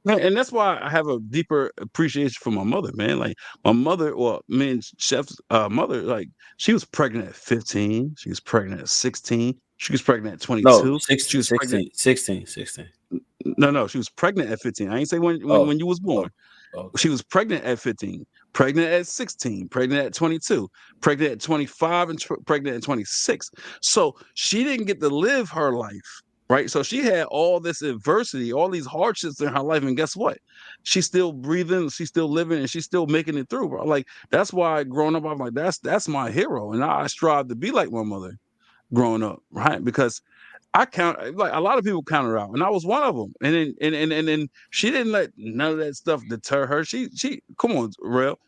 And that's why I have a deeper appreciation for my mother, man. Like my mother, well, man, Chef's mother, like she was pregnant at 15, she was pregnant at 16, she was pregnant at No, 22, she was pregnant. 16. No, she was pregnant at 15. I ain't say Oh, when you was born. oh, okay. She was pregnant at 15, pregnant at 16, pregnant at 22, pregnant at 25, and pregnant at 26. So she didn't get to live her life, right? So she had all this adversity, all these hardships in her life. And guess what? She's still breathing, she's still living, and she's still making it through, bro. Like that's why growing up, I'm like, that's my hero. And I strive to be like my mother growing up, right? Because I count like a lot of people count her out, and I was one of them. And then she didn't let none of that stuff deter her. She come on, real,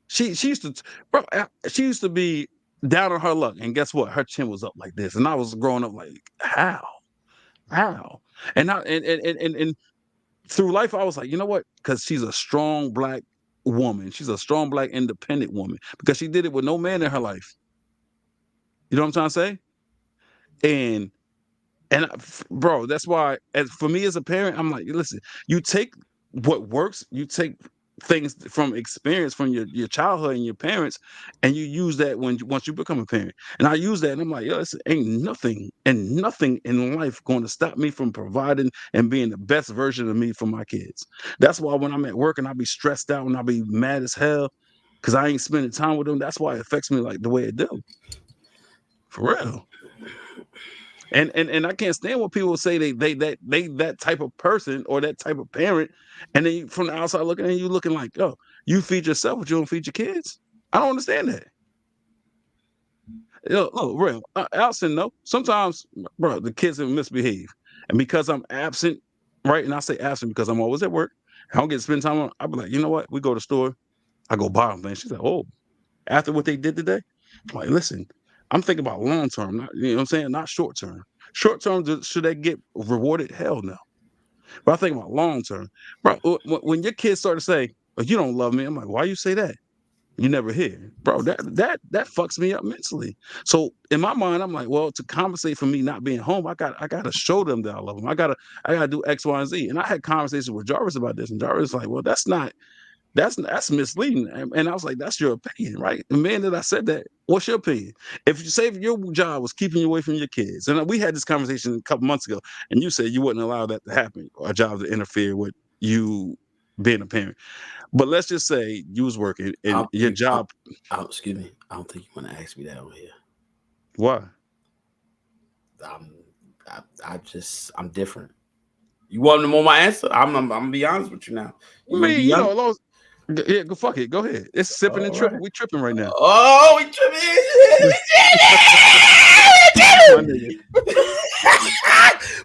she used to, bro. She used to be down on her luck, and guess what? Her chin was up like this, and I was growing up like how, and I and through life I was like, you know what? Because she's a strong black woman. She's a strong black independent woman because she did it with no man in her life. You know what I'm trying to say? And bro, that's why, as for me as a parent, I'm like, listen, you take what works, you take things from experience from your childhood and your parents, and you use that once you become a parent. And I use that, and I'm like, yo, listen, ain't nothing in life going to stop me from providing and being the best version of me for my kids. That's why when I'm at work and I be stressed out and I be mad as hell because I ain't spending time with them, that's why it affects me like the way it do, for real. And I can't stand when people say they that type of person or that type of parent, and then from the outside looking at you looking like, oh, you feed yourself, but you don't feed your kids. I don't understand that. Look, real, Alison, no. Sometimes, bro, the kids will misbehave, and because I'm absent, right? And I say absent because I'm always at work. I don't get to spend time on. I'll be like, you know what? We go to the store. I go buy them things. She's like, oh, after what they did today, I'm like, listen, I'm thinking about long term, not you know what I'm saying, not short term. Short term, should they get rewarded? Hell no. But I think about long term, bro. When your kids start to say, "Oh, you don't love me," I'm like, why you say that? You never hear, bro. That fucks me up mentally. So in my mind, I'm like, well, to compensate for me not being home, I gotta show them that I love them. I gotta do X, Y, and Z. And I had conversations with Jarvis about this, and Jarvis was like, well, that's misleading. And I was like, that's your opinion, right? And man, that I said that, what's your opinion? If you say if your job was keeping you away from your kids, and we had this conversation a couple months ago, and you said you wouldn't allow that to happen, or a job to interfere with you being a parent. But let's just say you was working I and don't your think, job, excuse me. I don't think you want to ask me that on here. why? I'm, I'm different. You want to know my answer? I'm gonna be honest with you now. I You want to mean, be honest? yeah, go fuck it, go ahead. It's sipping and All right. tripping. We tripping right now. Oh, we tripping. My nigga.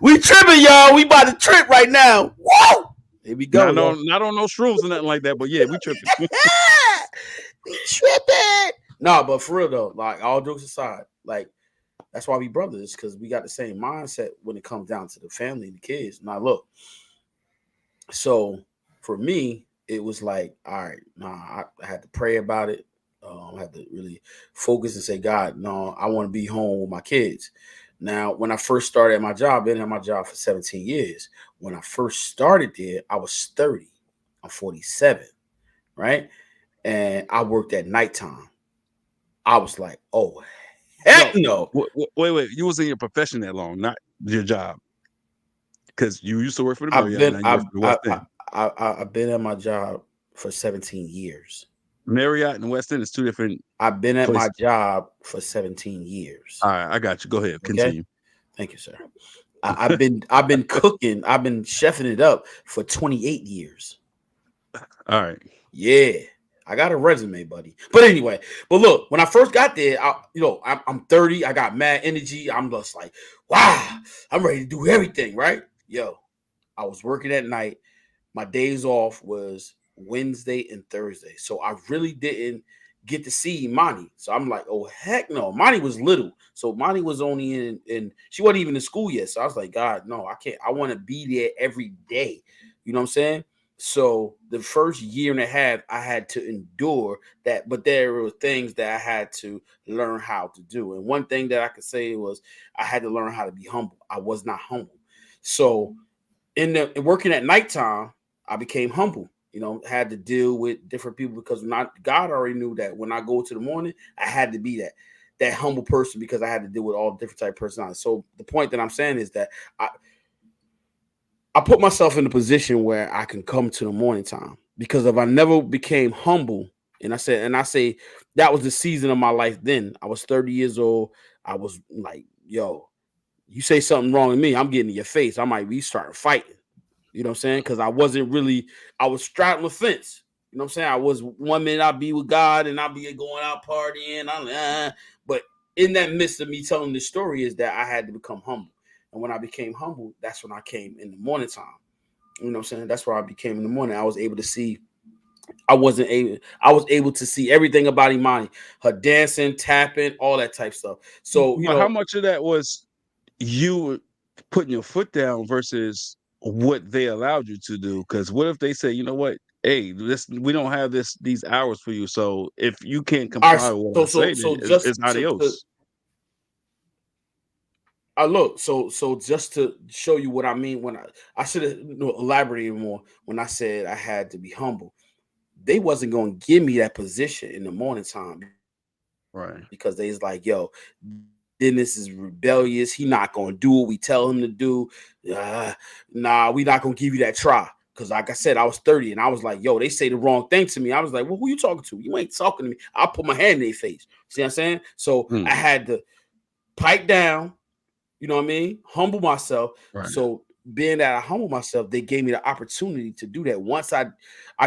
We tripping, y'all. We about to trip right now. Whoa! Here we go, y'all. Not on no shrooms or nothing like that, but yeah, we tripping. We tripping. No, but for real though, like all jokes aside, like that's why we brothers, because we got the same mindset when it comes down to the family and the kids. Now look, so for me, it was like, all right, I had to pray about it. I had to really focus and say, God, no, I want to be home with my kids. Now, when I first started at my job, I've been at my job for 17 years. When I first started there, I was 30. I'm 47, right? And I worked at nighttime. I was like, oh, heck no. Wait. You was in your profession that long, not your job. Because you used to work for the I've Marriott, been now you work I've for the West End. I've been at my job for 17 years. Marriott and West End is two different I've been at my places. job for 17 years. All right, I got you. Go ahead, Okay. continue. Thank you, sir. I've been cooking, I've been chefing it up for 28 years. All right. Yeah. I got a resume, buddy. But anyway, but look, when I first got there, I'm 30. I got mad energy. I'm just like, wow, I'm ready to do everything, right? Yo, I was working at night. My days off was Wednesday and Thursday. So I really didn't get to see Monty. So I'm like, oh, heck no. Monty was little. So Monty was only in she wasn't even in school yet. So I was like, God, no, I can't. I want to be there every day. You know what I'm saying? So the first year and a half, I had to endure that, but there were things that I had to learn how to do. And one thing that I could say was I had to learn how to be humble. I was not humble. So in the working at nighttime, I became humble. Had to deal with different people because God already knew that when I go to the morning, I had to be that humble person because I had to deal with all different type of personalities. So the point that I'm saying is that I put myself in a position where I can come to the morning time because if I never became humble, and I say that was the season of my life. Then I was 30 years old. I was like, yo, you say something wrong to me, I'm getting in your face. I might be starting fighting. You know what I'm saying? Because I was straddling the fence. You know what I'm saying? I was 1 minute I'd be with God and I'd be going out partying. But in that midst of me telling this story is that I had to become humble. And when I became humble, that's when I came in the morning time. You know what I'm saying? That's where I became in the morning. I was able to see. I was able to see everything about Imani, her dancing, tapping, all that type stuff. So, But how much of that was you putting your foot down versus what they allowed you to do? Because what if they say, you know what, hey, this we don't have these hours for you. So if you can't all comply right, with what I say, so then just it's to adios. I look, so just to show you what I mean when I should have elaborated more when I said I had to be humble. They wasn't going to give me that position in the morning time because they was like, yo, Right. Dennis is rebellious. He not going to do what we tell him to do. Nah, we not going to give you that try. Because like I said, I was 30 and I was like, yo, they say the wrong thing to me. I was like, well, who you talking to? You ain't talking to me. I'll put my hand in their face. See what I'm saying? So I had Mm, to pipe down, you know what I mean? Humble myself. right. So being that I humble myself, they gave me the opportunity to do that. Once I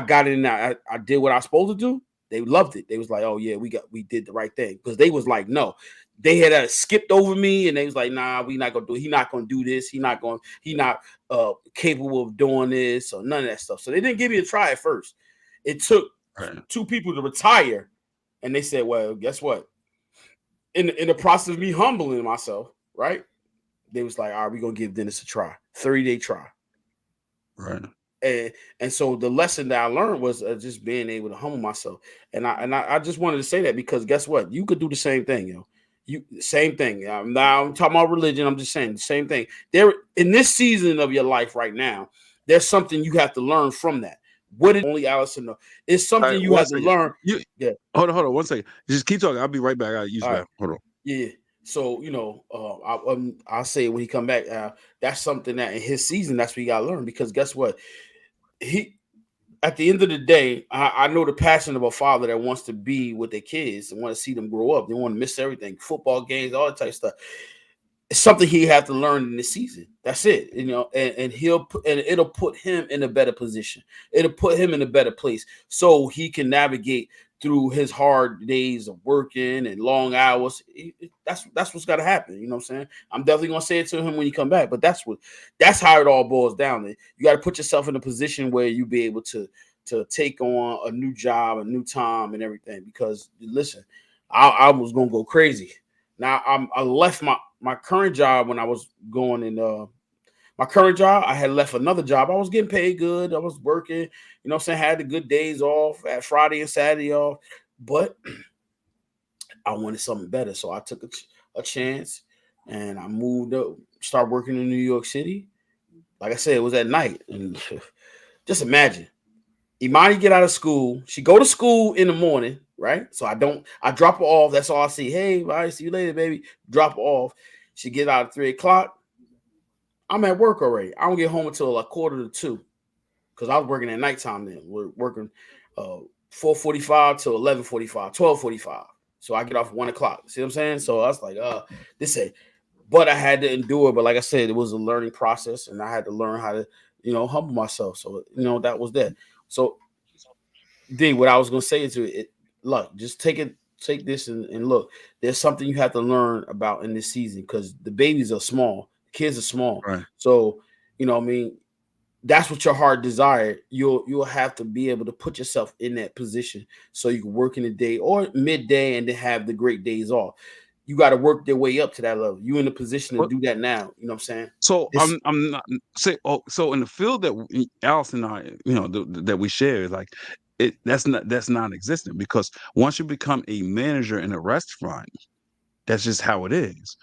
got in there, I did what I was supposed to do. They loved it. They was like, "Oh yeah, we did the right thing." Because they was like, "No," they had skipped over me, and they was like, "Nah, we not gonna do. He not gonna do this. He not capable of doing this or none of that stuff." So they didn't give me a try at first. It took Right. two people to retire, and they said, "Well, guess what? In the process of me humbling myself, right? They was like, all right, we're gonna give Dennis a try, 30-day try. Right. And so the lesson that I learned was just being able to humble myself. And I just wanted to say that because guess what? You could do the same thing, You same thing. Now I'm talking about religion. I'm just saying the same thing. There in this season of your life right now, there's something you have to learn from that. What did only Alison know? It's All something right. you One have to second. learn. You Yeah. hold on 1 second. Just keep talking. I'll be right back. I got to use All the right. bathroom. Hold on. Yeah. So I'll say when he come back, that's something that in his season, that's what you gotta learn because guess what? He at the end of the day, I know the passion of a father that wants to be with their kids and want to see them grow up. They want to miss everything, football games, all that type of stuff. It's something he have to learn in this season. That's it, and it'll put him in a better position. It'll put him in a better place so he can navigate through his hard days of working and long hours. That's what's got to happen. You know what I'm saying? I'm definitely gonna say it to him when you come back, but that's how it all boils down. You got to put yourself in a position where you be able to take on a new job, a new time, and everything. Because listen, I was gonna go crazy. Now I left my current job when I was going in my current job. I had left another job. I was getting paid good. I was working, what I'm saying, had the good days off at Friday and Saturday off, but I wanted something better. So I took a chance and I moved up, started working in New York City. Like I said, it was at night. And just imagine Imani get out of school. She go to school in the morning, right? So I drop her off. That's all I see. Hey, bye, see you later, baby. Drop her off. She get out at 3 o'clock. I'm at work already. I don't get home until like 1:45 because I was working at nighttime then. We're working 4:45 to 11:45, 12:45. So I get off at 1 o'clock. See what I'm saying? So I was like, this ain't. But I had to endure. But like I said, it was a learning process, and I had to learn how to, humble myself. So that was that. So D, what I was gonna say is look, just take this and look. There's something you have to learn about in this season because the babies are small, the kids are small. Right. So, what I mean, that's what your heart desire. You'll have to be able to put yourself in that position so you can work in the day or midday and then have the great days off. You got to work their way up to that level. You in a position to But do that now. You know what I'm saying? so This I'm not say oh so in the field that Alice and I that we share is like that's non-existent because once you become a manager in a restaurant, that's just how it is.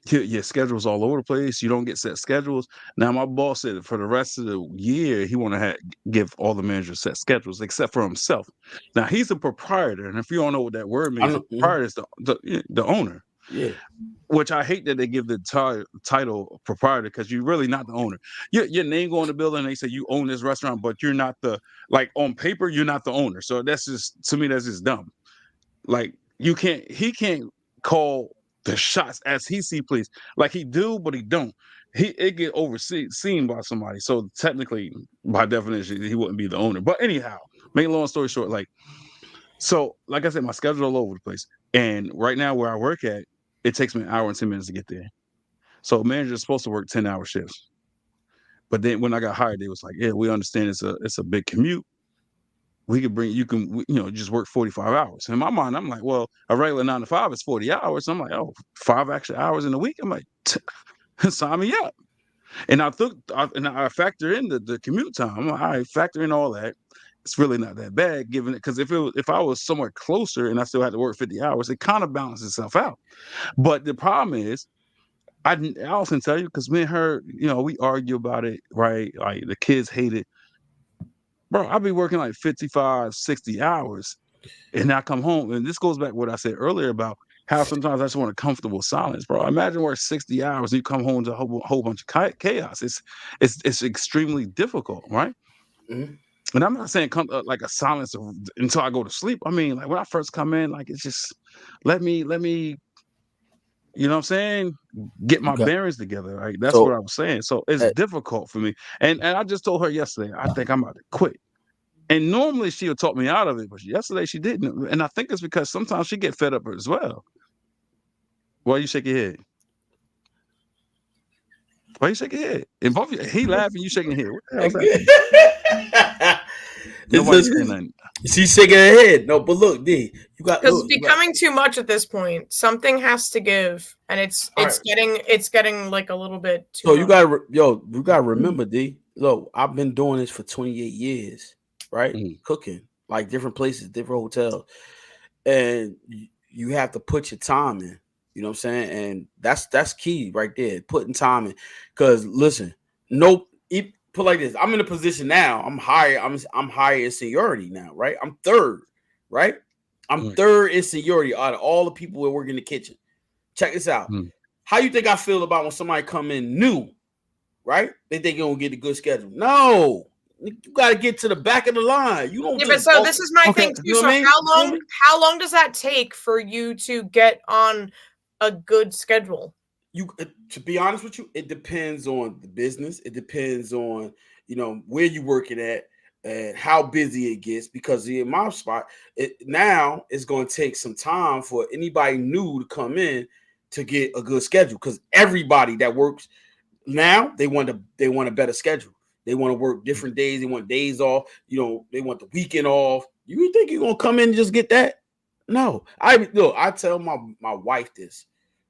your schedule's all over the place. You don't get set schedules. Now my boss said for the rest of the year he want to give all the managers set schedules except for himself. Now he's a proprietor, and if you don't know what that word I means, a know. Mhm. proprietor is the owner. Yeah. Which I hate that they give the title proprietor, because you're really not the owner. Your name go on the building, and they say you own this restaurant, but you're not the, like, on paper you're not the owner. So that's just, to me, that's just dumb. Like, he can't call the shots as he see please. Like he do, but he don't. It get overseen by somebody. So technically, by definition, he wouldn't be the owner. But anyhow, make a long story short, so like I said, my schedule all over the place. And right now where I work at, it takes me an hour and 10 minutes to get there. So manager's supposed to work 10-hour shifts. But then when I got hired, they was like, yeah, we understand it's a big commute. We could bring you can just work 45 hours. In my mind, I'm like, well, a regular 9 to 5 is 40 hours. I'm like, oh, 5 extra hours in a week. I'm like, sign me up. And I factor in the commute time. I'm like, all right, factor in all that. It's really not that bad, given it, because if I was somewhere closer and I still had to work 50 hours, it kind of balances itself out. But the problem is, I often tell you, because me and her, we argue about it, right? Like the kids hate it. Bro, I'll be working like 55, 60 hours, and I come home. And this goes back to what I said earlier about how sometimes I just want a comfortable silence, bro. Imagine work 60 hours and you come home to a whole bunch of chaos. It's extremely difficult, right? Mhm. And I'm not saying come like a silence until I go to sleep. I mean, like when I first come in, like it's just let me, you know what I'm saying, get my Okay. bearings together. Like that's what So, I was saying. So it's uh, difficult for me. And I just told her yesterday, I think I'm about to quit. And normally she would talk me out of it, but yesterday she didn't. And I think it's because sometimes she get fed up as well. Why you shake your head? Why you shaking your head? And both of you, he laughing, you shaking your head. What the hell's happening? it's Nobody saying just, nothing. she's shaking her head. No, but look, D, Because it's you got. becoming too much at this point. Something has to give, and it's All it's right. getting it's getting like a little bit too So much. you gotta remember, D. Look, I've been doing this for 28 years, right? Mm, Cooking, like different places, different hotels, and you have to put your time in. You know what I'm saying? And that's key right there, putting time in. Because listen, no, put like this. I'm in a position now. I'm higher. I'm higher in seniority now, right? I'm third, right? I'm mm, third in seniority out of all the people that work in the kitchen. Check this out. mm. How you think I feel about when somebody come in new, right? They think you're gonna get a good schedule. No, you gotta get to the back of the line. You don't Yeah, but just so walk. this is my Okay. thing too. You know So what I mean? You feel me? how long does that take for you to get on a good schedule? To be honest with you, it depends on the business. It depends on where you working at and how busy it gets. Because in my spot, now it's going to take some time for anybody new to come in to get a good schedule. Because everybody that works now, they want a better schedule. They want to work different days. They want days off. They want the weekend off. You think you're gonna come in and just get that? No. I tell my wife this.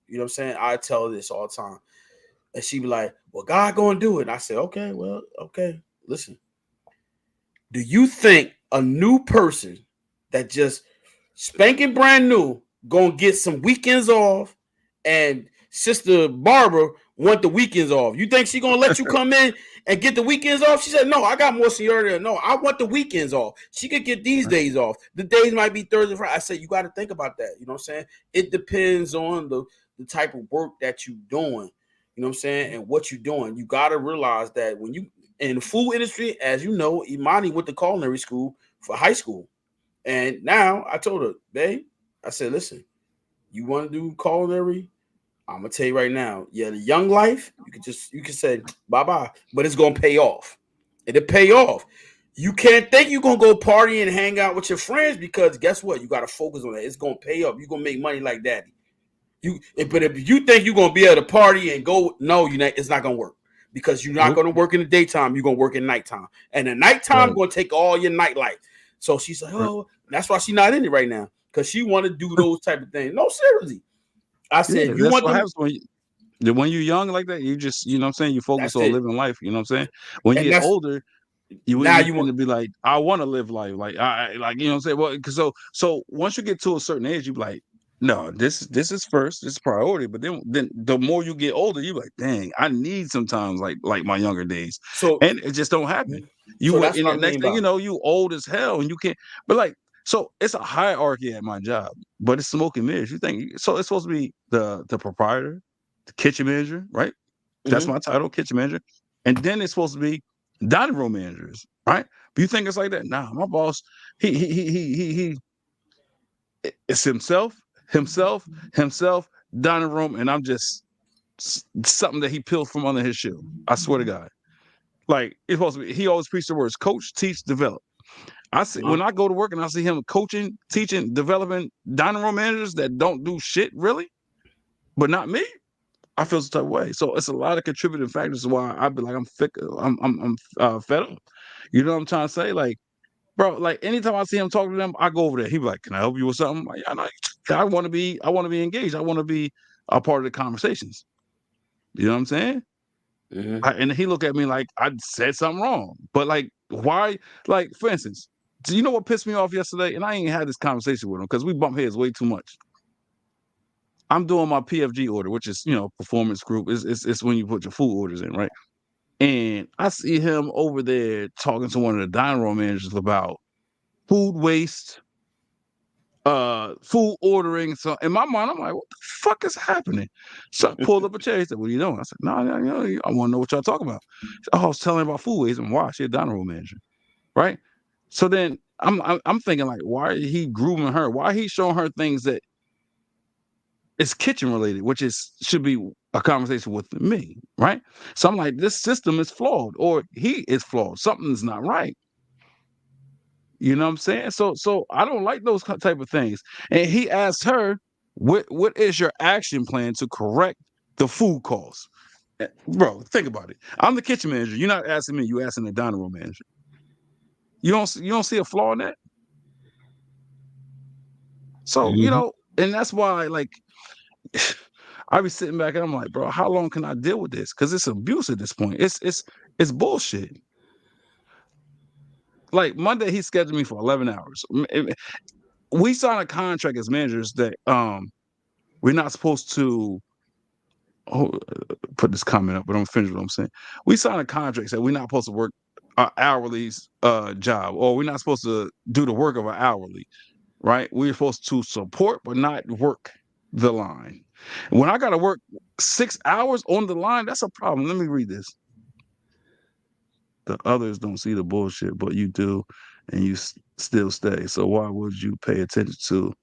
You know what I'm saying? I tell her this all the time. And she be like, well, God gonna do it. And I say, okay, well, okay. Listen, do you think a new person that just spanking brand new gonna get some weekends off and Sister Barbara want the weekends off? You think she gonna let you come in and get the weekends off? She said, no, I got more seniority. No, I want the weekends off. She could get these Right. days off. The days might be Thursday, Friday. I said, you got to think about that. You know what I'm saying? It depends on the type of work that you're doing. You know what I'm saying? And what you're doing. You got to realize that when you in the food industry, as you know, Imani went to culinary school for high school. And now I told her, babe, I said, listen, you want to do culinary? I'm gonna tell you right now, yeah, the young life, you can say bye-bye, but it's gonna pay off. It'll pay off. You can't think you're gonna go party and hang out with your friends, because guess what? You gotta focus on that. It's gonna pay off. You're gonna make money like daddy. But if you think you're gonna be able to party and go, no, it's not gonna work. Because you're not Nope. gonna work in the daytime, you're gonna work at nighttime. And the nighttime Right. gonna take all your nightlife. So she's like, Right. oh, that's why she's not in it right now. Because she wanna do those type of things. No, seriously. I Yeah, said, you that's want what them, happens when you're young like that. You just, you know what I'm saying, you focus that's on it. living life. You know what I'm saying. When you And get that's older, now you you tend want to be like, I want to live life. Like I like, you know what I'm saying. Well, because so once you get to a certain age, you be like, No, this is first. This is priority. But then the more you get older, you like, dang, I need sometimes like my younger days, So, and it just don't happen. You so wait, that's and what the I next mean thing by. you know, you old as hell, and you can't. But like, so it's a hierarchy at my job, but it's smoke and mirrors. You think so? It's supposed to be the proprietor, the kitchen manager, right? That's Hmm. my title, kitchen manager, and then it's supposed to be dining room managers, right? But you think it's like that? Nah, my boss, he it's himself, dining room, and I'm just something that he peeled from under his shoe. I swear to God. Like it's supposed to be. He always preached the words: coach, teach, develop. I see when I go to work and I see him coaching, teaching, developing dining room managers that don't do shit really, but not me. I feel some type of way. So it's a lot of contributing factors why I've been like I'm fed up. You know what I'm trying to say? Like, bro, like anytime I see him talking to them, I go over there. He be like, "Can I help you with something?" I'm like, yeah, no, I want to be engaged. I want to be a part of the conversations. You know what I'm saying? Hmm. And he looked at me like I said something wrong. But like, why? Like, for instance, do you know what pissed me off yesterday? And I ain't had this conversation with him because we bump heads way too much. I'm doing my PFG order, which is performance group. It's when you put your food orders in, right? And I see him over there talking to one of the dining room managers about food waste, food ordering. So in my mind, I'm like, what the fuck is happening? So I pulled up a chair. He said, "What are you doing?" I said, "No, no, no, I want to know what y'all talking about." He said, "Oh, I was telling about food waste and why she a dining room manager, right?" So then I'm thinking like, why is he grooming her? Why he showing her things that is kitchen related, which is should be a conversation with me, right? So I'm like, this system is flawed, or he is flawed. Something's not right. You know what I'm saying? So I don't like those type of things. And he asked her, what is your action plan to correct the food costs? Bro, think about it. I'm the kitchen manager. You're not asking me, you asking the dining room manager. You don't see a flaw in that? So, Hmm. and that's why like I be sitting back and I'm like, bro, how long can I deal with this? Because it's abuse at this point. It's bullshit. Like Monday, he scheduled me for 11 hours. We signed a contract as managers that we're not supposed to put this comment up, but I'm finished what I'm saying. We signed a contract that we're not supposed to work an hourly job, or we're not supposed to do the work of an hourly, right? We're supposed to support but not work the line. When I gotta work 6 hours on the line, that's a problem. Let me read this. The others don't see the bullshit, but you do, and you still stay. So why would you pay attention to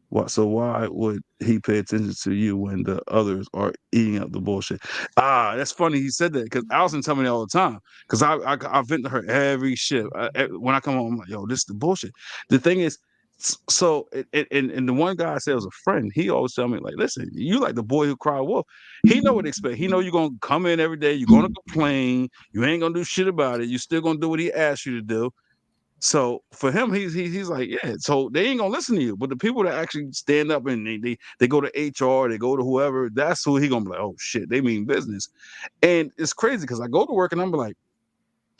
why would he pay attention to you when the others are eating up the bullshit? Ah, that's funny he said that because Alison tell me that all the time. Because I vent to her every shift. When I come home, I'm like, yo, this is the bullshit. The thing is, so and the one guy I said was a friend. He always tell me like, listen, you like the boy who cried wolf. He know what to expect. He know you're gonna come in every day. You're gonna complain. You ain't gonna do shit about it. You still gonna do what he asked you to do. So for him, he's like, yeah. So they ain't gonna listen to you. But the people that actually stand up and they go to HR, they go to whoever, that's who he gonna be like, oh shit, they mean business. And it's crazy because I go to work and I'm like,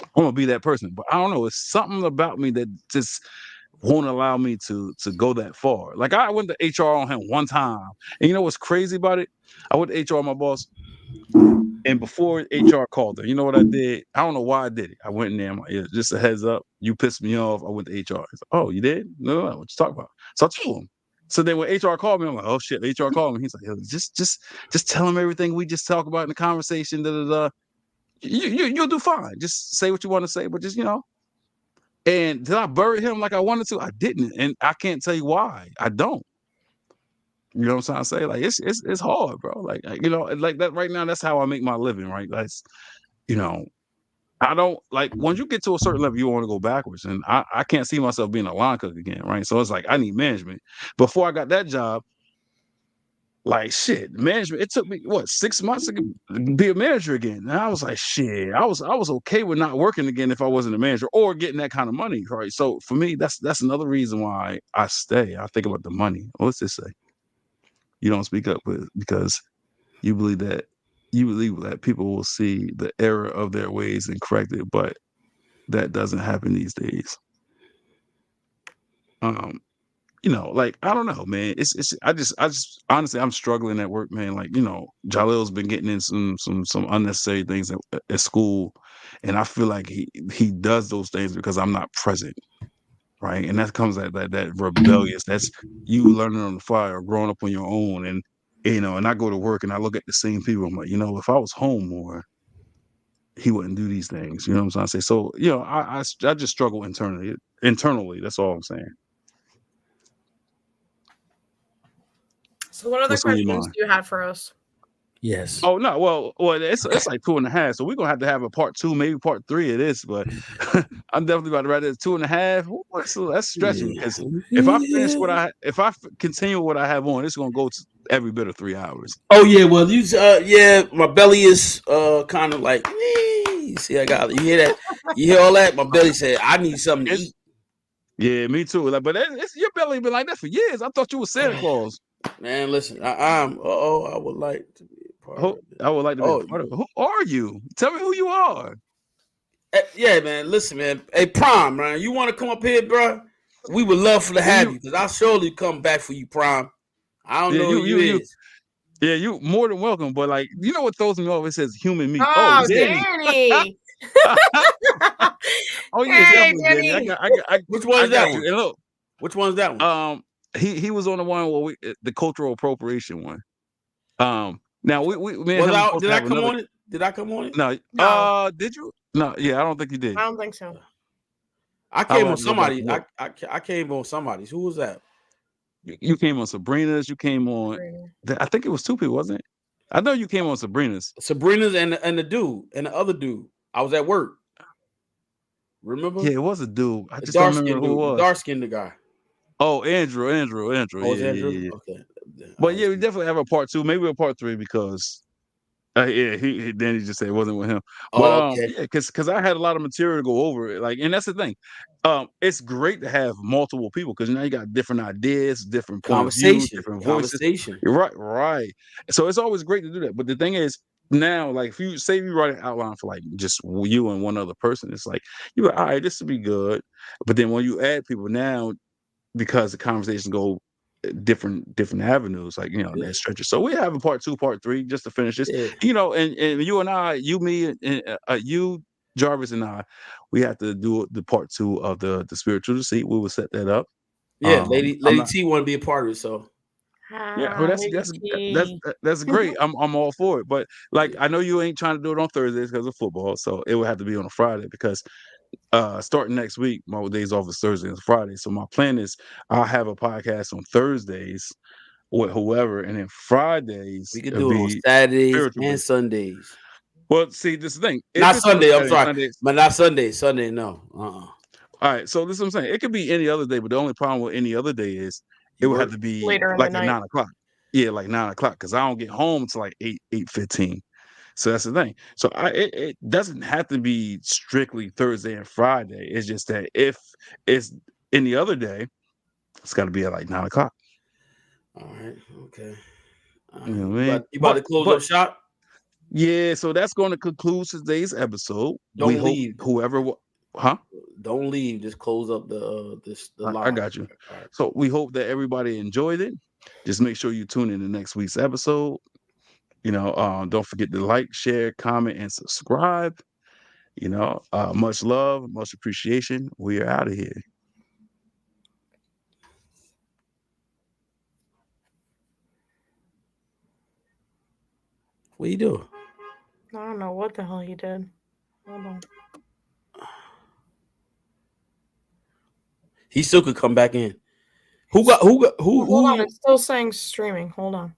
I'm gonna be that person. But I don't know, it's something about me that just won't allow me to go that far. Like I went to HR on him one time. And you know what's crazy about it? I went to HR on my boss. And before HR called her, you know what I did? I don't know why I did it. I went in there. I'm like, yeah, just a heads up. You pissed me off. I went to HR. He's like, oh, you did? No, what you talking about? So I told him. So then when HR called me, I'm like, oh shit, HR called me. He's like, yo, just tell him everything we just talked about in the conversation. Da, da, da. You'll do fine. Just say what you want to say, but just. And did I bury him like I wanted to? I didn't, and I can't tell you why. I don't. You know what I'm trying to say? Like it's hard, bro. Like that right now. That's how I make my living, right? That's you know, I don't like once you get to a certain level, you want to go backwards. And I can't see myself being a line cook again, right? So it's like I need management. Before I got that job, like shit, management, it took me what 6 months to be a manager again. And I was like, shit, I was okay with not working again if I wasn't a manager or getting that kind of money, right? So for me, that's another reason why I stay. I think about the money. What's this say? You don't speak up with because you believe that people will see the error of their ways and correct it, but that doesn't happen these days. Um, like I don't know, man. It's I just honestly I'm struggling at work, man. Like Jalil's been getting in some unnecessary things at school, and I feel like he does those things because I'm not present, right? And that comes that rebellious. That's you learning on the fly or growing up on your own, and and I go to work and I look at the same people. I'm like, if I was home more, he wouldn't do these things. You know what I'm trying to say? So I just struggle internally. Internally, that's all I'm saying. So what other What's on your questions mind? do you have for us? Yes. Oh no, well, it's like 2.5, so we're gonna have a part two, maybe part three of this, but I'm definitely about to write it at 2.5. So that's stretching because if I continue what I have on, it's gonna go to every bit of 3 hours. Oh yeah, well yeah, my belly is kind of like you see, you hear that? You hear all that? My belly said I need something to It's eat. Yeah, me too. Like, but it's your belly been like that for years. I thought you was Santa Claus. Man, listen, I would like to be a part of it. I would like to be a Oh part of it. Who are you? Tell me who you are. yeah, man. Listen, man. Hey, Prime, man, you want to come up here, bro? We would love to have you because I'll surely come back for you, Prime. I don't Yeah, know who you is. yeah, you more than welcome. But like, what throws me off? It says human meat. Oh, Oh, Danny. Danny. Oh yeah, Hey, definitely, Danny. Danny. Which one I is that got you. one? And look, Which one's that one? he was on the one where the cultural appropriation one. Now me and Was him I? supposed Did to I have come another. on it? Did I come on it? No, No, did you? No, yeah, I don't think you did. I don't think so. I I came will on have to go back somebody. and look. I came on somebody's. Who was that? You came on Sabrina's. You came on. I think it was two people, wasn't it? I know you came on Sabrina's. Sabrina's and the dude and the other dude. I was at work. Remember Yeah, it was a dude. I the just don't dark remember skinned who it dude, the was. dark skinned guy. Oh, Andrew. Oh, it's Yeah, yeah, Andrew. yeah, yeah. Okay. But yeah, we definitely have a part two, maybe a part three because yeah, then he just said it wasn't with him. But Oh, okay. yeah, because I had a lot of material to go over it. Like, and that's the thing. It's great to have multiple people because now you got different ideas, different point of view, Conversation. different voices. Conversation. You're right, right. So it's always great to do that. But the thing is, now, like, if you say you write an outline for like just you and one other person, it's like you're like, all right, this will be good. But then when you add people now, because the conversations go different avenues, like Yeah. that stretches. So we have a part two, part three, just to finish this. Yeah. And you and I, you, me, and you, Jarvis, and I, we have to do the part two of the spiritual deceit. We will set that up. Yeah. I'm Lady not. T want to be a part of it. So Yeah, well, Lady that's T. that's great. I'm all for it. But like, I know you ain't trying to do it on Thursdays because of football, so it would have to be on a Friday because starting next week, my days off is Thursday and Friday. So my plan is I'll have a podcast on Thursdays with whoever, and then Fridays we could it'll do it on be Saturdays spiritual and based. Sundays. Well, see, this is the thing. If Not it's on a Sunday. I'm Saturday and sorry, Sunday, but not Sunday. Sunday, no. all right. So this is what I'm saying. It could be any other day, but the only problem with any other day is it You would have work. to be Later in the like at night. 9 o'clock. Yeah, like 9 o'clock, because I don't get home until like 8:15. So that's the thing. So it doesn't have to be strictly Thursday and Friday. It's just that if it's any other day, it's got to be at like 9 o'clock. All right. Okay. All You know right. what I mean? You about to close up shop? Yeah, so that's going to conclude today's episode. We Don't hope leave. huh? Don't leave. Just close up the I live. got you. All right. So we hope that everybody enjoyed it. Just make sure you tune in to next week's episode. Don't forget to like, share, comment, and subscribe. Much love, much appreciation. We are out of here. What you do? I don't know what the hell he did. Hold on. He still could come back in. Who got Hold on. who? It's still saying streaming. Hold on.